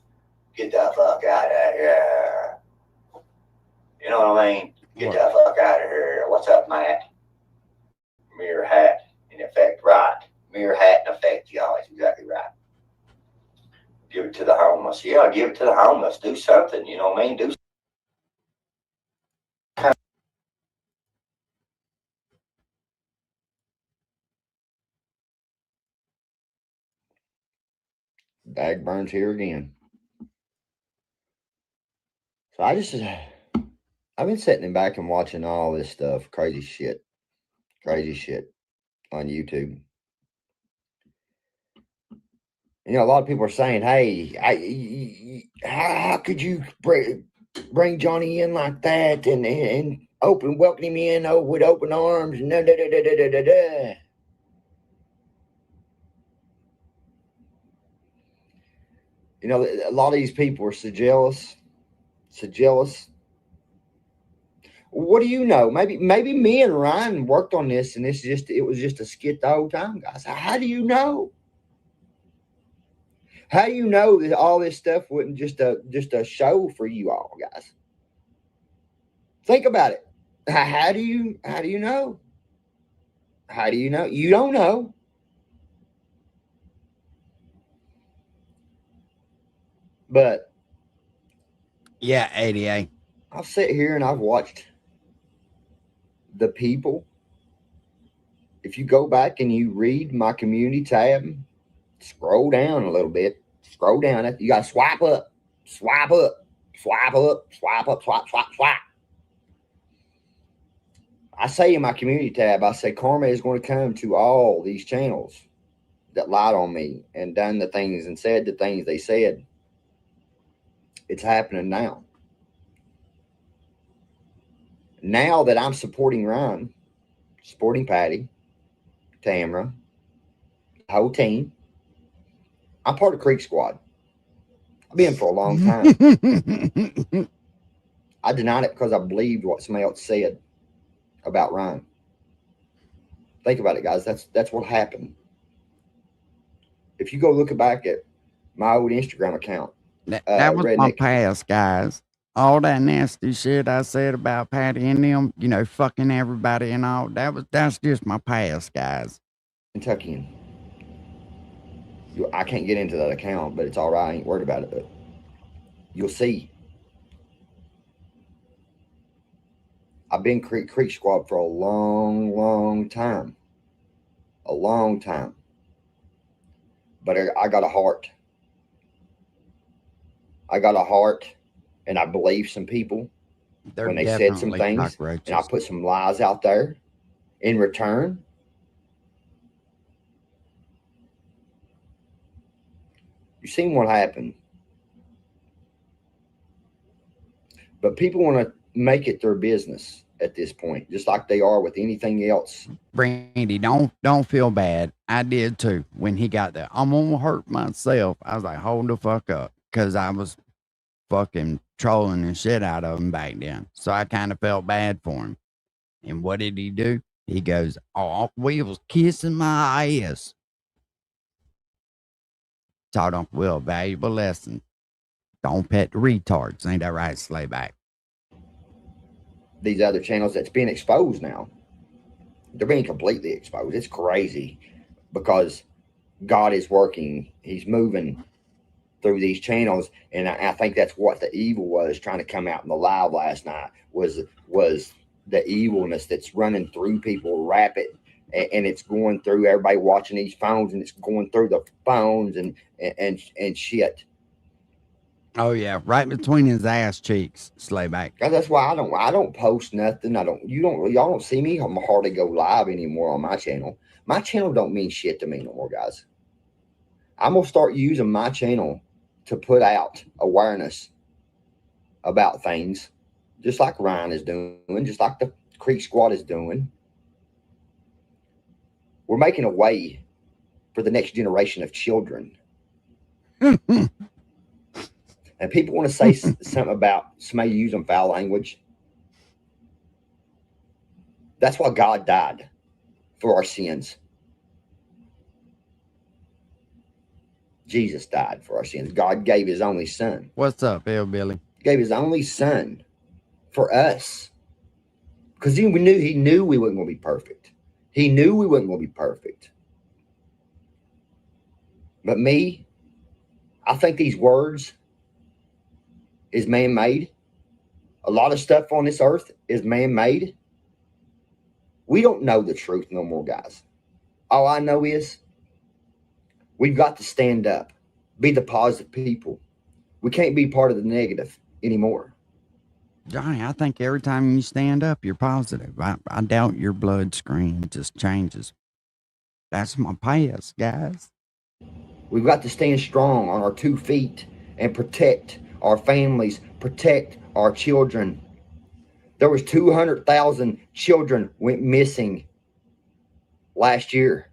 S5: Get the fuck out of here. You know what I mean? Get the fuck out of here. What's up, Matt? Mirror hat in effect, right? Mirror hat in effect, y'all. That's exactly right. Give it to the homeless. Yeah, give it to the homeless. Do something. You know what I mean? Do something. Bag burns here again. So I've been sitting back and watching all this stuff, crazy shit on YouTube. You know, a lot of people are saying, "Hey, how could you bring Johnny in like that and welcome him in with open arms?" And You know, a lot of these people are so jealous. What do you know? Maybe me and Ryan worked on this, and it was just a skit the whole time, guys. How do you know? How do you know that all this stuff wasn't just a show for you all, guys? Think about it. How do you know? How do you know? You don't know. But
S1: yeah, 88.
S5: I'll sit here and I've watched the people. If you go back and you read my community tab
S3: Scroll down a little bit. Scroll down. You got to swipe up, swipe up, swipe up, swipe up, swipe, swipe, swipe. I say in my community tab, I say karma is going to come to all these channels that lied on me and done the things and said the things they said. It's happening now. Now that I'm supporting Ryan, supporting Patty, Tamara, the whole team, I'm part of Creek Squad. I've been for a long time. I denied it because I believed what somebody else said about Ryan. Think about it, guys. That's what happened. If you go look back at my old Instagram account,
S1: that was my past, guys. All that nasty shit I said about Patty and them, you know, fucking everybody and all, that's just my past, guys.
S3: Kentuckian. I can't get into that account, but it's all right. I ain't worried about it, but you'll see. I've been Creek Squad for a long, long time. A long time. But I got a heart. I got a heart, and I believe some people when they said some things, and I put some lies out there. In return, you seen what happened. But people want to make it their business at this point, just like they are with anything else.
S1: Brandy, don't feel bad. I did too. When he got there, I'm gonna hurt myself. I was like, hold the fuck up, because I was fucking trolling the shit out of him back then. So I kind of felt bad for him. And what did he do? He goes, "Oh, we was kissing my ass." Taught Uncle Will a valuable lesson. Don't pet the retards. Ain't that right, Slayback?
S3: These other channels that's being exposed now, they're being completely exposed. It's crazy because God is working. He's moving through these channels, and I think that's what the evil was trying to come out in the live last night was the evilness that's running through people rapid, and it's going through everybody watching these phones, and it's going through the phones and shit.
S1: Oh yeah, right between his ass cheeks, Slayback.
S3: That's why I don't post nothing. Y'all don't see me hardly go live anymore on my channel. My channel don't mean shit to me no more, guys. I'm gonna start using my channel to put out awareness about things, just like Ryan is doing, just like the Creek Squad is doing. We're making a way for the next generation of children. And people want to say something about somebody using foul language. That's why God died, for our sins. Jesus died for our sins. God gave his only son.
S1: What's up, Hillbilly?
S3: Gave his only son for us. Because he knew we weren't going to be perfect. He knew we weren't going to be perfect. But me, I think these words is man-made. A lot of stuff on this earth is man-made. We don't know the truth no more, guys. All I know is we've got to stand up, be the positive people. We can't be part of the negative anymore.
S1: Johnny, I think every time you stand up, you're positive. I doubt your blood screen just changes. That's my past, guys.
S3: We've got to stand strong on our 2 feet and protect our families, protect our children. There was 200,000 children went missing last year.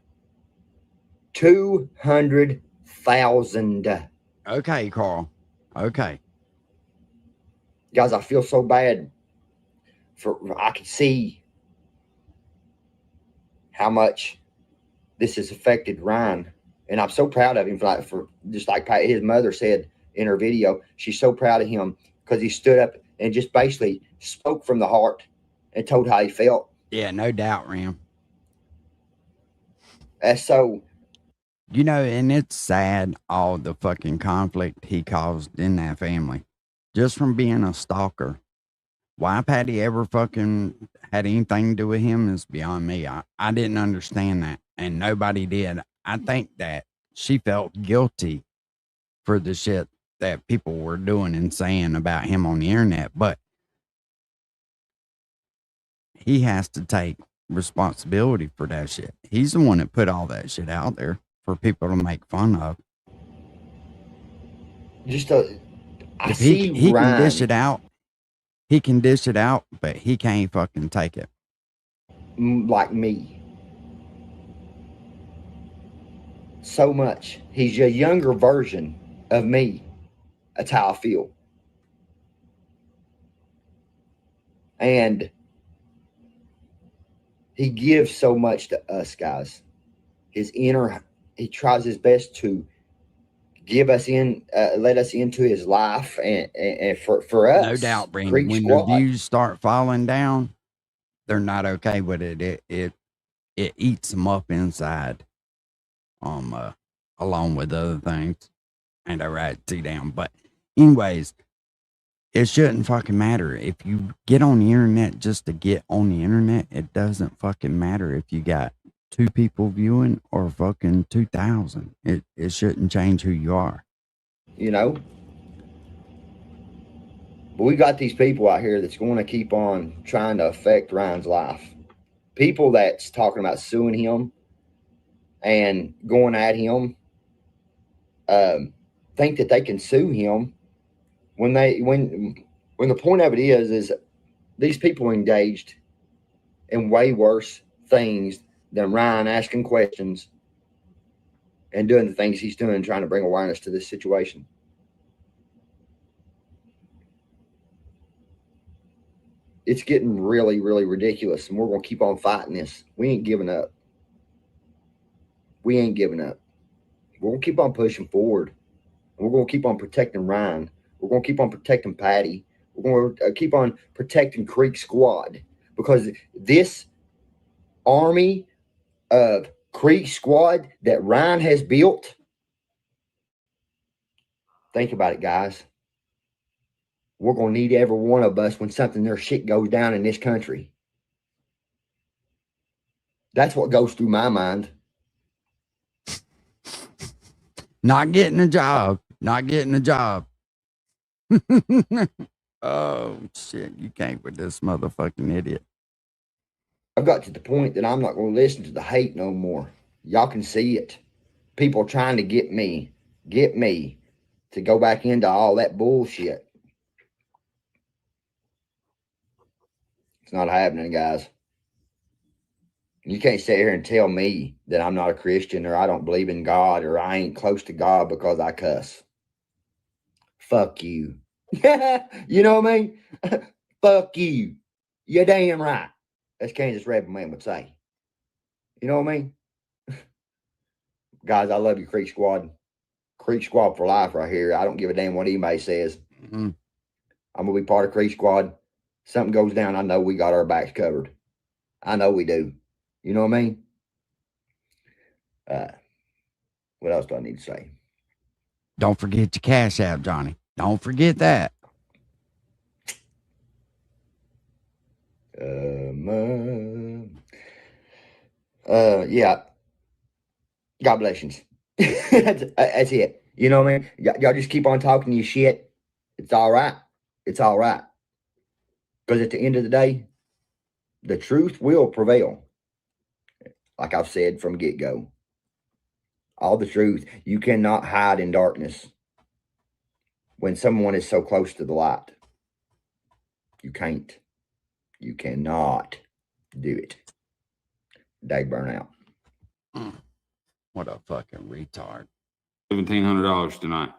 S3: 200,000.
S1: Okay, Carl. Okay.
S3: Guys, I feel so bad. I can see how much this has affected Ryan, and I'm so proud of him for just like his mother said in her video. She's so proud of him because he stood up and just basically spoke from the heart and told how he felt.
S1: Yeah, no doubt, Ram.
S3: That's so.
S1: You know, and it's sad, all the fucking conflict he caused in that family. Just from being a stalker. Why Patty ever fucking had anything to do with him is beyond me. I didn't understand that, and nobody did. I think that she felt guilty for the shit that people were doing and saying about him on the internet, but he has to take responsibility for that shit. He's the one that put all that shit out there for people to make fun of.
S3: Just I
S1: If
S3: see
S1: he can
S3: Ryan,
S1: dish it out, he can dish it out, but he can't fucking take it.
S3: like me. So much. He's a younger version of me. That's how I feel. And he gives so much to us guys. He tries his best to give us let us into his life, and for us,
S1: No doubt, Brandon.
S3: Creek
S1: When
S3: Squad.
S1: the views start falling down, they're not okay with it. It eats them up inside. Along with other things, and I write it down. But anyways, it shouldn't fucking matter if you get on the internet just to get on the internet. It doesn't fucking matter if you got 2 people viewing or fucking 2,000. It shouldn't change who you are.
S3: You know, but we got these people out here that's going to keep on trying to affect Ryan's life. People that's talking about suing him and going at him, think that they can sue him when the point of it is these people engaged in way worse things than Ryan asking questions and doing the things he's doing, trying to bring awareness to this situation. It's getting really, really ridiculous, and we're going to keep on fighting this. We ain't giving up. We ain't giving up. We're going to keep on pushing forward. We're going to keep on protecting Ryan. We're going to keep on protecting Patty. We're going to keep on protecting Creek Squad, because this army of Creek Squad that Ryan has built, think about it, guys. We're going to need every one of us when something their shit goes down in this country. That's what goes through my mind.
S1: Not getting a job. Not getting a job. Oh, shit. You can't with this motherfucking idiot.
S3: I've got to the point that I'm not going to listen to the hate no more. Y'all can see it. People trying to get me to go back into all that bullshit. It's not happening, guys. You can't sit here and tell me that I'm not a Christian, or I don't believe in God, or I ain't close to God because I cuss. Fuck you. You know what I mean? Fuck you. You're damn right. As Kansas Rebel Man would say. You know what I mean? Guys, I love you, Creek Squad. Creek Squad for life right here. I don't give a damn what anybody says.
S1: Mm-hmm.
S3: I'm going to be part of Creek Squad. Something goes down, I know we got our backs covered. I know we do. You know what I mean? What else do I need to say?
S1: Don't forget your Cash App, Johnny. Don't forget that.
S3: Yeah. God bless you. That's it. You know what I mean? Y'all just keep on talking your shit. It's all right. It's all right. Because at the end of the day, the truth will prevail. Like I've said from get-go. All the truth. You cannot hide in darkness when someone is so close to the light. You can't. You cannot do it. Day burnout.
S1: What a fucking retard.
S10: $1,700 tonight.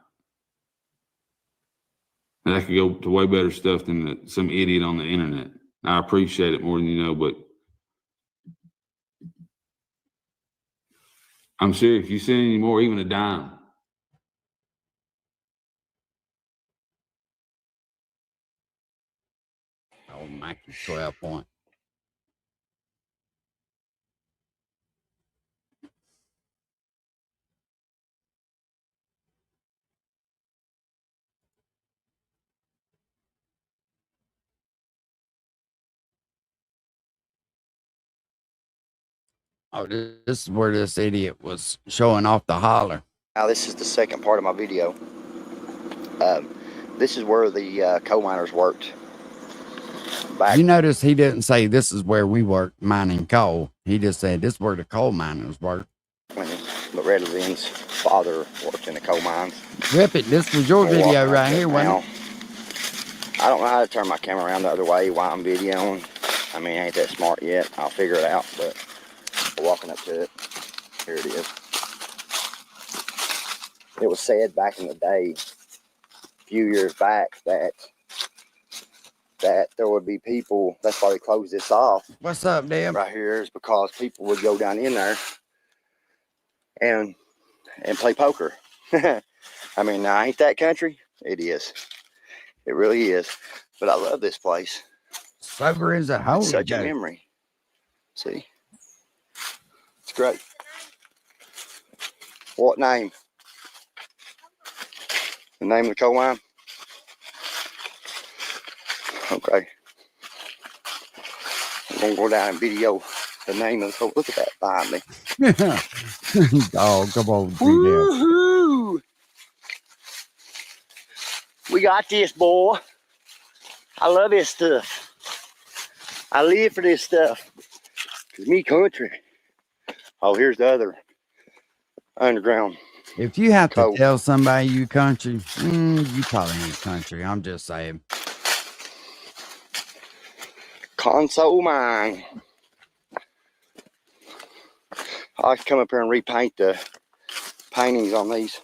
S10: And that could go to way better stuff than some idiot on the internet. I appreciate it more than you know, but I'm serious. If you send any more, even a dime.
S1: Oh, Mikey, 12 point. Oh, this is where this idiot was showing off the holler.
S3: Now this is the second part of my video. This is where the coal miners worked. Back
S1: You notice he didn't say this is where we work mining coal. He just said this is where the coal miners work.
S3: when Loretta Lynn's father worked in the coal mines.
S1: Rip it. This was your video right here, wasn't it?
S3: I don't know how to turn my camera around the other way while I'm videoing. I mean, I ain't that smart yet. I'll figure it out, but we're walking up to it. Here it is. It was said back in the day, a few years back, that there would be people, that's why they closed this off.
S1: What's up, Deb?
S3: Right here is because people would go down in there and play poker. I mean, now ain't that country? It is. It really is. But I love this place.
S1: Sober as a hoe.
S3: It's such a memory. See? It's great. What name? The name of the coal mine? Okay. I'm going to go down and video the name of the coal. Look at that behind me.
S1: Dog, come on.
S3: Woohoo! We got this, boy. I love this stuff. I live for this stuff. It's me country. Oh, here's the other underground.
S1: If you have
S3: coal.
S1: to tell somebody you country, you probably ain't country. I'm just saying.
S3: Console mine. I can come up here and repaint the paintings on these.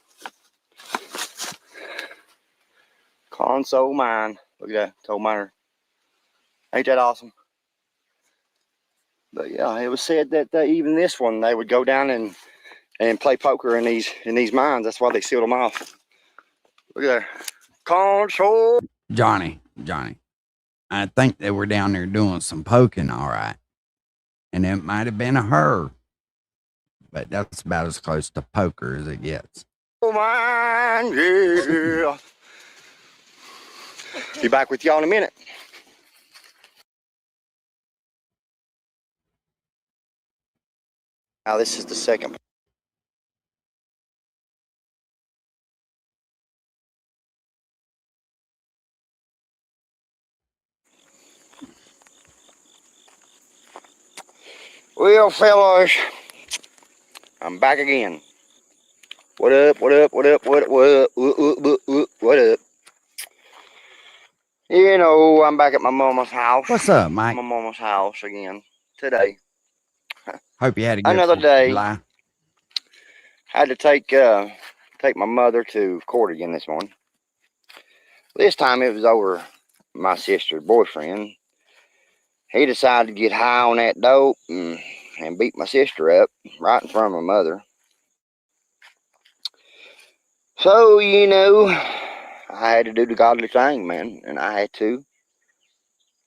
S3: Console mine. Look at that coal miner. Ain't that awesome? But yeah, it was said that even this one, they would go down and play poker in these mines. That's why they sealed them off. Look at that. Console.
S1: Johnny. I think they were down there doing some poking, all right. And it might have been a her. But that's about as close to poker as it gets.
S3: Mine, yeah. Be back with y'all in a minute. Now this is the second. Well, fellas, I'm back again. What up? What up? What up? What up? What up? You know, I'm back at my mama's house.
S1: What's up, Mike?
S3: My mama's house again today.
S1: Hope you had a good
S3: Another day.
S1: July.
S3: Had to take my mother to court again this morning. This time it was over my sister's boyfriend. He decided to get high on that dope and beat my sister up right in front of my mother. So, you know, I had to do the godly thing, man. And I had to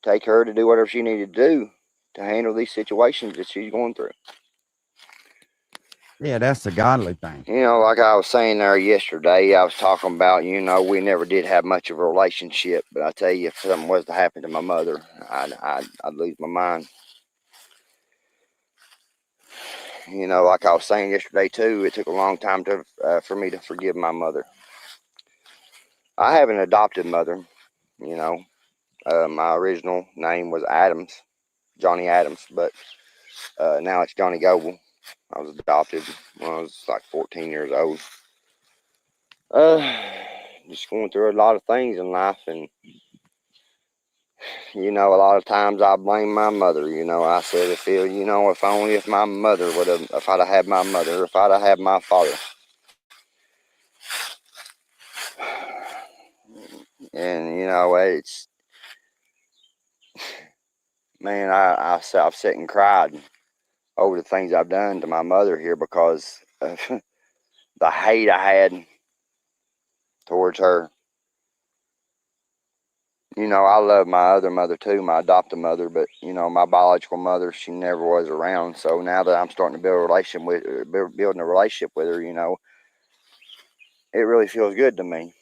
S3: take her to do whatever she needed to do to handle these situations that she's going through.
S1: Yeah, that's the godly thing.
S3: You know, like I was saying there yesterday, I was talking about, you know, we never did have much of a relationship. But I tell you, if something was to happen to my mother, I'd lose my mind. You know, like I was saying yesterday too, it took a long time for me to forgive my mother. I have an adopted mother, you know. My original name was Adams, Johnny Adams, but now it's Johnny Goble. I was adopted when I was like 14 years old. Just going through a lot of things in life, and you know, a lot of times I blame my mother. You know, I said, if only if my mother would have, if I'd have had my mother, if I'd have had my father. And you know, it's, man, I've sat and cried over the things I've done to my mother here because of the hate I had towards her. You know, I love my other mother too, my adopted mother, but you know, my biological mother, she never was around. So now that I'm starting to building a relationship with her, you know, it really feels good to me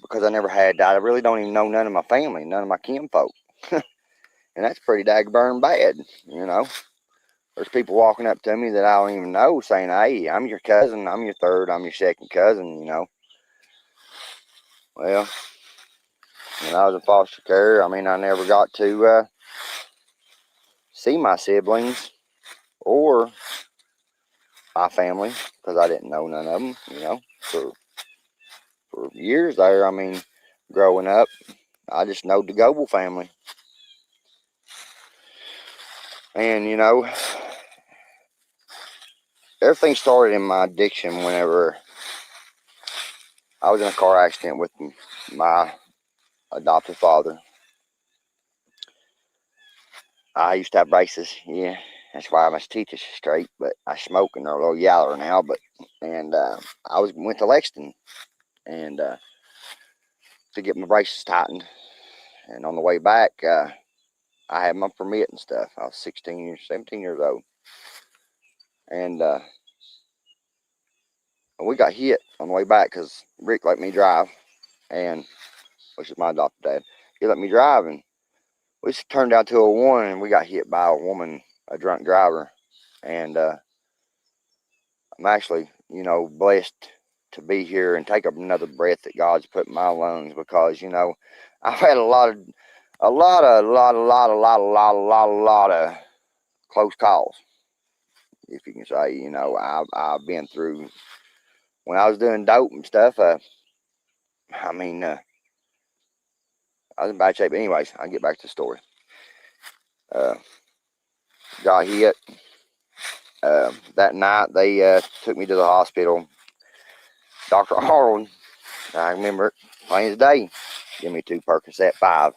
S3: because I never had that. I really don't even know none of my family, none of my kinfolk, and that's pretty daggone bad, you know. there's people walking up to me that I don't even know saying, hey, I'm your cousin, I'm your third, I'm your second cousin, you know. Well, when I was in foster care, I mean, I never got to see my siblings or my family because I didn't know none of them, you know, for years there. I mean, growing up, I just know the Goble family. And, you know, everything started in my addiction whenever I was in a car accident with my adopted father. I used to have braces, yeah. That's why my teeth is straight, but I smoke and they're a little yaller now. And I went to Lexington and to get my braces tightened. And on the way back, I had my permit and stuff. I was 17 years old. And we got hit on the way back because Rick let me drive, which is my adopted dad. He let me drive, and we turned down 201, and we got hit by a woman, a drunk driver. And I'm actually, you know, blessed to be here and take up another breath that God's put in my lungs because, you know, I've had a lot of close calls, if you can say. You know, I've been through, when I was doing dope and stuff, I mean, I was in bad shape. Anyways, I'll get back to the story. Got hit. That night, they took me to the hospital. Dr. Arnold, I remember it plain as day, give me 2 Percocet 5.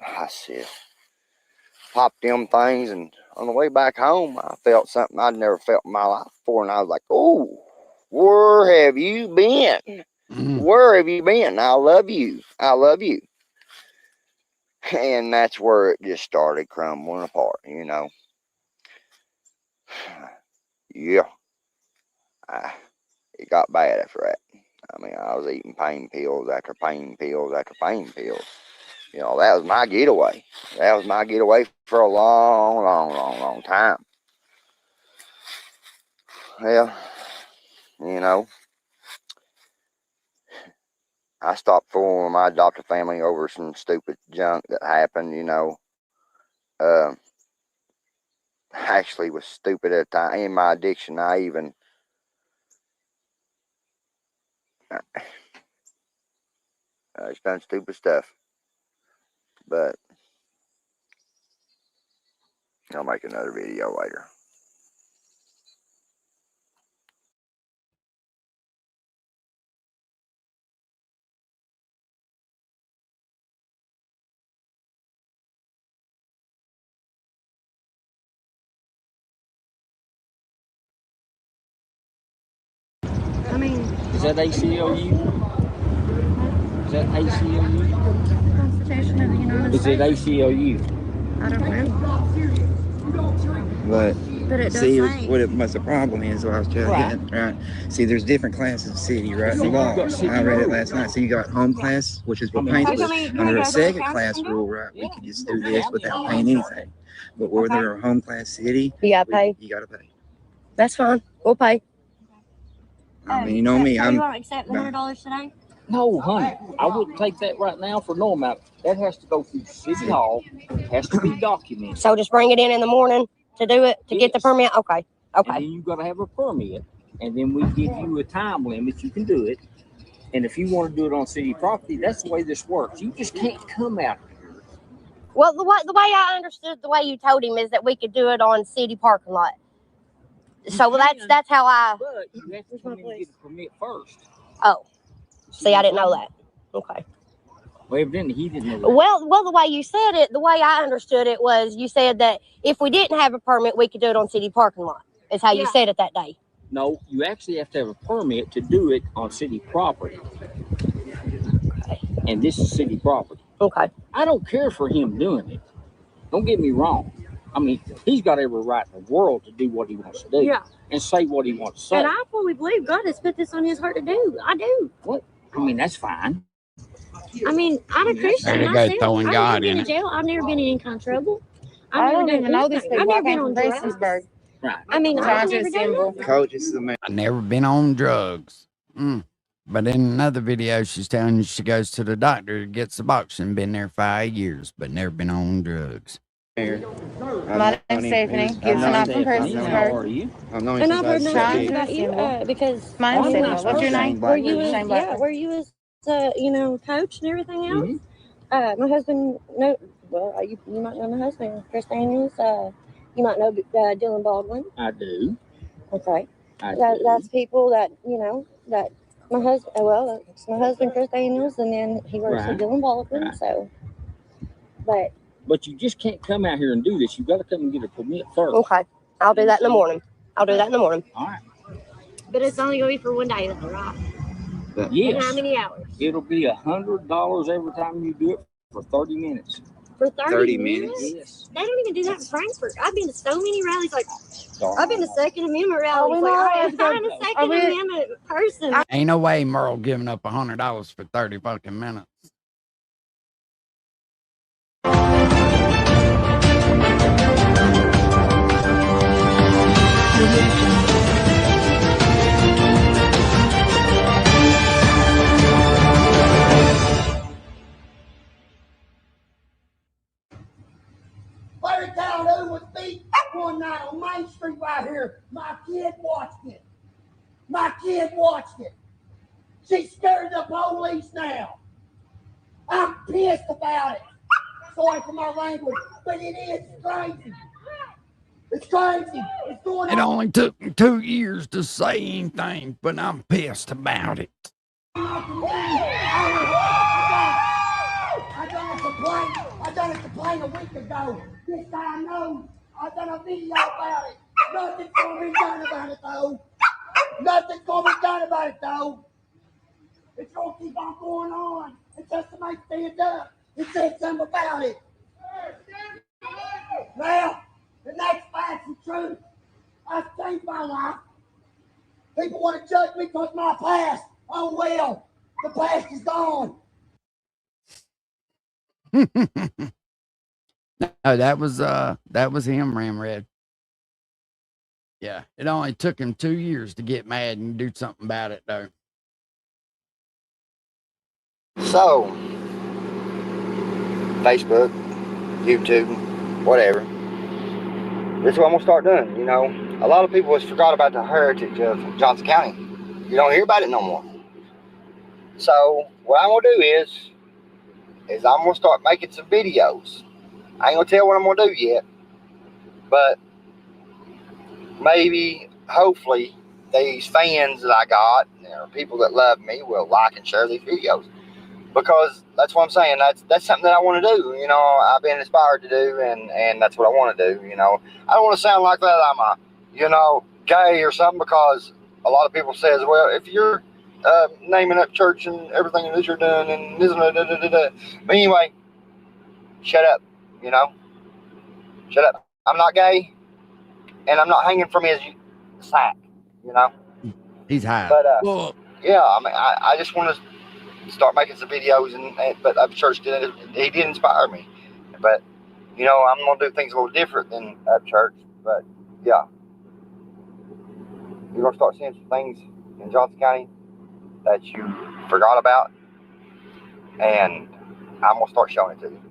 S3: I said, popped them things, and on the way back home, I felt something I'd never felt in my life before, and I was like, oh, where have you been? Where have you been? I love you. I love you. And that's where it just started crumbling apart, you know. Yeah. It got bad after that. I mean, I was eating pain pills after pain pills after pain pills. You know, that was my getaway. That was my getaway for a long time. Well, you know, I stopped fooling with my adopted family over some stupid junk that happened, you know. Actually was stupid at the time. In my addiction, I even it's done stupid stuff. But I'll make another video later.
S7: I mean,
S11: Is that ACLU? Is that ACLU?
S7: Constitution of the United
S11: Is it
S7: States.
S11: ACLU?
S7: I don't know.
S12: But
S7: But it does
S12: see,
S7: say.
S12: what's the problem is what I was telling you, right? See, there's different classes of city, right? The law. I read it last night. So you got home class, which is what paintless. Under a second class rule, right? We can just do this without paying anything. But where they're a home class city,
S7: You gotta pay.
S12: You gotta pay.
S7: That's fine. We'll pay.
S12: I mean, you know me.
S7: So
S12: I'm.
S7: you want to accept the $100 today?
S11: No, honey. I wouldn't take that right now for no amount. That has to go through City Hall. It has to be documented.
S7: So just bring it in the morning to do it, to get the permit? Okay.
S11: And
S7: Okay.
S11: then you got to have a permit. And then we give you a time limit. You can do it. And if you want to do it on city property, that's the way this works. You just can't come out here.
S7: Well, the way I understood the way you told him is that we could do it on city parking lot. So that's how I.
S11: But you have to come in and get a permit first.
S7: Oh, see, I didn't know that. Okay.
S11: Well, evidently he didn't know that.
S7: Well, the way you said it, the way I understood it was you said that if we didn't have a permit, we could do it on city parking lot. Is how you said it that day.
S11: No, you actually have to have a permit to do it on city property.
S7: Okay.
S11: And this is city property.
S7: Okay.
S11: I don't care for him doing it. Don't get me wrong. I mean, he's got every right in the world to do what he wants to do.
S7: Yeah.
S11: And say what he wants to say.
S7: And I fully believe God has put this on his heart to do. I do.
S11: What? I mean, that's fine.
S7: I mean, I'm a Christian.
S1: There you go,
S7: myself.
S1: throwing
S7: I've
S1: God
S7: never been
S1: in
S7: in
S1: it.
S7: jail. I've never been in any kind of trouble. I
S13: don't
S7: never
S13: even know these people.
S7: I've
S13: I
S7: never been
S13: came
S7: on
S13: from
S7: drugs.
S13: Prestonsburg.
S11: Right.
S7: I mean, I've
S13: Charges
S7: never done
S13: symbol.
S7: nothing.
S12: Coach, this is the man.
S1: I never been on drugs. But in another video, she's telling you she goes to the doctor, gets the boxing, been there 5 years, but never been on drugs.
S13: My name's Stephanie. Gibson, I'm from Prestonsburg.
S12: I've known him
S7: And
S12: since
S7: I've
S12: I
S7: heard
S12: was
S7: nothing
S13: Sean.
S12: 16.
S7: about you because
S13: My name's
S7: you
S13: Stephanie.
S7: went-
S13: What's your name?
S7: were you as
S13: Shane Blackwood.
S7: were you as coach and everything else?
S11: Mm-hmm.
S7: My husband you might know my husband, Chris Daniels. You might know Dylan Baldwin.
S11: I do.
S7: Okay.
S11: I do.
S7: That's people that that my husband. Well, it's my husband, Chris Daniels, and then he works
S11: Right.
S7: with Dylan Baldwin.
S11: Right.
S7: So,
S11: But you just can't come out here and do this. You've got to come and get a permit first.
S7: okay, I'll do that in the morning. I'll do that in the morning.
S11: All right.
S7: But it's only gonna be for one day, though, right?
S11: Yes.
S7: And how many hours?
S11: It'll be $100 every time you do it for 30 minutes.
S7: For 30
S12: minutes?
S11: Yes.
S7: They don't even do that in Frankfurt. I've been to so many rallies. Like
S11: Sorry.
S7: I've been to Second Amendment rallies.
S13: we
S7: Like,
S13: know
S7: I
S13: how to
S7: am
S13: go.
S7: a Second Amendment person.
S1: Ain't no way Merle giving up $100 for 30 fucking minutes.
S5: Larry Calhoun was beat one night on Main Street right here. My kid watched it. My kid watched it. She's scared of the police now. I'm pissed about it. Sorry for my language, but it is crazy. It's crazy. It's going
S1: It
S5: on.
S1: only took me 2 years to say anything, but I'm pissed about it.
S5: I done a complaint a week ago. This guy knows. I done a video about it. Nothing's gonna be done about it though. Nothing's gonna be done about it though. It's gonna keep on going on until somebody stands up and says something about it. Now, the next facts and truth. I've changed my life. People want to judge me because my past. Oh well, the past is gone.
S1: No, that was him, Ramred. Yeah, it only took him 2 years to get mad and do something about it, though.
S3: So, Facebook, YouTube, whatever. This is what I'm gonna start doing. You know, a lot of people has forgot about the heritage of Johnson County. You don't hear about it no more. So, what I'm gonna do is I'm gonna start making some videos. I ain't gonna tell what I'm gonna do yet, but maybe, hopefully, these fans that I got, or people that love me, will like and share these videos. Because that's what I'm saying. That's something that I want to do. You know, I've been inspired to do, and that's what I want to do. You know, I don't want to sound like that I'm gay or something, because a lot of people says, well, if you're naming up church and everything that you're doing and this and that. But anyway, shut up. You know, shut up. I'm not gay, and I'm not hanging from his sack. You know,
S1: He's high.
S3: but
S1: Well,
S3: yeah, I mean, I just want to start making some videos, but church did. He did inspire me, but you know, I'm gonna do things a little different than at church. But yeah, you're gonna start seeing some things in Johnson County that you forgot about, and I'm gonna start showing it to you.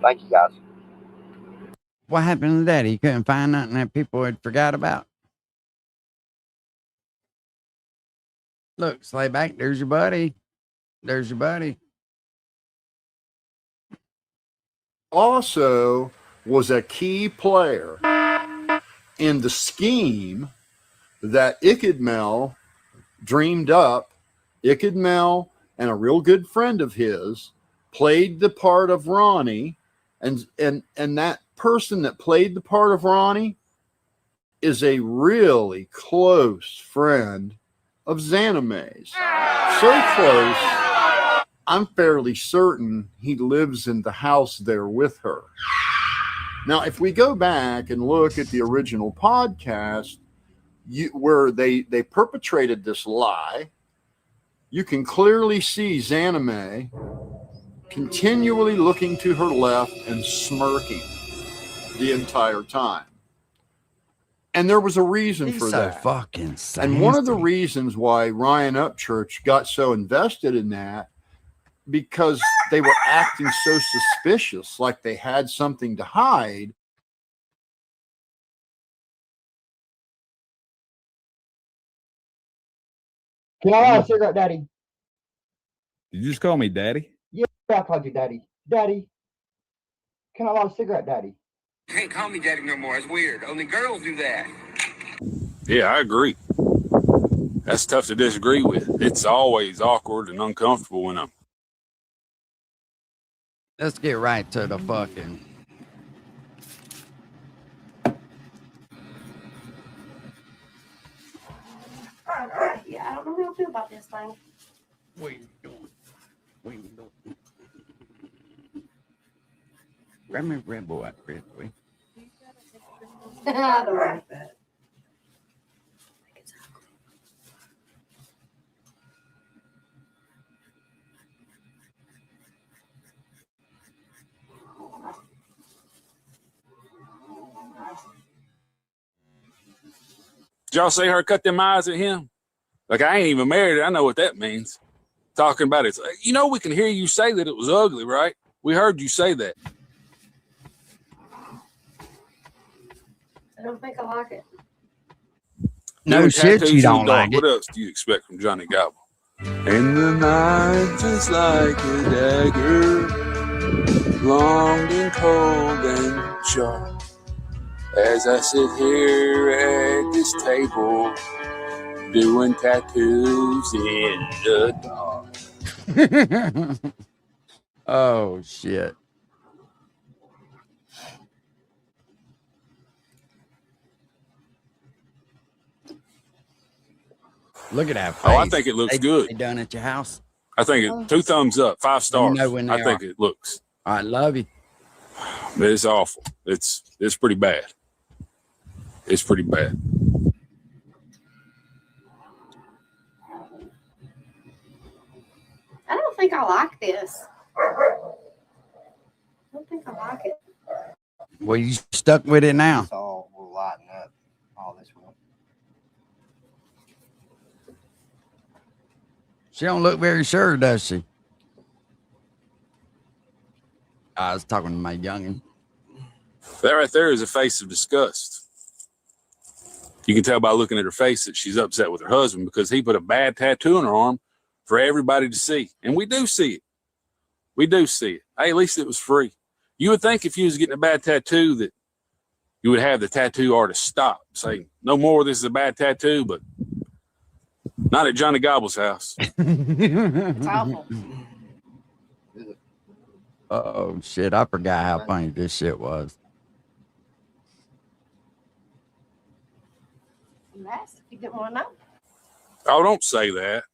S3: Thank you, guys.
S1: what happened to that? He couldn't find nothing that people had forgot about. Look, Slayback, there's your buddy. There's your buddy.
S14: Also was a key player in the scheme that Ickadmel dreamed up. Ickadmel and a real good friend of his played the part of Ronnie, and that person that played the part of Ronnie is a really close friend of Xaname's. So close, I'm fairly certain he lives in the house there with her. Now, if we go back and look at the original podcast where they perpetrated this lie, you can clearly see Xaname continually looking to her left and smirking. the entire time. And there was a reason
S1: He's
S14: for
S1: so
S14: that.
S1: fucking
S14: And one of the
S1: sassy.
S14: reasons why Ryan Upchurch got so invested in that, because they were acting so suspicious, like they had something to hide.
S3: Can I have a cigarette, Daddy?
S10: Did you just call me daddy?
S3: Yeah, I called you Daddy. Daddy, can I have a cigarette, Daddy?
S6: Can't call me daddy no more. It's weird. Only girls do that.
S10: Yeah, I agree. That's tough to disagree with. It's always awkward and uncomfortable when I'm.
S1: Let's get right to the fucking.
S7: All right. Yeah, I don't know how I feel about this thing.
S1: What are you doing? What are you doing? Grab me Red Bull out, Red Bull.
S7: I don't like that.
S10: Did y'all see her cut them eyes at him? Like, I ain't even married. I know what that means. Talking about it. You know, we can hear you say that it was ugly, right? We heard you say that.
S7: I don't think I like it.
S1: No
S10: Doing
S1: shit,
S10: tattoos
S1: you
S10: in the
S1: don't
S10: dark.
S1: like
S10: What else do you expect from Johnny Gobble? In the night, just like a dagger, long and cold and sharp. As I sit here at this table, doing tattoos in the dark.
S1: Oh shit. Look at that face.
S10: Oh, I think it looks good.
S1: They done at your house?
S10: I think it 2 thumbs up, 5 stars.
S1: know when
S10: I
S1: they
S10: think
S1: are.
S10: it looks.
S1: I love you.
S10: But it's awful. It's pretty bad. It's pretty bad.
S7: I don't think I like this. I don't think I like it.
S1: Well, you stuck with it now.
S3: This all will lighten up. All this will.
S1: She don't look very sure, does she? I was talking to my youngin.
S10: That right there is a face of disgust. You can tell by looking at her face that she's upset with her husband because he put a bad tattoo on her arm for everybody to see. And we do see it. We do see it. Hey, at least it was free. You would think if you was getting a bad tattoo that you would have the tattoo artist stop, say, no more, this is a bad tattoo, but not at Johnny Gobble's house.
S7: It's awful.
S1: Oh shit, I forgot how funny this shit was.
S7: You asked if you didn't want to know.
S10: Oh, don't say that.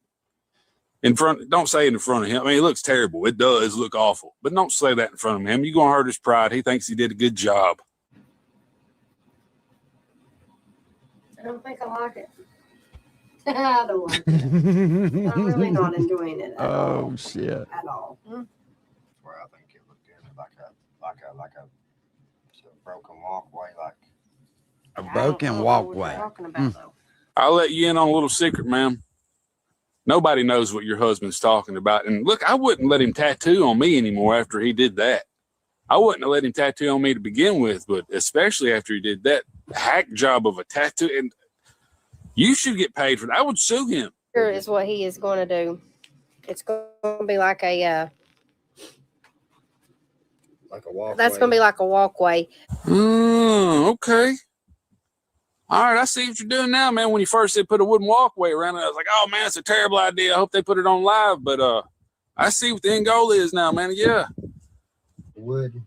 S10: Don't say it in front of him. I mean, it looks terrible. It does look awful. But don't say that in front of him. You're going to hurt his pride. He thinks he did a good job.
S7: I don't think I like it. I don't like it. I'm really not enjoying it at all.
S1: Oh shit.
S7: At all.
S3: Where I think it looked good, like a broken walkway, like
S1: A broken walkway.
S7: Talking about though.
S10: I'll let you in on a little secret, ma'am. Nobody knows what your husband's talking about. And look, I wouldn't let him tattoo on me anymore after he did that. I wouldn't have let him tattoo on me to begin with, but especially after he did that hack job of a tattoo. And you should get paid for that. I would sue him.
S7: Here is what he is going to do. It's going to be like a
S3: walkway.
S7: that's going to be like a walkway.
S10: Okay. All right, I see what you're doing now, man. When you first said put a wooden walkway around it, I was like, oh, man, it's a terrible idea. I hope they put it on live. But I see what the end goal is now, man. Yeah.
S3: Wood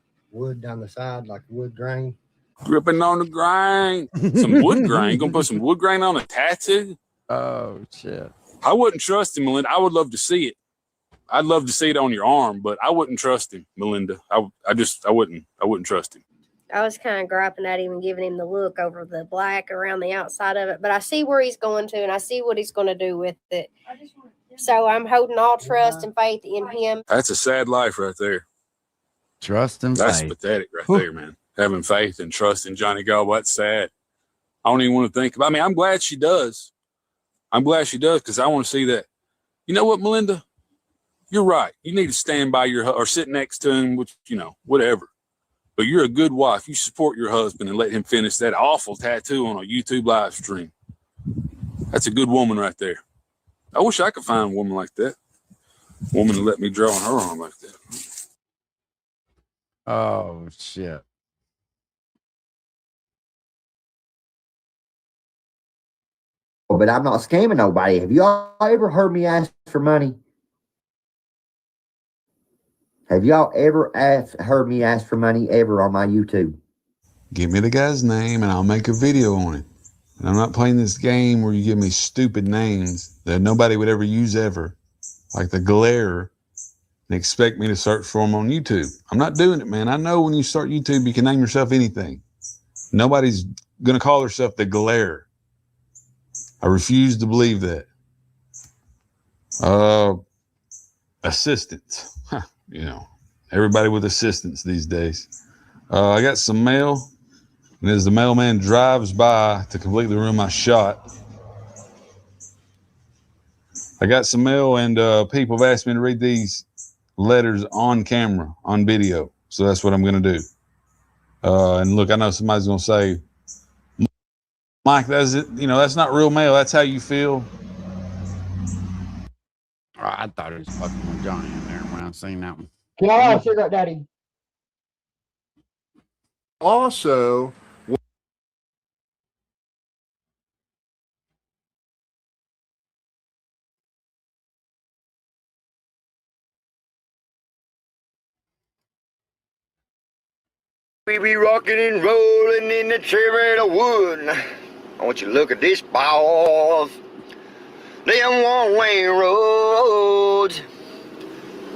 S3: down the side, like wood grain.
S10: Gripping on the grain. Some wood grain. You going to put some wood grain on a tattoo?
S1: Oh, shit.
S10: I wouldn't trust him, Melinda. I would love to see it. I'd love to see it on your arm, but I wouldn't trust him, Melinda. I wouldn't trust him.
S7: I was kind of griping at him and giving him the look over the black around the outside of it, but I see where he's going to, and I see what he's going to do with it. So I'm holding all trust and faith in him.
S10: That's a sad life right there.
S1: Trust and
S10: That's
S1: faith.
S10: pathetic right there, man. having faith and trust in Johnny Galbo. That's sad. I don't even want to think about. I mean, I'm glad she does. I'm glad she does because I want to see that. You know what, Melinda? You're right. You need to stand by your or sit next to him, which, you know, whatever. But you're a good wife. You support your husband and let him finish that awful tattoo on a YouTube live stream. That's a good woman right there. I wish I could find a woman like that. A woman to let me draw on her arm like that.
S1: Oh, shit.
S3: But I'm not scamming nobody. Have y'all ever heard me ask for money? Have y'all ever heard me ask for money ever on my YouTube?
S10: Give me the guy's name and I'll make a video on it. And I'm not playing this game where you give me stupid names that nobody would ever use ever, like the Glare, and expect me to search for them on YouTube. I'm not doing it, man. I know when you start YouTube, you can name yourself anything. Nobody's going to call herself the Glare. I refuse to believe that. Assistants. You know, everybody with assistants these days. I got some mail. And as the mailman drives by to completely ruin my shot, I got some mail, and people have asked me to read these letters on camera, on video. So that's what I'm going to do. And look, I know somebody's going to say, Mike, that's it. You know, that's not real mail. That's how you feel.
S1: Oh, I thought it was fucking with Johnny in there when I seen that one.
S3: Can I have a cigarette, Daddy?
S14: Also,
S5: we be rocking and rolling in the cherry of wood. I want you to look at this, boss. Them one-lane roads.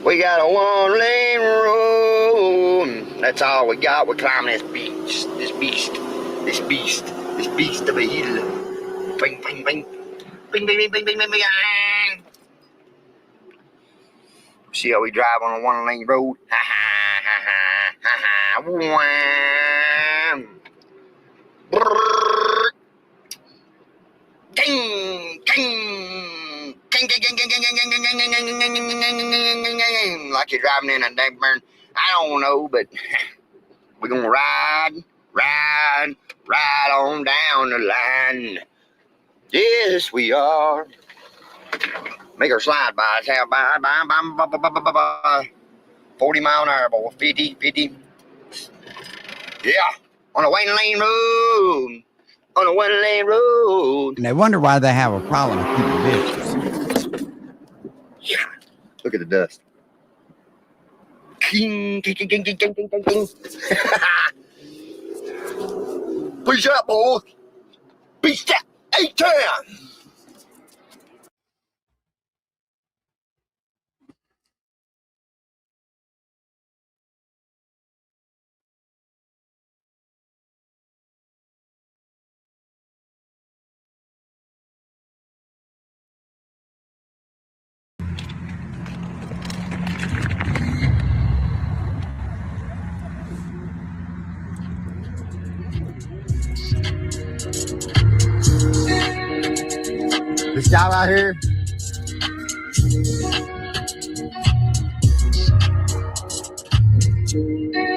S5: We got a one-lane road. That's all we got. We're climbing this beast of a hill. Bing, bing, bing. Bing, bing, bing, bing, bing, bing, bing. See how we drive on a one-lane road? Ha ha ha ha ha ha. Wham. Brrr. Ding, ding. Ding, ding, ding, ding, ding, ding, ding, ding, ding, ding, ding, ding. Like you're driving in a dang burn. I don't know, but we're gonna ride on down the line. Yes, we are. Make her slide by. 40 mile an hour, boy. 50. Yeah. On a one-lane road. On a one-lane road.
S1: And they wonder why they have a problem with keeping vehicles.
S5: Yeah. Look at the dust. King, king, king, king, king, king, king, king. Push up, boy. Beast that. 8-10.
S3: This guy right here.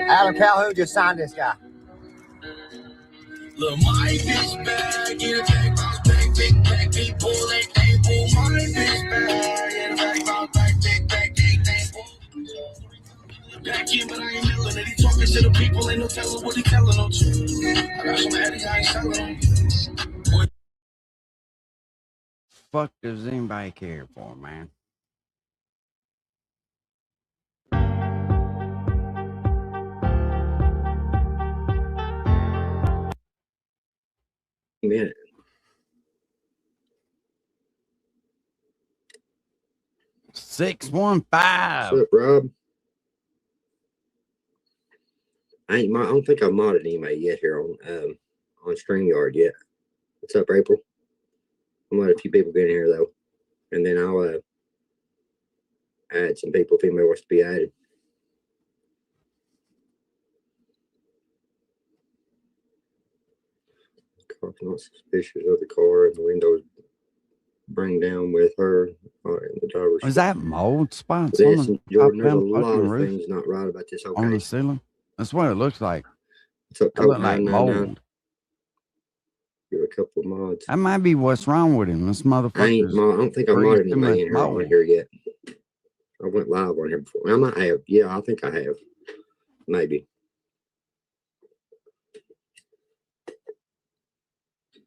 S3: Adam Calhoun just signed this guy.
S6: Lil' Mike is back, get a back, bounce back, big back, big pull, they ain't pull. Mike is back, get a back, bounce back, big back, big pull. Back in, but I ain't milling it. He talking to the people, ain't no telling what he telling them to. I got some addies, I ain't selling them.
S1: Fuck does anybody care for, man?
S3: Minute.
S1: 615.
S3: What's up, Rob? I don't think I've modded anybody yet here on StreamYard yet. What's up, April? I'm gonna let a few people get in here though, and then I'll add some people if anybody wants to be added. not suspicious of the car, and the windows bring down with her in the driver's.
S1: Was that mold spots
S3: This,
S1: on the
S3: Jordan,
S1: top
S3: there's a
S1: of the
S3: lot
S1: fucking
S3: of
S1: roof?
S3: things not right about this whole
S1: On the
S3: case.
S1: ceiling? That's what it looks like.
S3: It's up
S1: That look
S3: code
S1: like
S3: 999.
S1: mold.
S3: Give a couple of mods.
S1: That might be what's wrong with him. This
S3: I don't think I modded
S1: breathed too
S3: anybody
S1: much
S3: in here on
S1: mold.
S3: here yet. I went live on here before. I might have. Yeah, I think I have. Maybe.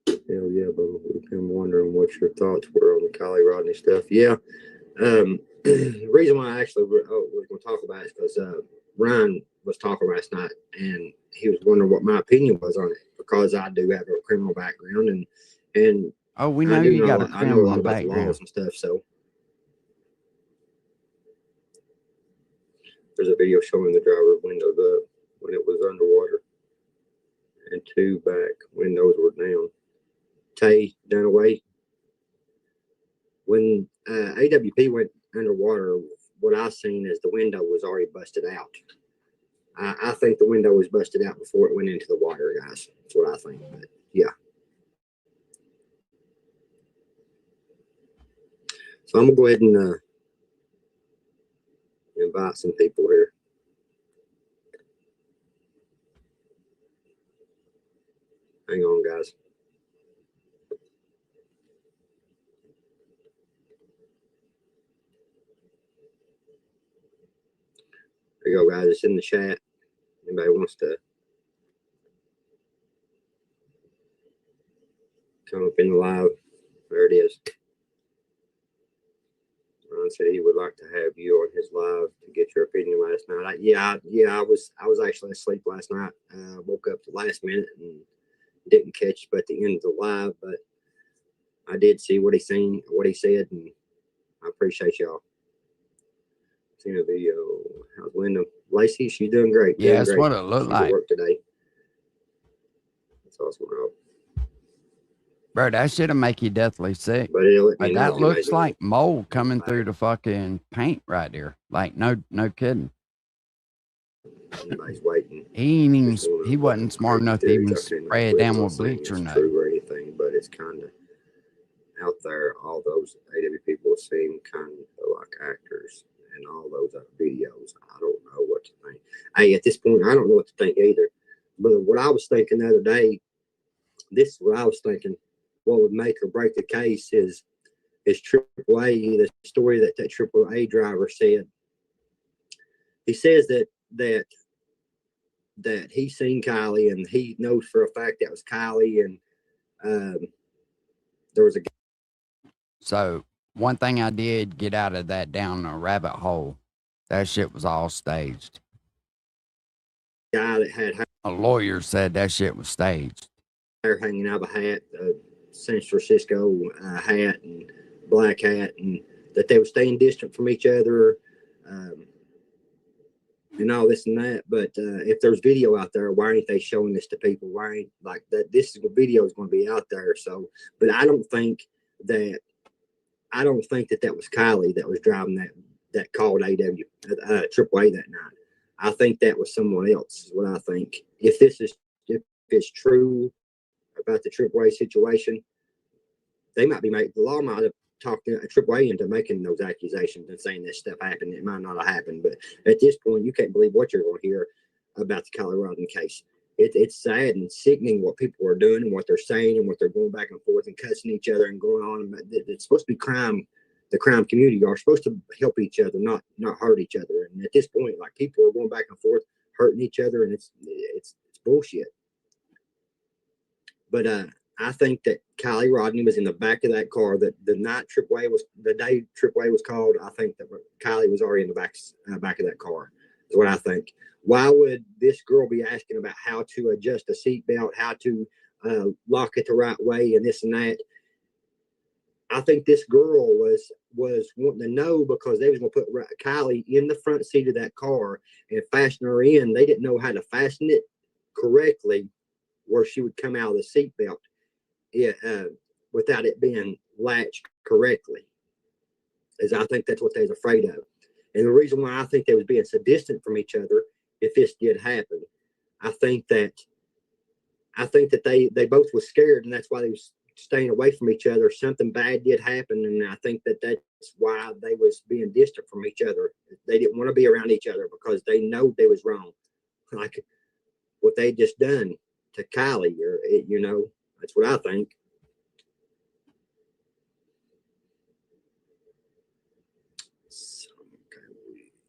S3: Hell yeah, but we've been wondering what your thoughts were on the Kylie Rodney stuff. Yeah. The reason why I actually was going to talk about it is because Ryan was talking last night, and he was wondering what my opinion was on it, because I do have a criminal background, and
S1: Oh, we know you got a
S3: I know a lot
S1: criminal
S3: about the
S1: background.
S3: laws and stuff. So there's a video showing the driver's windows up when it was underwater, and 2 back windows were down. Tay Dunaway, when AWP went underwater, what I seen is the window was already busted out. I think the window was busted out before it went into the water, guys. That's what I think. But yeah. So I'm gonna go ahead and invite some people here. Hang on, guys. There you go, guys. It's in the chat. Anybody wants to come up in the live? There it is. Ron said he would like to have you on his live to get your opinion last night. I was actually asleep last night. Woke up the last minute and didn't catch but the end of the live, but I did see what he said, and I appreciate y'all. Seen a video. How's Linda? Lacey, she's doing great.
S1: Yeah, that's
S3: great.
S1: what it looked
S3: She's
S1: like.
S3: at work today. That's awesome.
S1: Bro, that shit'll make you deathly sick.
S3: But it'll let me
S1: But
S3: know
S1: that
S3: if you
S1: looks
S3: made
S1: like mold coming through the fucking paint right there. Like, no kidding.
S3: Anybody's waiting.
S1: He wasn't smart enough to even spray it down with bleach or nothing.
S3: True or anything, but it's kind of out there. All those AW people seem kind of like actors, and all those other videos. I don't know what to think. Hey, at this point, I don't know what to think either. But what I was thinking the other day, this is what I was thinking. What would make or break the case is AAA, the story that AAA driver said. He says that he seen Kylie, and he knows for a fact that was Kylie, and there was a.
S1: So one thing I did get out of that down a rabbit hole, that shit was all staged.
S3: Guy that had
S1: a lawyer said that shit was staged.
S3: Hair hanging out of a hat, San Francisco hat and black hat, and that they were staying distant from each other, and all this and that. But if there's video out there, why ain't they showing this to people? Why ain't like that? This video is going to be out there. So, but I don't think that was Kylie that was driving that called AAA that night. I think that was someone else. Is what I think. If it's true about the AAA situation, they might be the law might have talked AAA into making those accusations and saying this stuff happened. It might not have happened, but at this point, you can't believe what you're going to hear about the Kylie Rodney case. It's sad and sickening what people are doing and what they're saying and what they're going back and forth and cussing each other and going on. It's supposed to be crime. The crime community are supposed to help each other, not hurt each other. And at this point, like, people are going back and forth, hurting each other, and it's bullshit. But I think that Kylie Rodney was in the back of that car. That the day AAA was called, I think that Kylie was already in the back of that car. Is what I think. Why would this girl be asking about how to adjust a seatbelt, how to lock it the right way, and this and that? I think this girl was wanting to know because they was going to put Kylie in the front seat of that car and fasten her in. They didn't know how to fasten it correctly, where she would come out of the seatbelt without it being latched correctly. As I think that's what they was afraid of. And the reason why I think they was being so distant from each other, if this did happen, I think that I think that they both was scared, and that's why they was staying away from each other. Something bad did happen, and I think that that's why they was being distant from each other. They didn't want to be around each other because they know they was wrong, like what they just done to Kylie, or you know, that's what I think.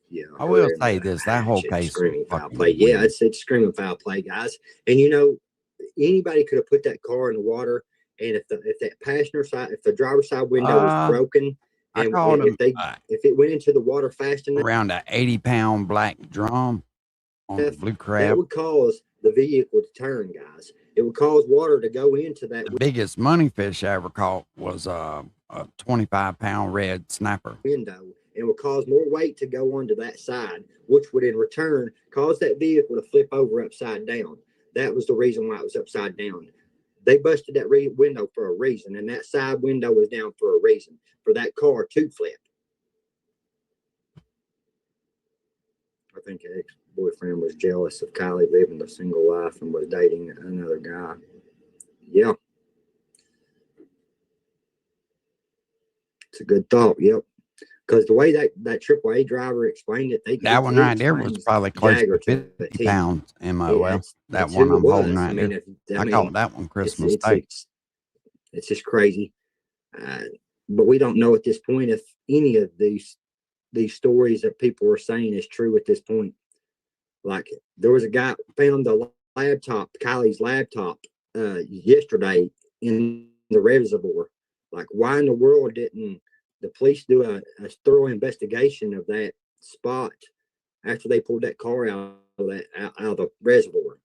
S3: Yeah,
S1: I will say this: that whole case,
S3: screaming foul play. Yeah, it's screaming foul play, guys. And you know, anybody could have put that car in the water, and if that passenger side, if the driver's side window was broken, and if it went into the water fast enough,
S1: around an 80-pound black drum on the blue crab,
S3: that would cause the vehicle to turn, guys. It would cause water to go into that.
S1: The biggest money fish I ever caught was a 25-pound red snapper
S3: window. And would cause more weight to go onto that side, which would in return cause that vehicle to flip over upside down. That was the reason why it was upside down. They busted that window for a reason, and that side window was down for a reason, for that car to flip. I think her ex-boyfriend was jealous of Kylie living a single life and was dating another guy. Yeah. It's a good thought, yep. Because the way that AAA driver explained it,
S1: that one right there was probably close to 50 pounds. MOL. That one I'm holding right there. I call that one Christmas Day.
S3: It's just crazy. But we don't know at this point if any of these stories that people are saying is true at this point. Like there was a guy found the laptop, Kylie's laptop, yesterday in the reservoir. Like, why in the world didn't the police do a thorough investigation of that spot after they pulled that car out of the reservoir?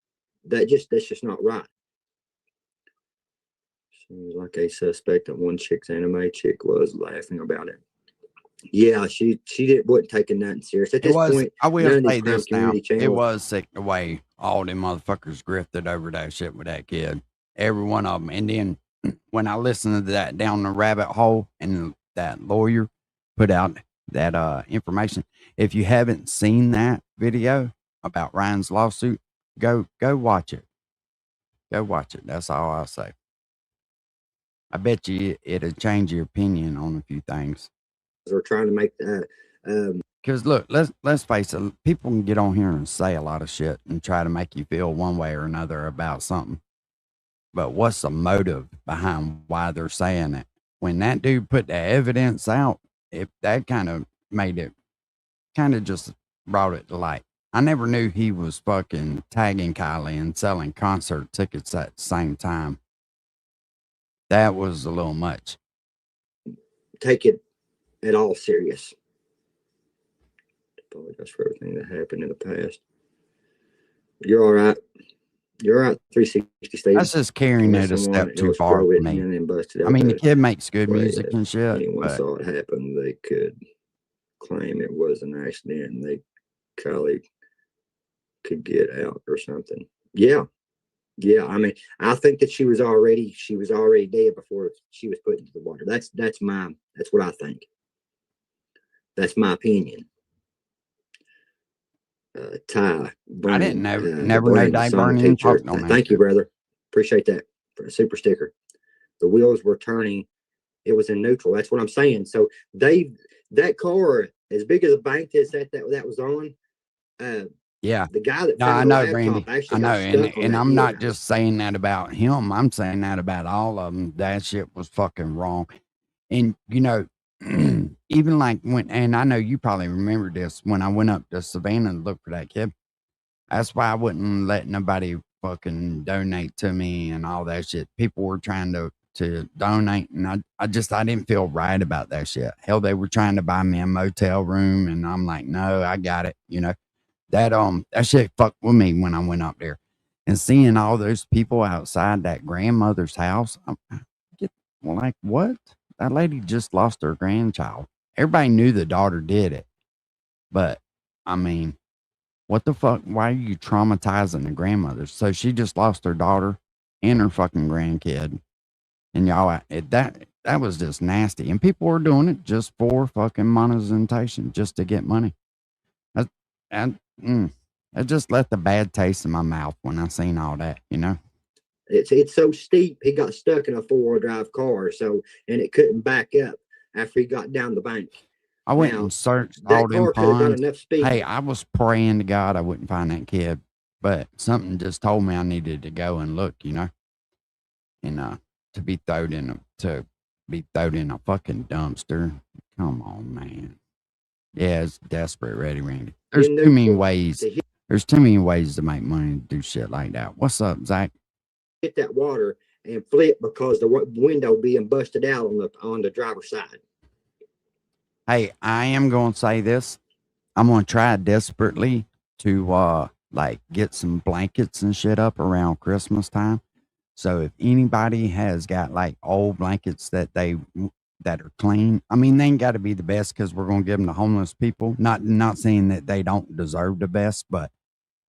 S3: That's just not right. Seems like a suspect that one chick's anime chick was laughing about it. Yeah, she wasn't taking nothing serious at this point.
S1: I will say this now. It was sick the way all them motherfuckers grifted over that shit with that kid. Every one of them. And then when I listened to that down the rabbit hole and that lawyer put out that information. If you haven't seen that video about Ryan's lawsuit, go watch it. Go watch it. That's all I'll say. I bet you it'll change your opinion on a few things.
S3: We're trying to make
S1: because look, let's face it, people can get on here and say a lot of shit and try to make you feel one way or another about something. But what's the motive behind why they're saying it? When that dude put the evidence out, that kind of made it, kind of just brought it to light. I never knew he was fucking tagging Kylie and selling concert tickets at the same time. That was a little much.
S3: Take it at all serious. Apologize for everything that happened in the past. You're all right. You're out 360 Steve.
S1: That's just carrying it a step too far for me. I mean, the kid makes good music and shit.
S3: Anyone saw it happen, they could claim it was an accident and Kylie could get out or something. Yeah. Yeah. I mean, I think that she was already dead before she was put into the water. That's what I think. That's my opinion. Ty.
S1: I didn't never know Ty Burning talked on that.
S3: Thank you, brother. Appreciate that for a super sticker. The wheels were turning. It was in neutral. That's what I'm saying. So that car, as big as a bank that was on.
S1: Yeah.
S3: The guy that
S1: I know, Randy. I know, and I'm not just saying that about him. I'm saying that about all of them. That shit was fucking wrong. And you know, even like and I know you probably remember this when I went up to Savannah to look for that kid. That's why I wouldn't let nobody fucking donate to me and all that shit. People were trying to donate, and I didn't feel right about that shit. Hell, they were trying to buy me a motel room, and I'm like, no, I got it. You know, that shit fucked with me when I went up there, and seeing all those people outside that grandmother's house. Like, what? That lady just lost her grandchild. Everybody knew the daughter did it. But, I mean, what the fuck? Why are you traumatizing the grandmother? So she just lost her daughter and her fucking grandkid. And y'all, that was just nasty. And people were doing it just for fucking monetization, just to get money. I just left a bad taste in my mouth when I seen all that, you know?
S3: It's so steep. He got stuck in a 4-wheel drive car, and it couldn't back up after he got down the bank.
S1: I went
S3: Now,
S1: and searched
S3: that
S1: all them
S3: car could have got
S1: ponds.
S3: enough speed.
S1: Hey, I was praying to God I wouldn't find that kid, but something just told me I needed to go and look, and to be thrown in a fucking dumpster. Come on, man. Yeah, it's desperate, Ready Randy. There's too many ways. There's too many ways to make money to do shit like that. What's up, Zach?
S3: Hit that water and flip because the window being busted out on the driver's side.
S1: Hey, I am going to say this. I'm going to try desperately to get some blankets and shit up around Christmas time. So if anybody has got like old blankets that are clean, I mean, they ain't got to be the best because we're going to give them to homeless people. Not saying that they don't deserve the best, but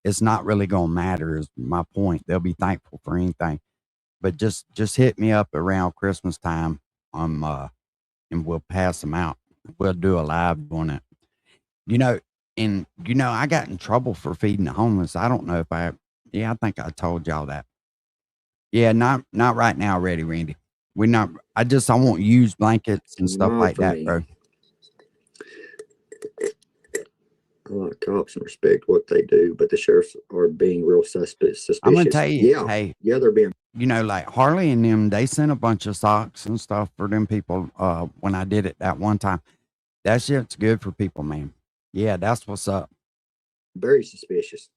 S1: it's not really going to matter is my point. They'll be thankful for anything. But just hit me up around Christmas time and we'll pass them out. We'll do a live on it. I got in trouble for feeding the homeless. I don't know if I think I told y'all that. Yeah, not right now, Ready Randy. I won't use blankets and stuff like that, bro.
S3: A lot of cops and respect what they do, but the sheriffs are being real suspicious.
S1: I'm gonna tell you,
S3: yeah, they're being.
S1: Like Harley and them, they sent a bunch of socks and stuff for them people. When I did it that one time, that shit's good for people, man. Yeah, that's what's up.
S3: Very suspicious.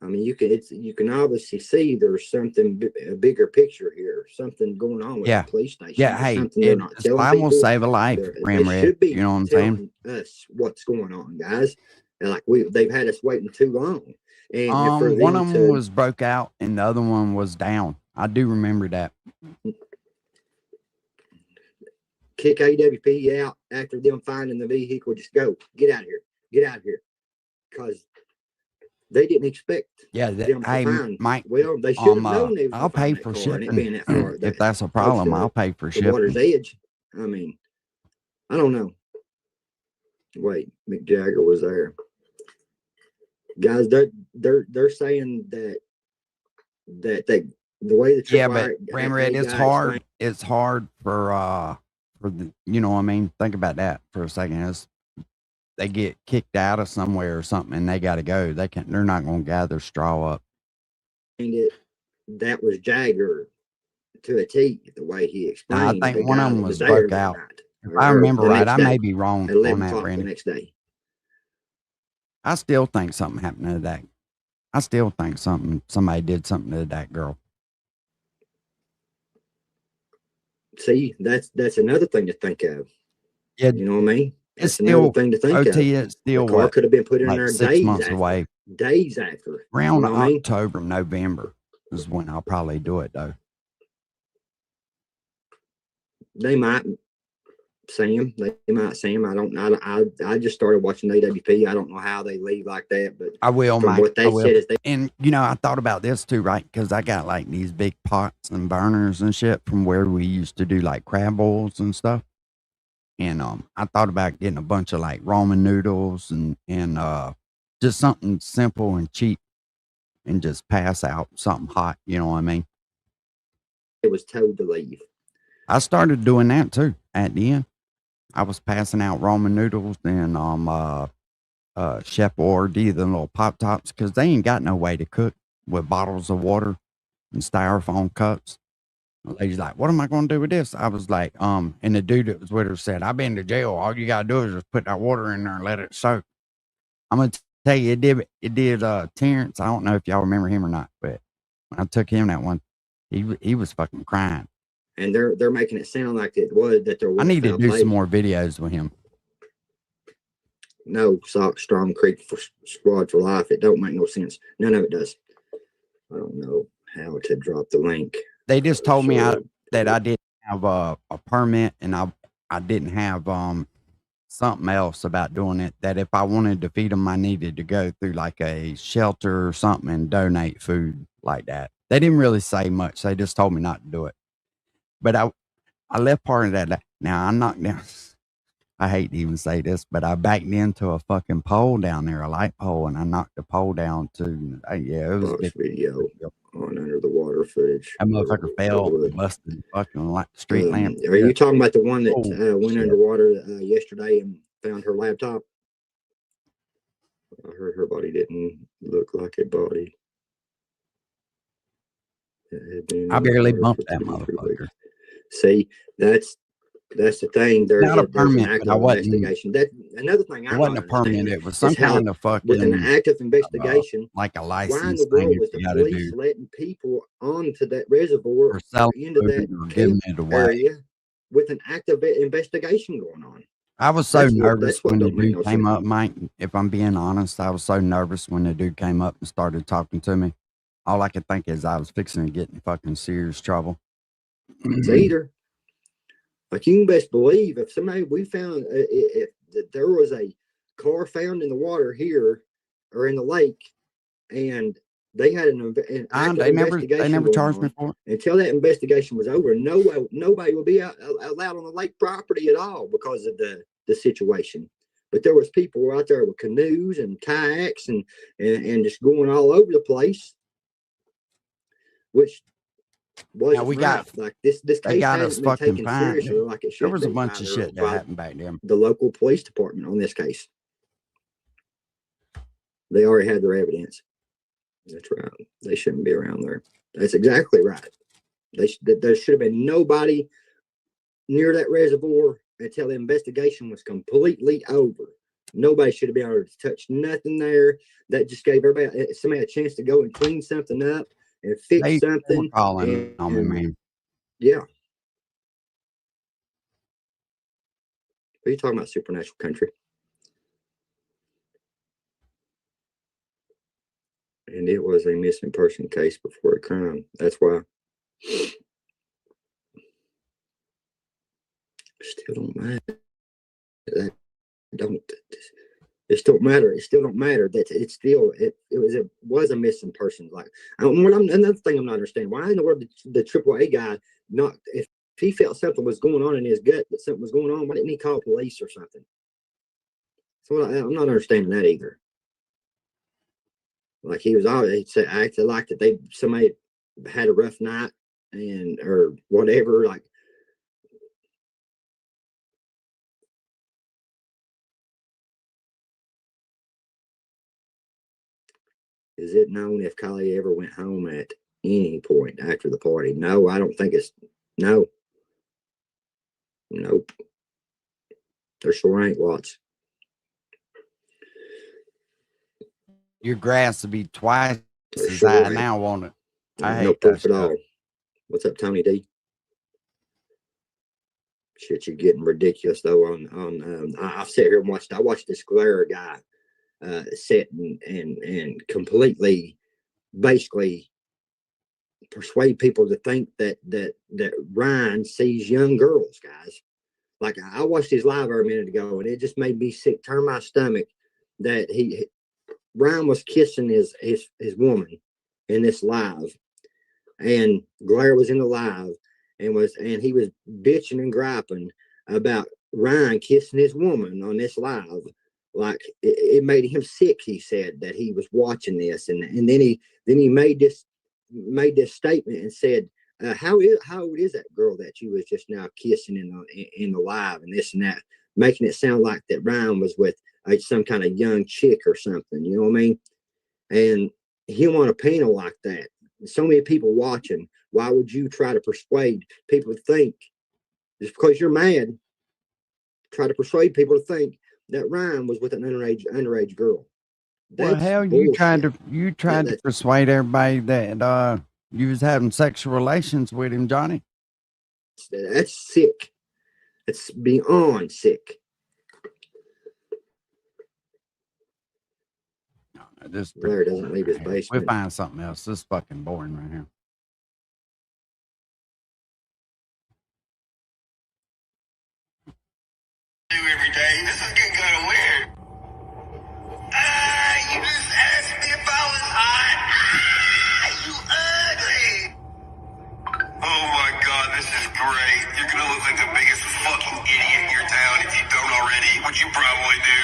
S3: I mean, you can obviously see there's something, a bigger picture here, something going on with the police station.
S1: Yeah, hey, I will save a life, Ram Red. You know what I'm saying?
S3: Us what's going on, guys. And they've had us waiting too long. And
S1: one of them was broke out and the other one was down. I do remember that.
S3: Kick AWP out after them finding the vehicle. Just go, get out of here, because they didn't expect.
S1: Yeah,
S3: them to find.
S1: Mike.
S3: Well, they should have known.
S1: I'll pay for shipping. If that's a problem, I'll pay for shipping.
S3: Water's edge. I mean, I don't know. Wait, Mick Jagger was there. Guys, they're saying that the way that
S1: but Ram Red, it's hard. It's hard for the, you know what I mean? Think about that for a second. They get kicked out of somewhere or something and they got to go. They're not going to gather straw up.
S3: That was Jagger to a T, the way he explained.
S1: I think one of them was broke out. If I remember right, I may be wrong on that, Randy.
S3: The next day.
S1: I still think something happened to that. I still think somebody did something to that girl.
S3: See, that's another thing to think of.
S1: Yeah,
S3: you know what I mean?
S1: It's still another thing to think of. It's still
S3: the car could have been put in
S1: like
S3: there
S1: 6 months away.
S3: Days after.
S1: Around October, November is when I'll probably do it though.
S3: They might see him. I don't know. I just started watching AWP. I don't know how they leave like that, but
S1: I will, Mike.
S3: What they said is
S1: and I thought about this too, right? Because I got like these big pots and burners and shit from where we used to do like crab boils and stuff. And I thought about getting a bunch of like ramen noodles and just something simple and cheap, and just pass out something hot. You know what I mean?
S3: It was told to leave.
S1: I started doing that too. At the end, I was passing out ramen noodles and Chef Boyardee, the little pop tops, because they ain't got no way to cook with bottles of water and styrofoam cups. The lady's like, "What am I going to do with this?" I was like, and the dude that was with her said, "I've been to jail. All you got to do is just put that water in there and let it soak." I'm going to tell you, it did Terrence. I don't know if y'all remember him or not, but when I took him that one, he was fucking crying.
S3: And they're making it sound like it was that there was.
S1: I need to do some more videos with him.
S3: No, Strong Creek for Squad for Life. It don't make no sense. None of it does. I don't know how to drop the link.
S1: They just told me that I didn't have a permit, and I didn't have something else about doing it. That if I wanted to feed them, I needed to go through like a shelter or something and donate food like that. They didn't really say much. They just told me not to do it. But I left part of that. Now I knocked down. I hate to even say this, but I backed into a fucking pole down there, a light pole, and I knocked the pole down too. Yeah, it was a big
S3: video on Under the Water water footage.
S1: That motherfucker fell and busted fucking street lamp.
S3: Are you talking about the one that went
S1: shit.
S3: underwater yesterday and found her laptop? I heard her body didn't look like a body.
S1: I barely bumped that motherfucker.
S3: See, that's the thing. There's
S1: Not a
S3: there's an
S1: permit,
S3: active
S1: but I wasn't.
S3: investigation. That another thing.
S1: It wasn't a permit. It was some kind of fucking
S3: with an active investigation.
S1: like a
S3: Why in
S1: license
S3: the world
S1: thing
S3: was
S1: you
S3: the
S1: gotta
S3: police
S1: do
S3: letting people onto that reservoir
S1: for selling
S3: into
S1: food
S3: that
S1: or giving
S3: camp
S1: it away.
S3: area with an active investigation going on?
S1: I was so
S3: That's what-
S1: nervous
S3: that's what
S1: when the
S3: don't make
S1: dude
S3: no
S1: came
S3: sense.
S1: up, Mike. If I'm being honest, I was so nervous when the dude came up and started talking to me. All I could think is I was fixing to get in fucking serious trouble.
S3: It's either, like, you can best believe if somebody we found if there was a car found in the water here or in the lake, and they had an active
S1: They never
S3: investigation going
S1: charged me
S3: on,
S1: for it.
S3: until that investigation was over, nobody would be allowed on the lake property at all because of the situation. But there was people out there with canoes and kayaks and just going all over the place, which was
S1: Yeah, we got-
S3: like this
S1: They
S3: case
S1: got us
S3: hasn't been
S1: fucking
S3: taken
S1: fined.
S3: seriously like it should
S1: There was a
S3: be
S1: bunch of
S3: by
S1: shit that happened back then.
S3: the local police department on this case. They already had their evidence. That's right. They shouldn't be around there. That's exactly right. There should have been nobody near that reservoir until the investigation was completely over. Nobody should have been able to touch nothing there. That just gave somebody a chance to go and clean something up and fix
S1: They were
S3: something.
S1: calling on me, man.
S3: Yeah. What are you talking about, supernatural country? And it was a missing person case before a crime. That's why. Still don't matter. It still matter. It still don't matter. That it's still it was a missing person. Like another thing I'm not understanding. Why in the world the AAA guy not if he felt something was going on in his gut, that something was going on, why didn't he call police or something? So I'm not understanding that either. Like he acted like that somebody had a rough night or whatever. Like, is it known if Kylie ever went home at any point after the party? No, I don't think it's no. Nope. There sure ain't lots.
S1: Your grass will be twice
S3: There
S1: as
S3: sure
S1: high
S3: ain't.
S1: now, won't it? I
S3: No
S1: hate that
S3: proof at
S1: stuff.
S3: all. What's up, Tony D? Shit, you're getting ridiculous though. I've sat here and watched. I watched this Glare guy sit and completely, basically, persuade people to think that Ryan sees young girls, guys. Like I watched his live a minute ago, and it just made me sick, turn my stomach. That Ryan was kissing his woman in this live, and Glare was in the live and he was bitching and griping about Ryan kissing his woman on this live. Like it made him sick. He said that he was watching this, and then he made this statement and said, how old is that girl that you was just now kissing in the live and this and that, making it sound like that Ryan was with some kind of young chick or something. You know what I mean? And he want a panel like that. So many people watching. Why would you try to persuade people to think, just because you're mad, try to persuade people to think that Ryan was with an underage girl?
S1: Well, hell, you tried to persuade everybody that you was having sexual relations with him, Johnny.
S3: That's sick. It's beyond sick. Blair doesn't leave his basement.
S1: We'll find something else. This is fucking boring right here.
S5: Every day. This is getting kind of weird. You just asked me if I was hot. You ugly. Oh my God, this is great. You're gonna look like the biggest fucking idiot in your town if you don't already, which you probably do.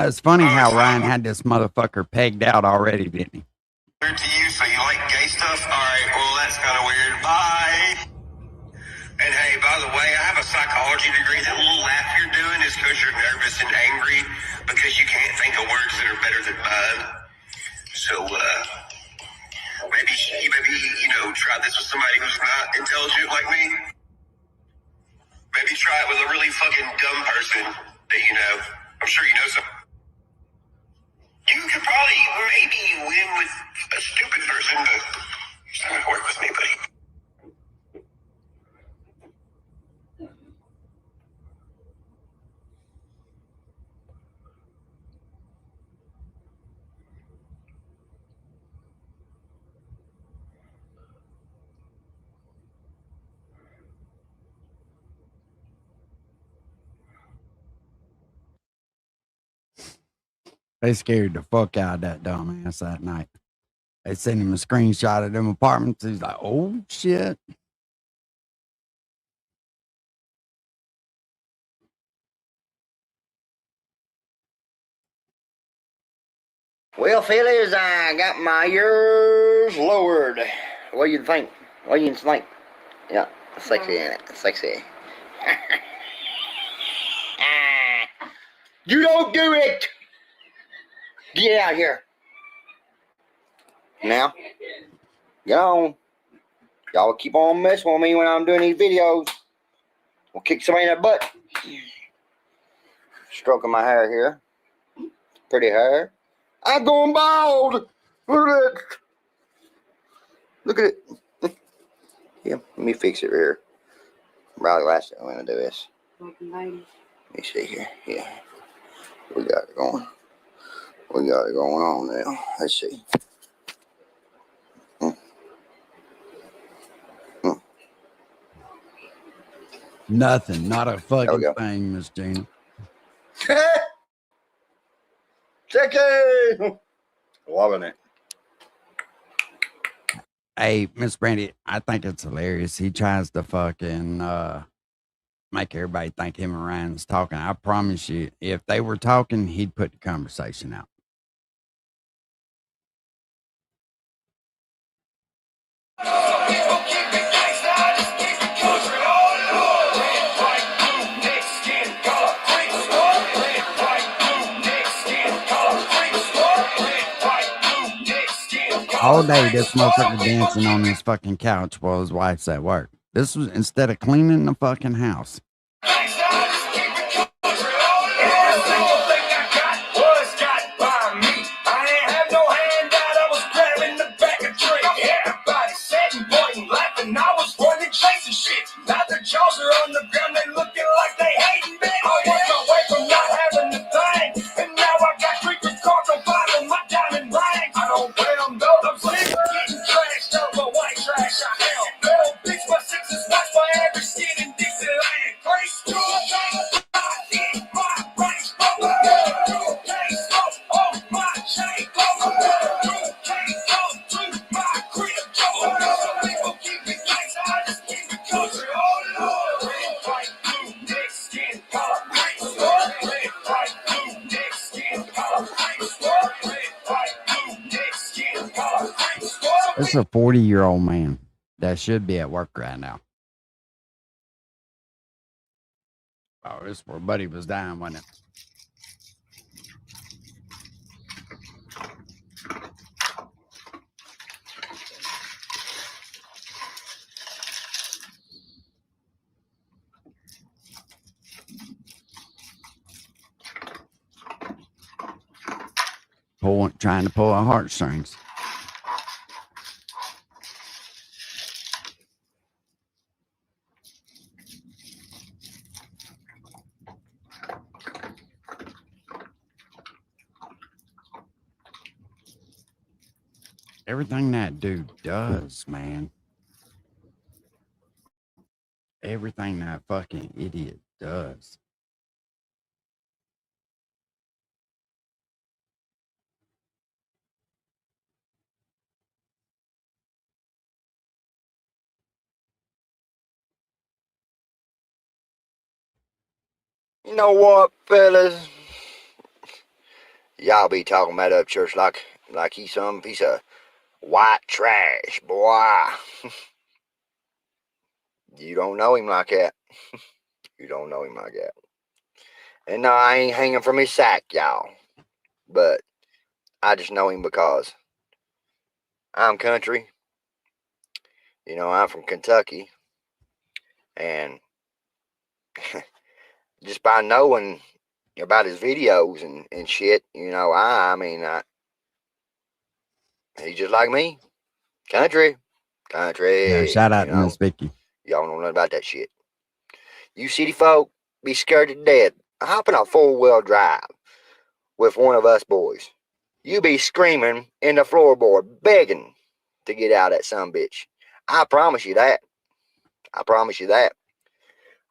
S1: It's funny how Ryan had this motherfucker pegged out already, didn't he?
S5: Weird to you, so you like gay stuff? you to agree that little laugh you're doing is because you're nervous and angry because you can't think of words that are better than mine. So, maybe, try this with somebody who's not intelligent like me. Maybe try it with a really fucking dumb person that you know. I'm sure you know some. You could probably maybe win with a stupid person, but it's not gonna work with me, buddy.
S1: They scared the fuck out of that dumbass that night. They sent him a screenshot of them apartments. He's like, oh shit.
S3: Well, fellas, I got my ears lowered. What do you think? What do you think? Yeah, sexy, ain't it? Sexy. You don't do it! Get out here. Now, get on. Y'all keep on messing with me when I'm doing these videos. We'll kick somebody in the butt. Stroking my hair here. Pretty hair. I'm going bald. Look at it. Look at it. Yeah, let me fix it here. Probably last time I'm going to do this. Let me see here. Yeah. We got it going. We got it going on now. Let's see.
S1: Nothing. Not a fucking thing, Miss Gina.
S3: Sexy. Loving it.
S1: Hey, Miss Brandy, I think it's hilarious. He tries to fucking make everybody think him and Ryan's talking. I promise you, if they were talking, he'd put the conversation out. All day, this motherfucker dancing on his fucking couch while his wife's at work. This was instead of cleaning the fucking house.
S6: Jaws are on the ground, they looking like they hating me. I was away from not having a thing, and now I got creepers caught on fire on my diamond ring. I don't wear them though, I'm sick of getting trashed over white trash. I am little bitch, my sixes watch for every skin in Dixieland. Grace to a thing, I hit my range rover. You can't smoke on my chain clover. You can't come to my crib, Joe. Some people keep it nice, I just keep it country.
S1: This is a 40-year-old man that should be at work right now. Oh, this poor buddy was dying, wasn't it? Trying to pull our heartstrings. Everything that dude does, man. Everything that fucking idiot does.
S3: You know what, fellas? Y'all be talking about Upchurch like he's some piece of white trash, boy. You don't know him like that. You don't know him, I got. And no, I ain't hanging from his sack, y'all. But I just know him because I'm country. You know, I'm from Kentucky. And just by knowing about his videos and shit, you know, he's just like me. Country.
S1: Yeah, shout out
S3: you
S1: to
S3: know.
S1: Miss Vicky.
S3: Y'all don't know nothing about that shit. You city folk be scared to death hopping a 4-wheel drive with one of us boys. You be screaming in the floorboard, begging to get out of that sumbitch. I promise you that. I promise you that.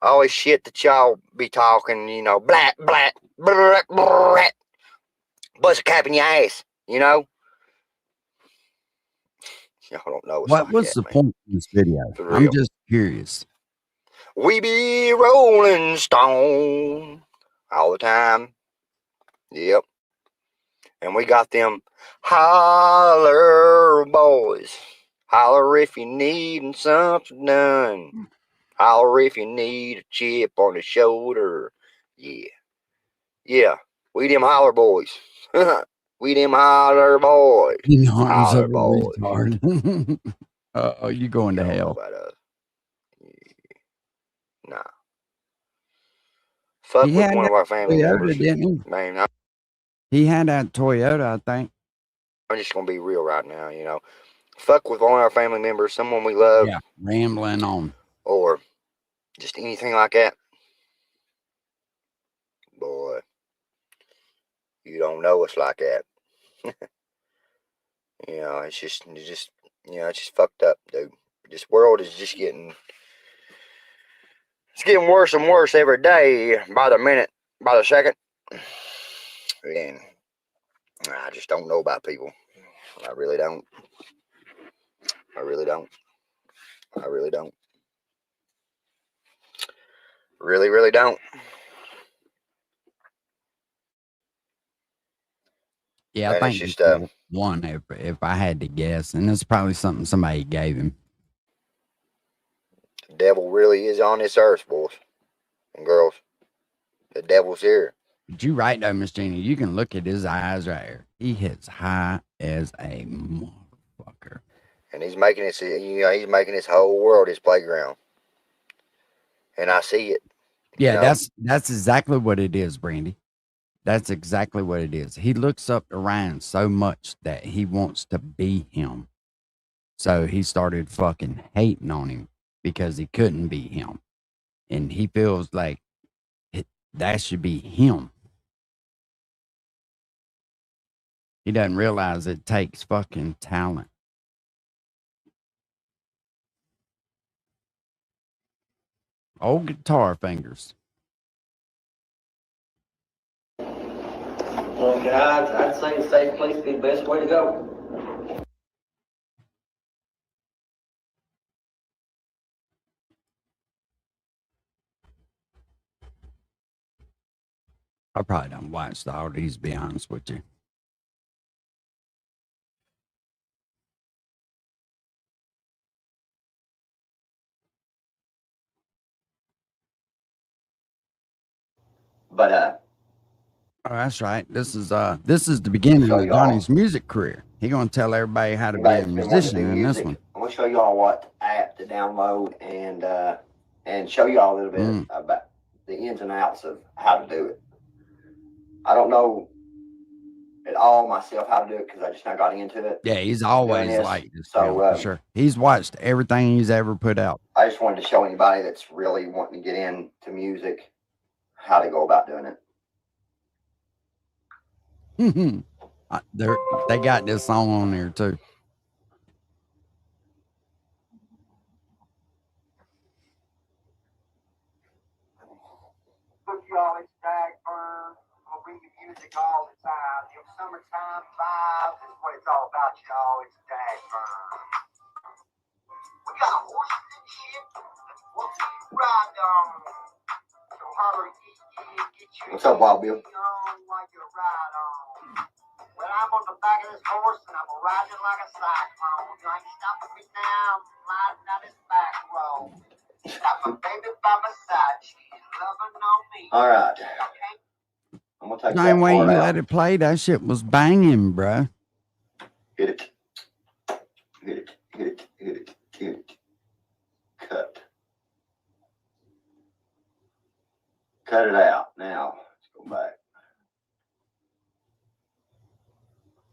S3: All this shit that y'all be talking, you know, blat, blat, blat, blat, bust a cap in your ass, you know? Y'all don't know.
S1: What was the point of this video? I'm just curious.
S3: We be rolling stone all the time. Yep. And we got them holler boys. Holler if you need something done. Holler if you need a chip on the shoulder. Yeah. Yeah. We them holler boys. We them holler boys.
S1: You know, I'm so
S3: Holler boys.
S1: retarded. Oh, you going to hell.
S3: Nah. Fuck
S1: He
S3: with
S1: had
S3: one of
S1: that
S3: our family
S1: Toyota,
S3: members.
S1: didn't he?
S3: Man,
S1: He had that Toyota, I think.
S3: I'm just going to be real right now, you know. Fuck with one of our family members, someone we love.
S1: Yeah, rambling on.
S3: Or just anything like that. Boy, you don't know us like that. You know, it's just, you know, it's just fucked up, dude. This world is just getting worse and worse every day, by the minute, by the second. And I just don't know about people. I really don't. I really don't. I really don't. Really, really don't.
S1: Yeah, I
S3: And
S1: think
S3: it's just
S1: it's one if I had to guess, and it's probably something somebody gave him.
S3: the devil really is on this earth, boys and girls. The devil's here.
S1: But you right though, Miss Jeannie. You can look at his eyes right here. He hits high as a motherfucker.
S3: And he's making it, you know, he's making this whole world his playground. And I see it.
S1: Yeah,
S3: you know?
S1: that's exactly what it is, Brandy. That's exactly what it is. He looks up to Ryan so much that he wants to be him. So he started fucking hating on him because he couldn't be him. And he feels like that should be him. He doesn't realize it takes fucking talent. Old guitar fingers.
S2: Well, guys, I'd say a safe place would be the best way to go.
S1: I probably don't watch all these, to be honest with you.
S3: But
S1: oh, that's right. This is the beginning of Donnie's music career. He gonna tell everybody how to be a musician in this one.
S3: I'm gonna show y'all what app to download and show y'all a little bit about the ins and outs of how to do it. I don't know at all myself how to do it because I just now got into it.
S1: Yeah, he's always like this. For sure. He's watched everything he's ever put out.
S3: I just wanted to show anybody that's really wanting to get into music how to go about doing it.
S1: They got this song on there too.
S5: Y'all, it's Dagburn. I'll bring you music all the time. Your summertime vibes is what it's all about, y'all. It's Dagburn. We got horses and shit. What we ride on? So holler, get you.
S3: What's up, Wild Bill?
S5: On while you ride on. Well, I'm on the back of this horse and I'm riding like a cyclone. You ain't stopping me now. I'm sliding down this back road. Got my baby by my side. She's
S3: All right. I'm gonna take
S1: Same
S3: that
S1: way you
S3: part out.
S1: let it play, that shit was banging, bruh.
S3: Hit it. Hit it. Hit it. Hit it. Hit it. Cut. Cut it out. Now, let's go back.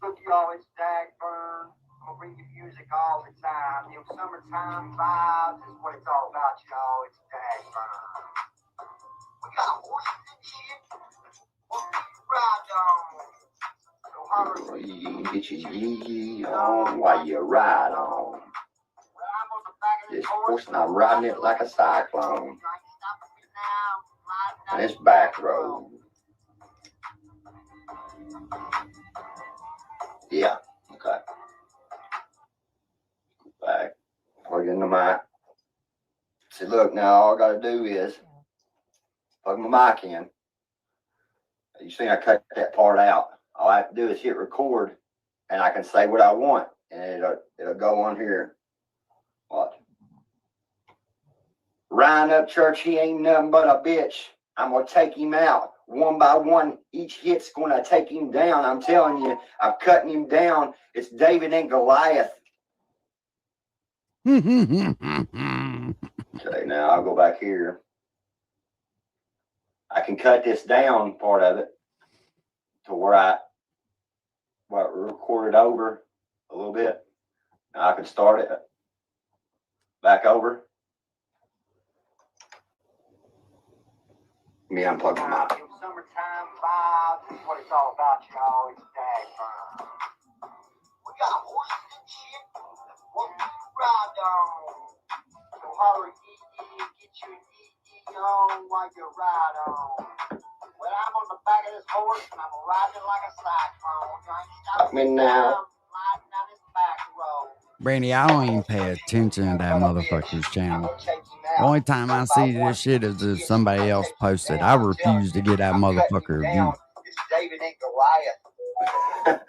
S3: Look, y'all, it's Dagburn. I'm gonna bring you music all the time. You know, summertime vibes is what it's all about, y'all. It's Dagburn. We got horses and shit. What do you ride on? So hurry. Get your yee on while you ride on. This horse and I'm riding it like a cyclone. And it's back road. Yeah, okay. Back. Plug in the mic. See, look, now all I gotta do is plug my mic in. You see, I cut that part out. All I have to do is hit record, and I can say what I want, and it'll go on here. What? Ryan Upchurch, he ain't nothing but a bitch. I'm gonna take him out one by one. Each hit's gonna take him down. I'm telling you, I'm cutting him down. It's David and Goliath. Okay, now I'll go back here. I can cut this down part of it to where I record it over a little bit. Now I can start it back over. Let me unplug my mic. Summertime vibes is what it's all about, y'all. It's Dagburn. We got horses and shit. What do you ride on? So hurry, get your on while you ride on. Well, I'm on the back of this horse and I'm riding it like a cyclone. You ain't stopping me now. Sliding down this back road. Brandy, I don't even pay attention to that motherfucker's channel. The only time I see this shit is if somebody else posted. I refuse to get that motherfucker view. It's David and Goliath.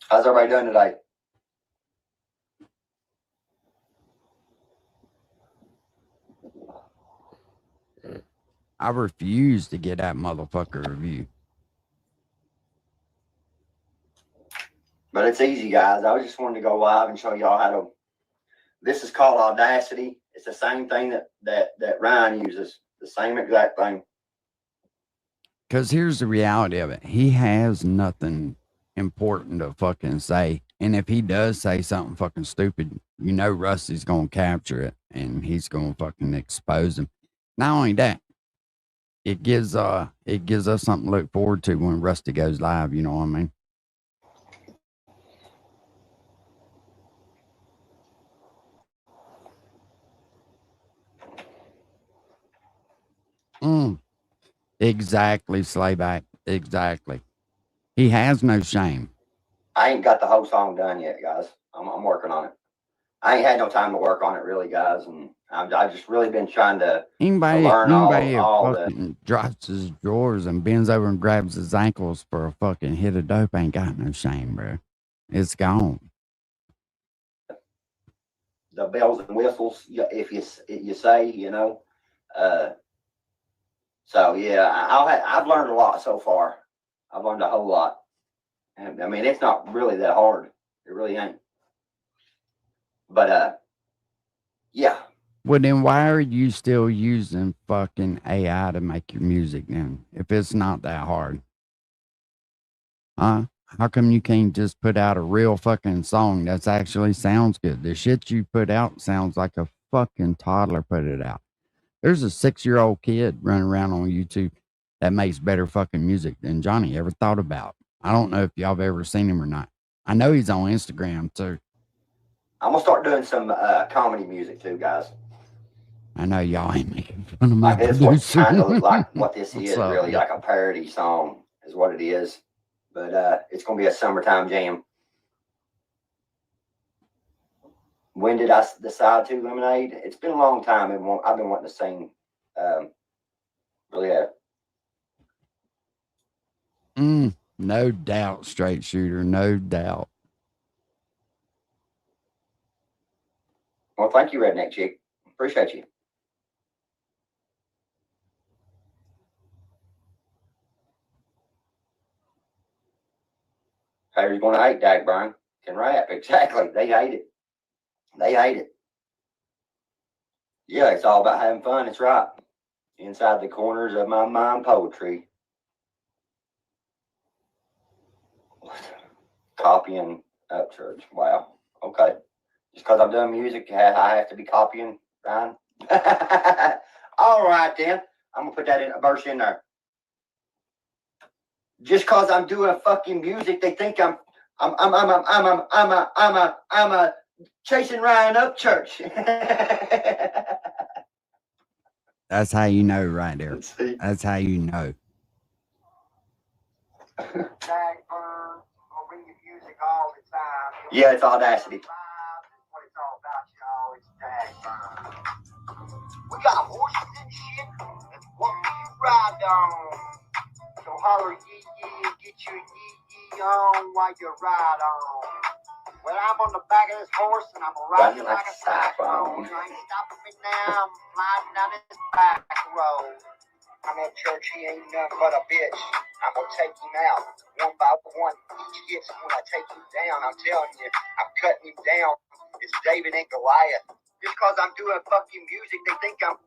S3: How's everybody doing today?
S1: I refuse to get that motherfucker review.
S3: But it's easy, guys. I just wanted to go live and show y'all how to. This is called Audacity. It's the same thing that Ryan uses. The same exact thing.
S1: Because here's the reality of it. He has nothing important to fucking say. And if he does say something fucking stupid, you know Rusty's going to capture it. And he's going to fucking expose him. Not only that, it gives us something to look forward to when Rusty goes live. You know what I mean? Exactly, Slayback. Exactly. He has no shame.
S3: I ain't got the whole song done yet, guys. I'm working on it. I ain't had no time to work on it, really, guys. And I've just really been trying to learn all
S1: fucking drops his drawers and bends over and grabs his ankles for a fucking hit of dope ain't got no shame, bro. It's gone.
S3: The bells and whistles, if you say, you know. So yeah, I've learned a lot so far. I've learned a whole lot. And I mean, it's not really that hard. It really ain't. But yeah.
S1: Well, then why are you still using fucking AI to make your music then? If it's not that hard, huh? How come you can't just put out a real fucking song that's actually sounds good? The shit you put out sounds like a fucking toddler put it out. There's a 6-year-old kid running around on YouTube that makes better fucking music than Johnny ever thought about. I don't know if y'all have ever seen him or not. I know he's on Instagram too.
S3: I'm gonna start doing some comedy music too, guys.
S1: I know y'all ain't making fun of my
S3: like this
S1: producer.
S3: Kind of look like what this is,
S1: up,
S3: really, like a parody song is what it is. But it's gonna be a summertime jam. When did I decide to Lemonade? It's been a long time. I've been wanting to sing. Really have.
S1: No doubt, straight shooter. No doubt.
S3: Well, thank you, Redneck Chick. Appreciate you. Haters gonna hate Dak Bryan. Can rap. Exactly. They hate it. They hate it. Yeah, it's all about having fun. It's right. Inside the corners of my mind poetry. Copying Upchurch. Wow. Okay. Just because I'm doing music, I have to be copying, Ryan. All right, then. I'm gonna put that in a verse in there. Just because I'm doing fucking music, they think I'm chasing Ryan Upchurch.
S1: That's how you know right there. That's how you know.
S3: Yeah, it's Audacity. We got horses and shit. That's what we ride on. So holler yee yee and get your yee yee on while you ride on. Well, I'm on the back of this horse and I'm riding like a cyclone. You ain't stopping me now. I'm flying down this back road. I'm at church, he ain't nothing but a bitch. I'm gonna take him out one by one. Each hits when I take him down. I'm telling you, I'm cutting him down. It's David and Goliath. Just cause I'm doing fucking music, they think I'm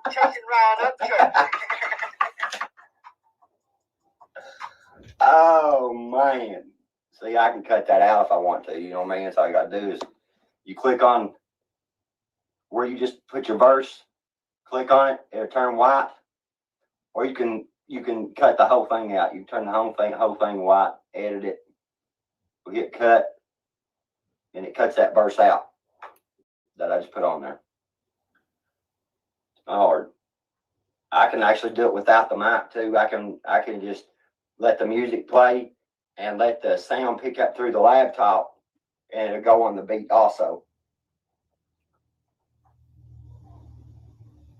S3: chasing Ryan Upchurch. Oh man. See, I can cut that out if I want to, you know what I mean? That's all you gotta do is you click on where you just put your verse, click on it, it'll turn white. Or you can cut the whole thing out. You turn the whole thing white, edit it, will get cut, and it cuts that verse out that I just put on there. Or I can actually do it without the mic too. I can just let the music play and let the sound pick up through the laptop, and it'll go on the beat also.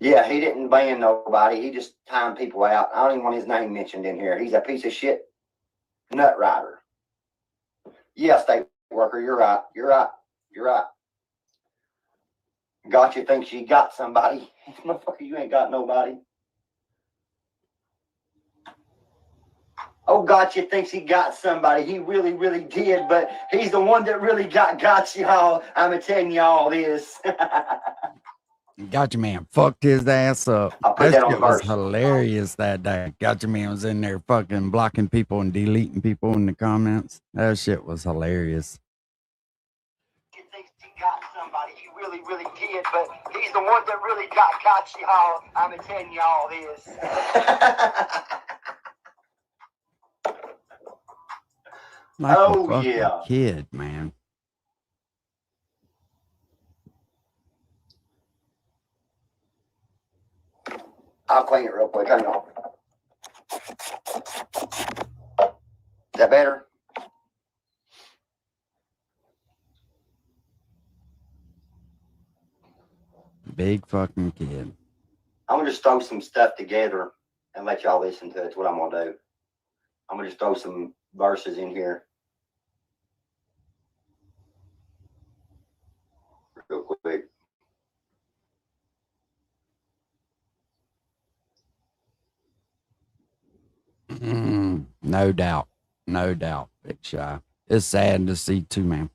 S3: Yeah, he didn't ban nobody. He just timed people out. I don't even want his name mentioned in here. He's a piece of shit nut rider. Yeah, state worker, you're right. You're right. You're right. Gotcha thinks you got somebody. Motherfucker, you ain't got nobody. Oh, Gotcha thinks he got somebody. He really, really did, but he's the one that really got y'all. I'm telling y'all this.
S1: Gotcha Man fucked his ass up. That shit was hilarious that day. Gotcha Man was in there fucking blocking people and deleting people in the comments. That shit was hilarious.
S3: He thinks he got somebody. He really, really did, but he's the one that really got y'all. I'm telling y'all this.
S1: Like a fucking kid, man.
S3: I'll clean it real quick. Hang on. Is that better?
S1: Big fucking kid.
S3: I'm gonna just throw some stuff together and let y'all listen to it. That's what I'm gonna do. I'm gonna just throw some verses in here real quick.
S1: No doubt. No doubt, Big Shy. It's sad to see too, man.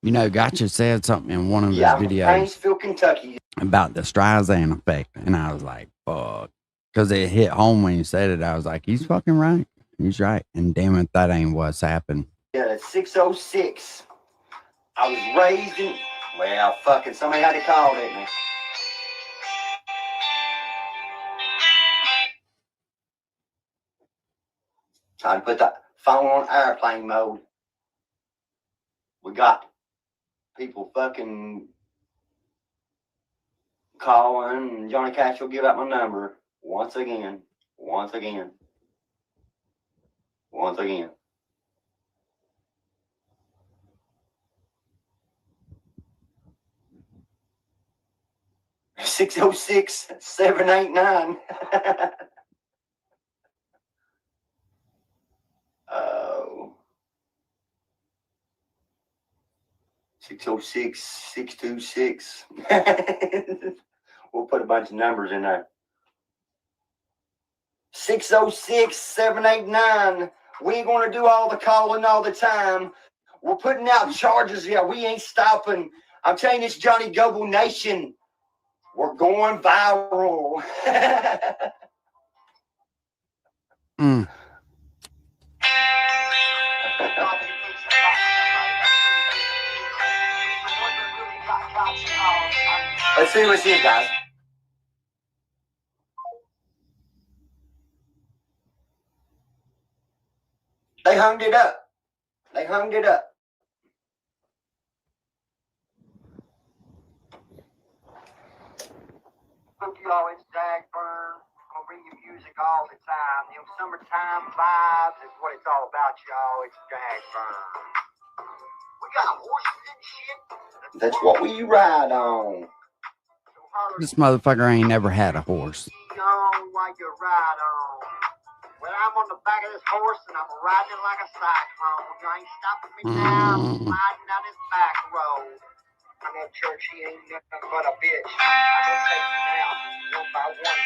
S1: You know, Gotcha said something in one of his videos
S3: Kentucky.
S1: about the Streisand effect, and I was like, fuck. Because it hit home when you said it. I was like, he's fucking right. He's right. And damn it, that ain't what's happened.
S3: Yeah, it's 606. I was raised in, well, fucking somebody had to call, didn't they? Time to put the phone on airplane mode. We got people fucking calling. Johnny Cash will give out my number once again. Once again. Once again. $606-789. 606 626. We'll put a bunch of numbers in there. 606 789. We ain't gonna do all the calling all the time. We're putting out charges. Yeah, we ain't stopping. I'm telling you, it's Johnny Goble Nation. We're going viral.
S1: Mm.
S3: Let's see what's here, guys. They hung it up. They hung it up. Look, y'all, it's Dagburn. I'm gonna bring you music all the time. You know, summertime vibes is what it's all about, y'all. It's Dagburn. We got horses and shit. That's what we ride on.
S1: This motherfucker ain't never had a horse.
S3: On while you ride on. Well, I'm on the back of this horse and I'm riding like a cyclone. You ain't stopping me now. I'm sliding down this back road. I know Church, he ain't nothing but a bitch. I'm gonna take him out one by one.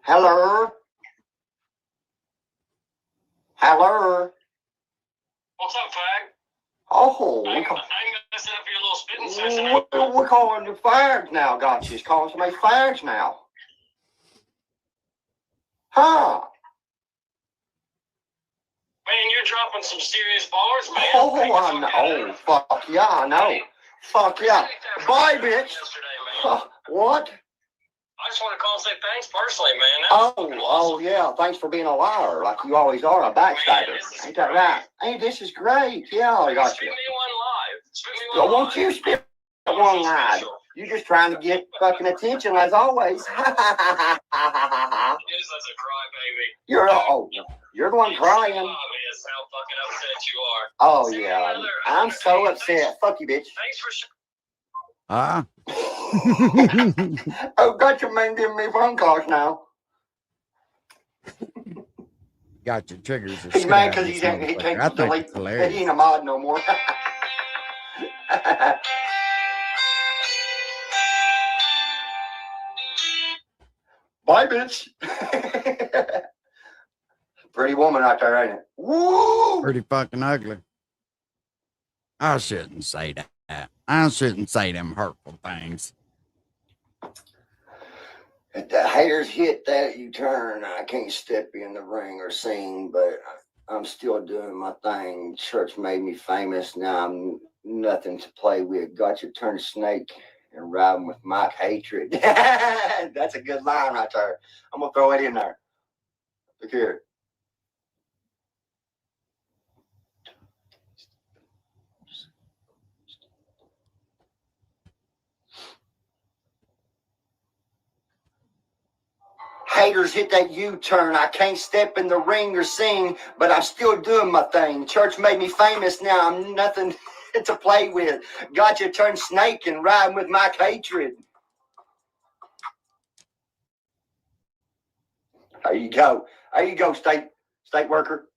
S3: Hello? Hello?
S5: What's up, fag?
S3: Oh,
S5: I ain't gonna set up your little spitting session.
S3: we're calling the fags now, gotcha. It's calling somebody fags now. Huh?
S5: Man, you're dropping some serious bars, man.
S3: Oh, I know. Oh, fuck yeah, I know. Fuck yeah. Bye, bitch. What?
S5: I just want to call and say thanks personally, man.
S3: Oh, yeah. Thanks for being a liar, like you always are, a backstabber. Ain't that right? Hey, this is great. Yeah, I got
S5: Spit
S3: you.
S5: me one live. Spit me one
S3: Won't
S5: live.
S3: you spit one live? You're just trying to get fucking attention, as always.
S5: It is as a crybaby.
S3: You're the one crying.
S5: It's obvious how fucking upset you are.
S3: Oh, yeah. I'm so upset. Fuck you, bitch.
S5: Thanks for
S1: Ah.
S3: Oh, gotcha, man, giving me phone calls now.
S1: Got your triggers.
S3: He's mad because he can't delete. He ain't a mod no more. Bye, bitch. Pretty woman out there, ain't it? Woo!
S1: Pretty fucking ugly. I shouldn't say that. I shouldn't say them hurtful things.
S3: If the haters hit that U-turn, I can't step in the ring or sing, but I'm still doing my thing. Church made me famous. Now I'm nothing to play with. Got you turn snake and riding with Mike Hatred. That's a good line right there. I'm going to throw it in there. Look here. Haters hit that U-turn. I can't step in the ring or sing, but I'm still doing my thing. Church made me famous. Now I'm nothing to play with. Got you turn snake and riding with Mike Hatred. There you go. There you go, state worker.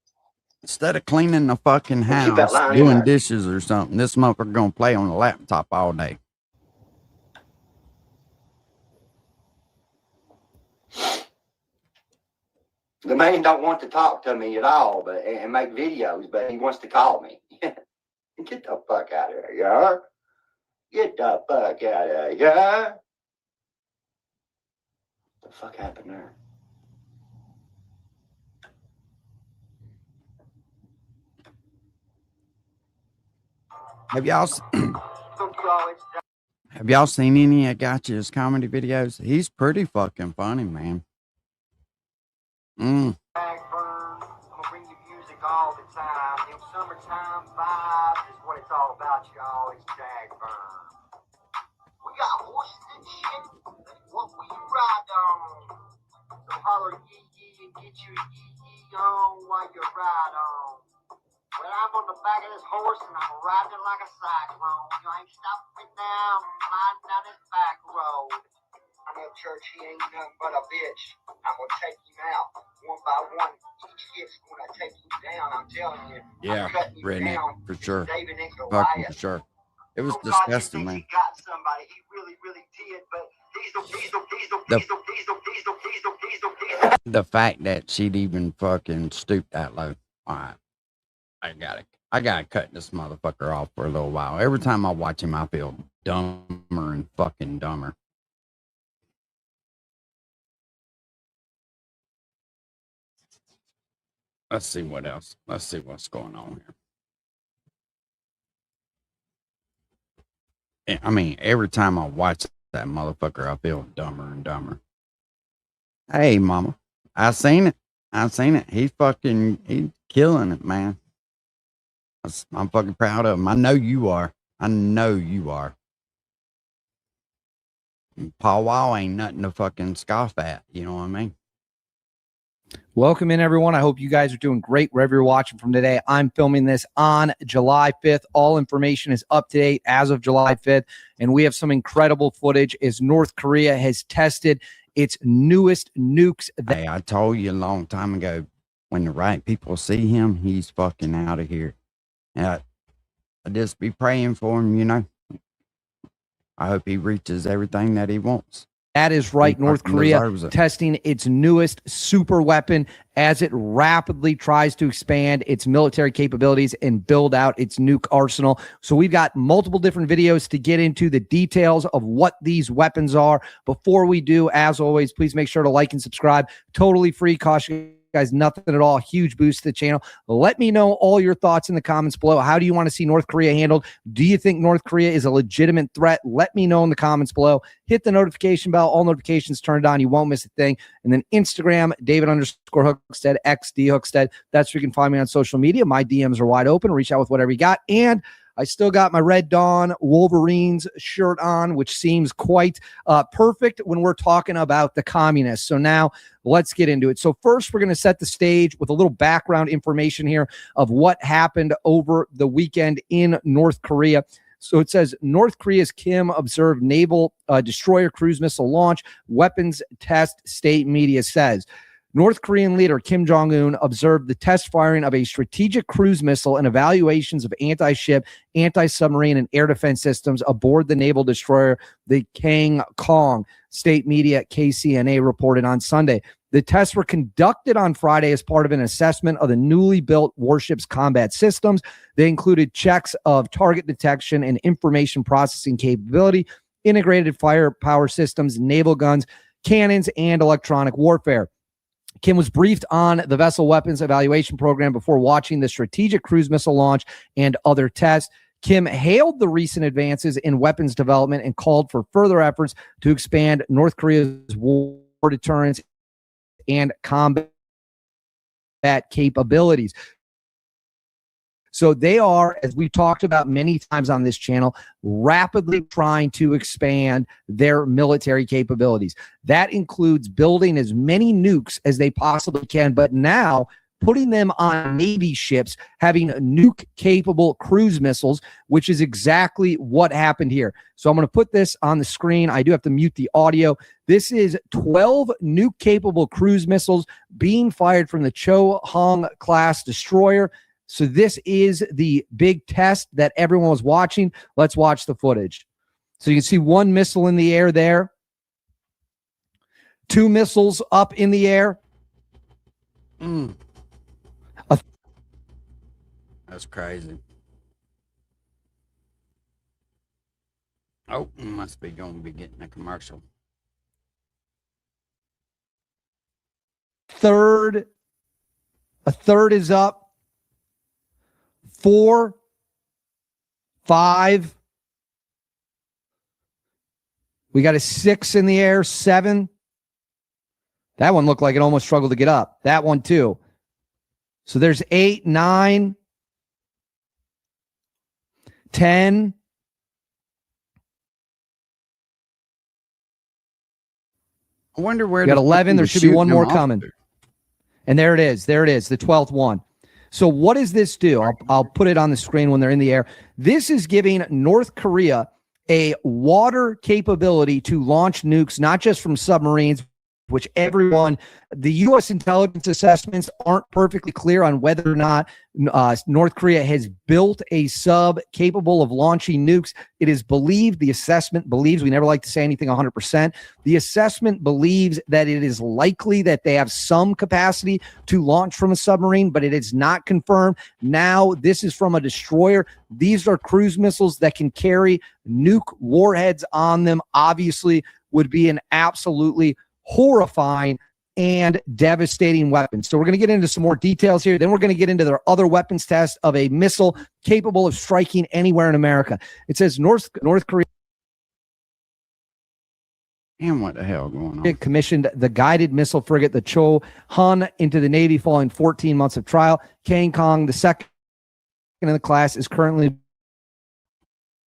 S1: Instead of cleaning the fucking
S3: Keep that
S1: house,
S3: line in
S1: doing
S3: there.
S1: dishes or something, this motherfucker gonna play on the laptop all day.
S3: The man don't want to talk to me at all, but and make videos, but he wants to call me. Get the fuck out of here, yeah? Get the fuck out of here, yeah? What the fuck happened there?
S1: Have y'all seen any of Gotcha's comedy videos? He's pretty fucking funny, man.
S3: I'm gonna bring you music all the time. You know, summertime vibes is what it's all about, y'all. It's Dagburn. We got horses and shit. That's what we ride on. So holler yee yee and get your yee yee on while you ride on. Well, I'm on the back of this horse and I'm riding it like a cyclone. You ain't stopping me now. I'm sliding down this back road. I'm at church, he ain't nothing but a bitch. I'm gonna take him out one by one. Each hit's gonna take him down. I'm telling you.
S1: Yeah,
S3: I'm cutting him
S1: redneck,
S3: down.
S1: for sure.
S3: David and
S1: Fucking
S3: Goliath.
S1: for sure. It was
S3: Oh, God, he
S1: disgusting,
S3: thinks
S1: man.
S3: He got somebody. He really, really did. But the
S1: fact that she'd even fucking stoop that low. All right, I gotta cut this motherfucker off for a little while. Every time I watch him, I feel dumber and fucking dumber. Let's see what else. Let's see what's going on here. I mean, every time I watch that motherfucker, I feel dumber and dumber. Hey, mama, I seen it. He's killing it, man. I'm fucking proud of him. I know you are. Paul Wall ain't nothing to fucking scoff at. You know what I mean?
S15: Welcome in, everyone. I hope you guys are doing great wherever you're watching from today. I'm filming this on July 5th. All information is up to date as of July 5th, and we have some incredible footage as North Korea has tested its newest nukes.
S1: Hey, I told you a long time ago, when the right people see him, he's fucking out of here. I just be praying for him, you know. I hope he reaches everything that he wants.
S15: That is right. North Korea testing its newest super weapon as it rapidly tries to expand its military capabilities and build out its nuke arsenal. So we've got multiple different videos to get into the details of what these weapons are. Before we do, as always, please make sure to like and subscribe. Totally free. Caution guys, nothing at all. Huge boost to the channel. Let me know all your thoughts in the comments below. How do you want to see North Korea handled? Do you think North Korea is a legitimate threat? Let me know in the comments below. Hit the notification bell. All notifications turned on. You won't miss a thing. And then Instagram, David_Hookstead, XD Hookstead. That's where you can find me on social media. My DMs are wide open. Reach out with whatever you got. And I still got my Red Dawn Wolverines shirt on, which seems quite perfect when we're talking about the communists. So now let's get into it. So first, we're going to set the stage with a little background information here of what happened over the weekend in North Korea. So it says North Korea's Kim observed naval destroyer cruise missile launch weapons test, state media says. North Korean leader Kim Jong-un observed the test firing of a strategic cruise missile and evaluations of anti-ship, anti-submarine, and air defense systems aboard the naval destroyer, the Kang Kong. State media KCNA reported on Sunday. The tests were conducted on Friday as part of an assessment of the newly built warship's combat systems. They included checks of target detection and information processing capability, integrated firepower systems, naval guns, cannons, and electronic warfare. Kim was briefed on the vessel weapons evaluation program before watching the strategic cruise missile launch and other tests. Kim hailed the recent advances in weapons development and called for further efforts to expand North Korea's war deterrence and combat capabilities. So they are, as we've talked about many times on this channel, rapidly trying to expand their military capabilities. That includes building as many nukes as they possibly can, but now putting them on Navy ships, having nuke-capable cruise missiles, which is exactly what happened here. So I'm going to put this on the screen. I do have to mute the audio. This is 12 nuke-capable cruise missiles being fired from the Chohong-class destroyer. So this is the big test that everyone was watching. Let's watch the footage. So you can see one missile in the air there. Two missiles up in the air.
S1: That's crazy. Oh, must be going to be getting a commercial.
S15: A third is up. 4, 5. We got a 6 in the air, 7. That one looked like it almost struggled to get up. That one too. So there's 8, 9, 10.
S1: I wonder where
S15: we got 11. There should be one more coming. And there it is. There it is. The 12th one. So what does this do? I'll put it on the screen when they're in the air. This is giving North Korea a water capability to launch nukes, not just from submarines, which the U.S. intelligence assessments aren't perfectly clear on whether or not North Korea has built a sub capable of launching nukes. It is believed, the assessment believes, we never like to say anything 100%. The assessment believes that it is likely that they have some capacity to launch from a submarine, but it is not confirmed. Now, this is from a destroyer. These are cruise missiles that can carry nuke warheads on them. Obviously, would be an absolutely horrifying and devastating weapon. So we're going to get into some more details here. Then we're going to get into their other weapons test of a missile capable of striking anywhere in America. It says North Korea.
S1: And what the hell going on?
S15: Commissioned the guided missile frigate, the Cho Han, into the Navy following 14 months of trial. Kang Kong, the second in the class, is currently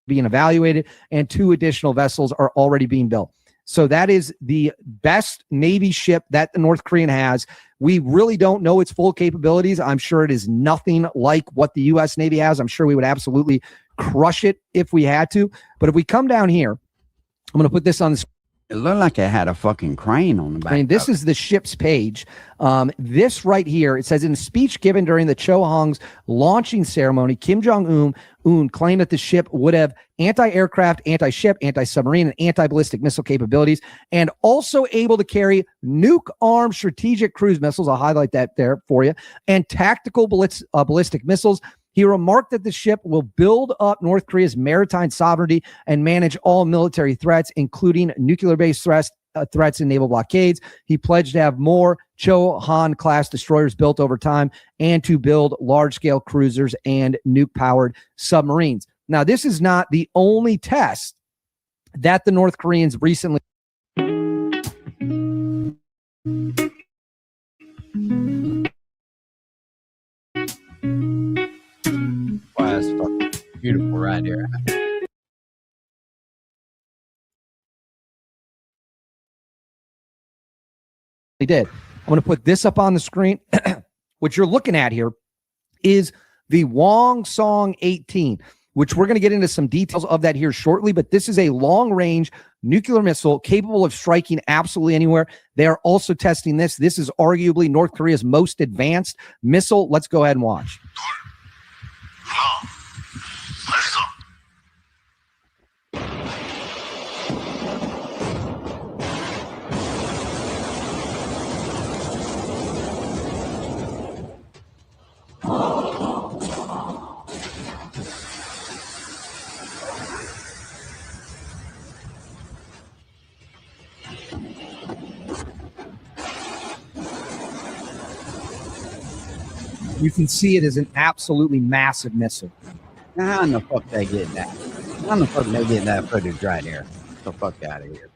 S15: being evaluated, and 2 additional vessels are already being built. So that is the best Navy ship that the North Korean has. We really don't know its full capabilities. I'm sure it is nothing like what the U.S. Navy has. I'm sure we would absolutely crush it if we had to. But if we come down here, I'm going to put this on the screen.
S1: It looked like it had a fucking crane on the back.
S15: I mean, this is the ship's page. This right here, it says, in a speech given during the Cho Hong's launching ceremony, Kim Jong-un claimed that the ship would have anti-aircraft, anti-ship, anti-submarine, and anti-ballistic missile capabilities, and also able to carry nuke-armed strategic cruise missiles. I'll highlight that there for you, and tactical ballistic missiles. He remarked that the ship will build up North Korea's maritime sovereignty and manage all military threats, including nuclear-based threats and naval blockades. He pledged to have more Cho Han-class destroyers built over time and to build large-scale cruisers and nuke-powered submarines. Now, this is not the only test that the North Koreans recently...
S1: Wow, it's fucking beautiful right here.
S15: They did. I'm going to put this up on the screen. What you're looking at here is the Hwasong 18, which we're going to get into some details of that here shortly. But this is a long-range nuclear missile capable of striking absolutely anywhere. They are also testing this. This is arguably North Korea's most advanced missile. Let's go ahead and watch. You can see it as an absolutely massive missile.
S1: Now, how in the fuck they get that? How in the fuck they get that footage right here? Get the fuck out of here.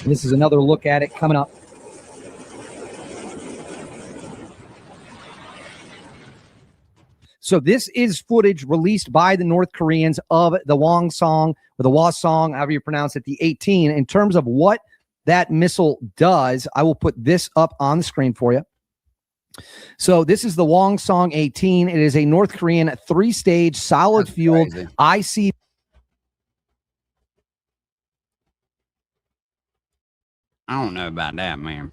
S15: This is another look at it coming up. So this is footage released by the North Koreans of the Hwasong, or the Hwasong, however you pronounce it, the 18. In terms of what that missile does, I will put this up on the screen for you. So this is the Hwasong 18. It is a North Korean 3-stage solid-fueled IC.
S1: I don't know about that, man.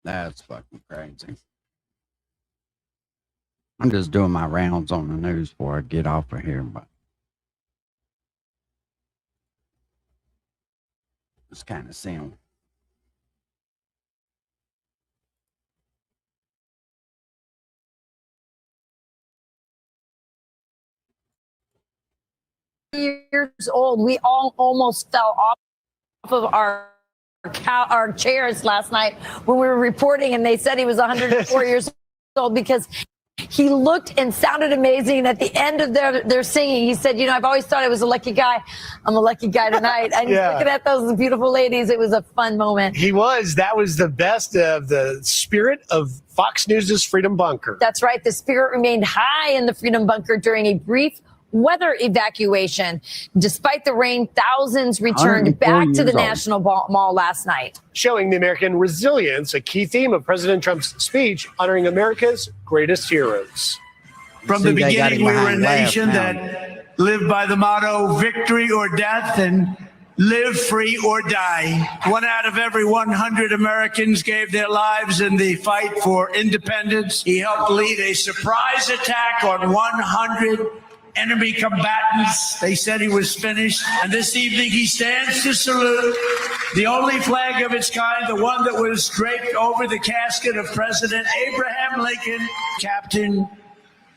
S1: That's fucking crazy. I'm just doing my rounds on the news before I get off of here, but it's kind of seeing.
S16: Years old, we all almost fell off of our chairs last night when we were reporting, and they said he was 104 years old because He looked and sounded amazing. And at the end of their singing, he said, I've always thought I was a lucky guy. I'm a lucky guy tonight. And he's looking at those beautiful ladies. It was a fun moment.
S17: He was. That was the best of the spirit of Fox News' Freedom Bunker.
S16: That's right. The spirit remained high in the Freedom Bunker during a brief weather evacuation. Despite the rain, thousands returned back to the National Mall last night.
S17: Showing the American resilience, a key theme of President Trump's speech honoring America's greatest heroes.
S18: From the beginning, we were a nation that lived by the motto, victory or death, and live free or die. 1 out of every 100 Americans gave their lives in the fight for independence. He helped lead a surprise attack on 100 enemy combatants. They said he was finished. And this evening he stands to salute the only flag of its kind, the one that was draped over the casket of President Abraham Lincoln. Captain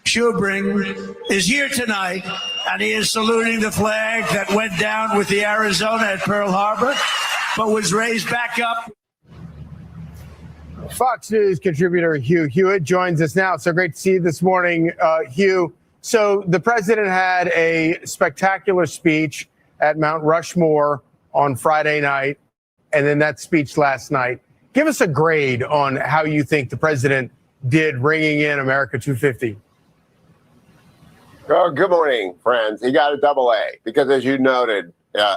S18: Schubring is here tonight, and he is saluting the flag that went down with the Arizona at Pearl Harbor, but was raised back up.
S17: Fox News contributor Hugh Hewitt joins us now. So great to see you this morning, Hugh. So the president had a spectacular speech at Mount Rushmore on Friday night, and then that speech last night. Give us a grade on how you think the president did ringing in America 250.
S19: Oh, good morning, friends. He got a AA because, as you noted,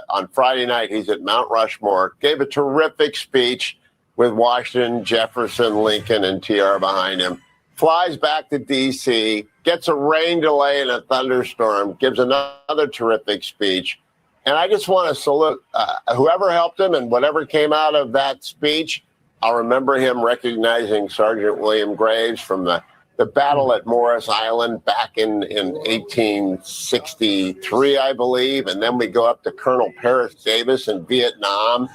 S19: on Friday night, he's at Mount Rushmore, gave a terrific speech with Washington, Jefferson, Lincoln, and TR behind him, flies back to D.C., gets a rain delay and a thunderstorm, gives another terrific speech. And I just want to salute whoever helped him and whatever came out of that speech. I'll remember him recognizing Sergeant William Graves from the battle at Morris Island back in 1863, I believe. And then we go up to Colonel Paris Davis in Vietnam,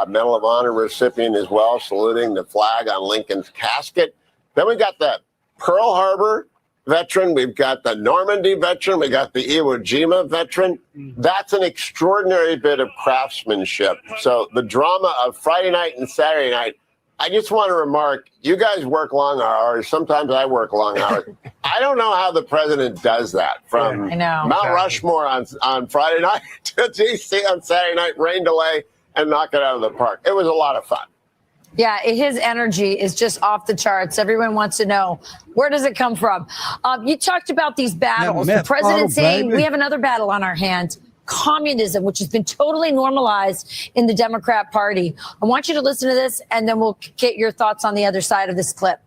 S19: Medal of Honor recipient as well, saluting the flag on Lincoln's casket. Then we got the Pearl Harbor veteran. We've got the Normandy veteran. We got the Iwo Jima veteran. That's an extraordinary bit of craftsmanship. So the drama of Friday night and Saturday night, I just want to remark, you guys work long hours. Sometimes I work long hours. I don't know how the president does that from Mount Rushmore on Friday night to D.C. on Saturday night, rain delay, and knock it out of the park. It was a lot of fun.
S16: Yeah, his energy is just off the charts. Everyone wants to know, where does it come from? You talked about these battles. The president saying we have another battle on our hands, communism, which has been totally normalized in the Democrat Party. I want you to listen to this, and then we'll get your thoughts on the other side of this clip.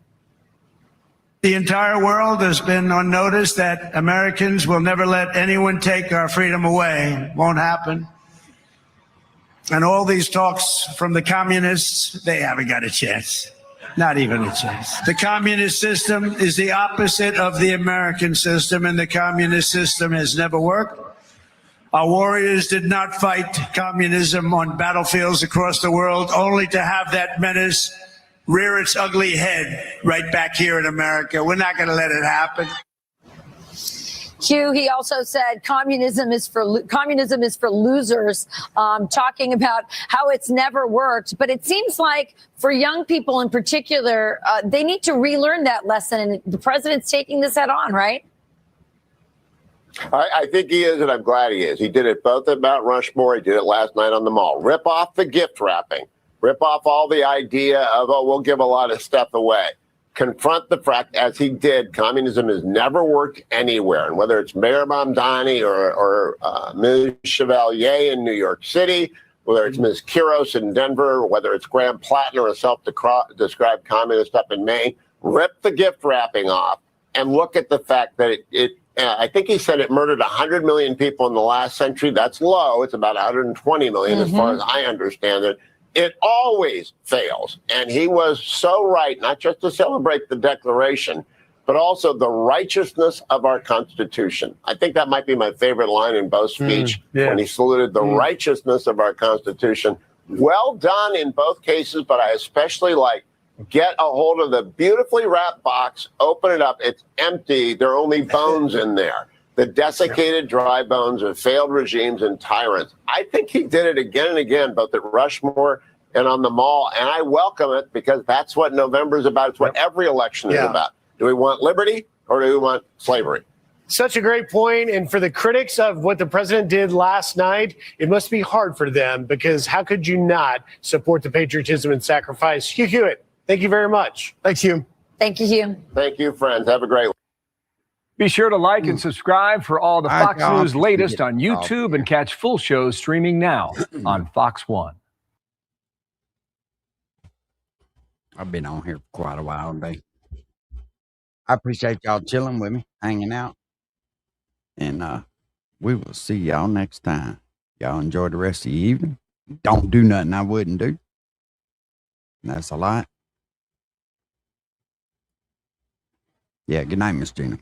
S18: The entire world has been on notice that Americans will never let anyone take our freedom away. Won't happen. And all these talks from the communists, they haven't got a chance. Not even a chance. The communist system is the opposite of the American system, and the communist system has never worked. Our warriors did not fight communism on battlefields across the world, only to have that menace rear its ugly head right back here in America. We're not going to let it happen.
S16: Hugh, he also said communism is for losers, talking about how it's never worked. But it seems like for young people in particular, they need to relearn that lesson. And the president's taking this head on, right?
S19: I think he is, and I'm glad he is. He did it both at Mount Rushmore. He did it last night on the Mall. Rip off the gift wrapping. Rip off all the idea of, we'll give a lot of stuff away. Confront the fact, as he did, communism has never worked anywhere. And whether it's Mayor Mamdani or Ms. Chevalier in New York City, whether it's Ms. Quiros in Denver, whether it's Graham Plattner, a self-described communist up in Maine, rip the gift wrapping off and look at the fact that I think he said it murdered 100 million people in the last century. That's low. It's about 120 million as far as I understand it. It always fails. And he was so right, not just to celebrate the Declaration, but also the righteousness of our Constitution. I think that might be my favorite line in Bo's speech when he saluted the righteousness of our Constitution. Well done in both cases, but I especially like get a hold of the beautifully wrapped box, open it up. It's empty. There are only bones in there. The desiccated, dry bones of failed regimes and tyrants. I think he did it again and again, both at Rushmore and on the Mall. And I welcome it because that's what November is about. It's what every election is about. Do we want liberty or do we want slavery?
S17: Such a great point. And for the critics of what the president did last night, it must be hard for them, because how could you not support the patriotism and sacrifice? Hugh Hewitt, thank you very much. Thanks, Hugh.
S16: Thank you, Hugh.
S19: Thank you, friends. Have a great one.
S20: Be sure to like and subscribe for all the
S1: I
S20: Fox
S1: got
S20: News
S1: to
S20: latest
S1: get
S20: on
S1: off
S20: YouTube and catch full shows streaming now on Fox One.
S1: I've been on here for quite a while today. I appreciate y'all chilling with me, hanging out. And we will see y'all next time. Y'all enjoy the rest of the evening. Don't do nothing I wouldn't do. And that's a lot. Yeah, good night, Miss Gina.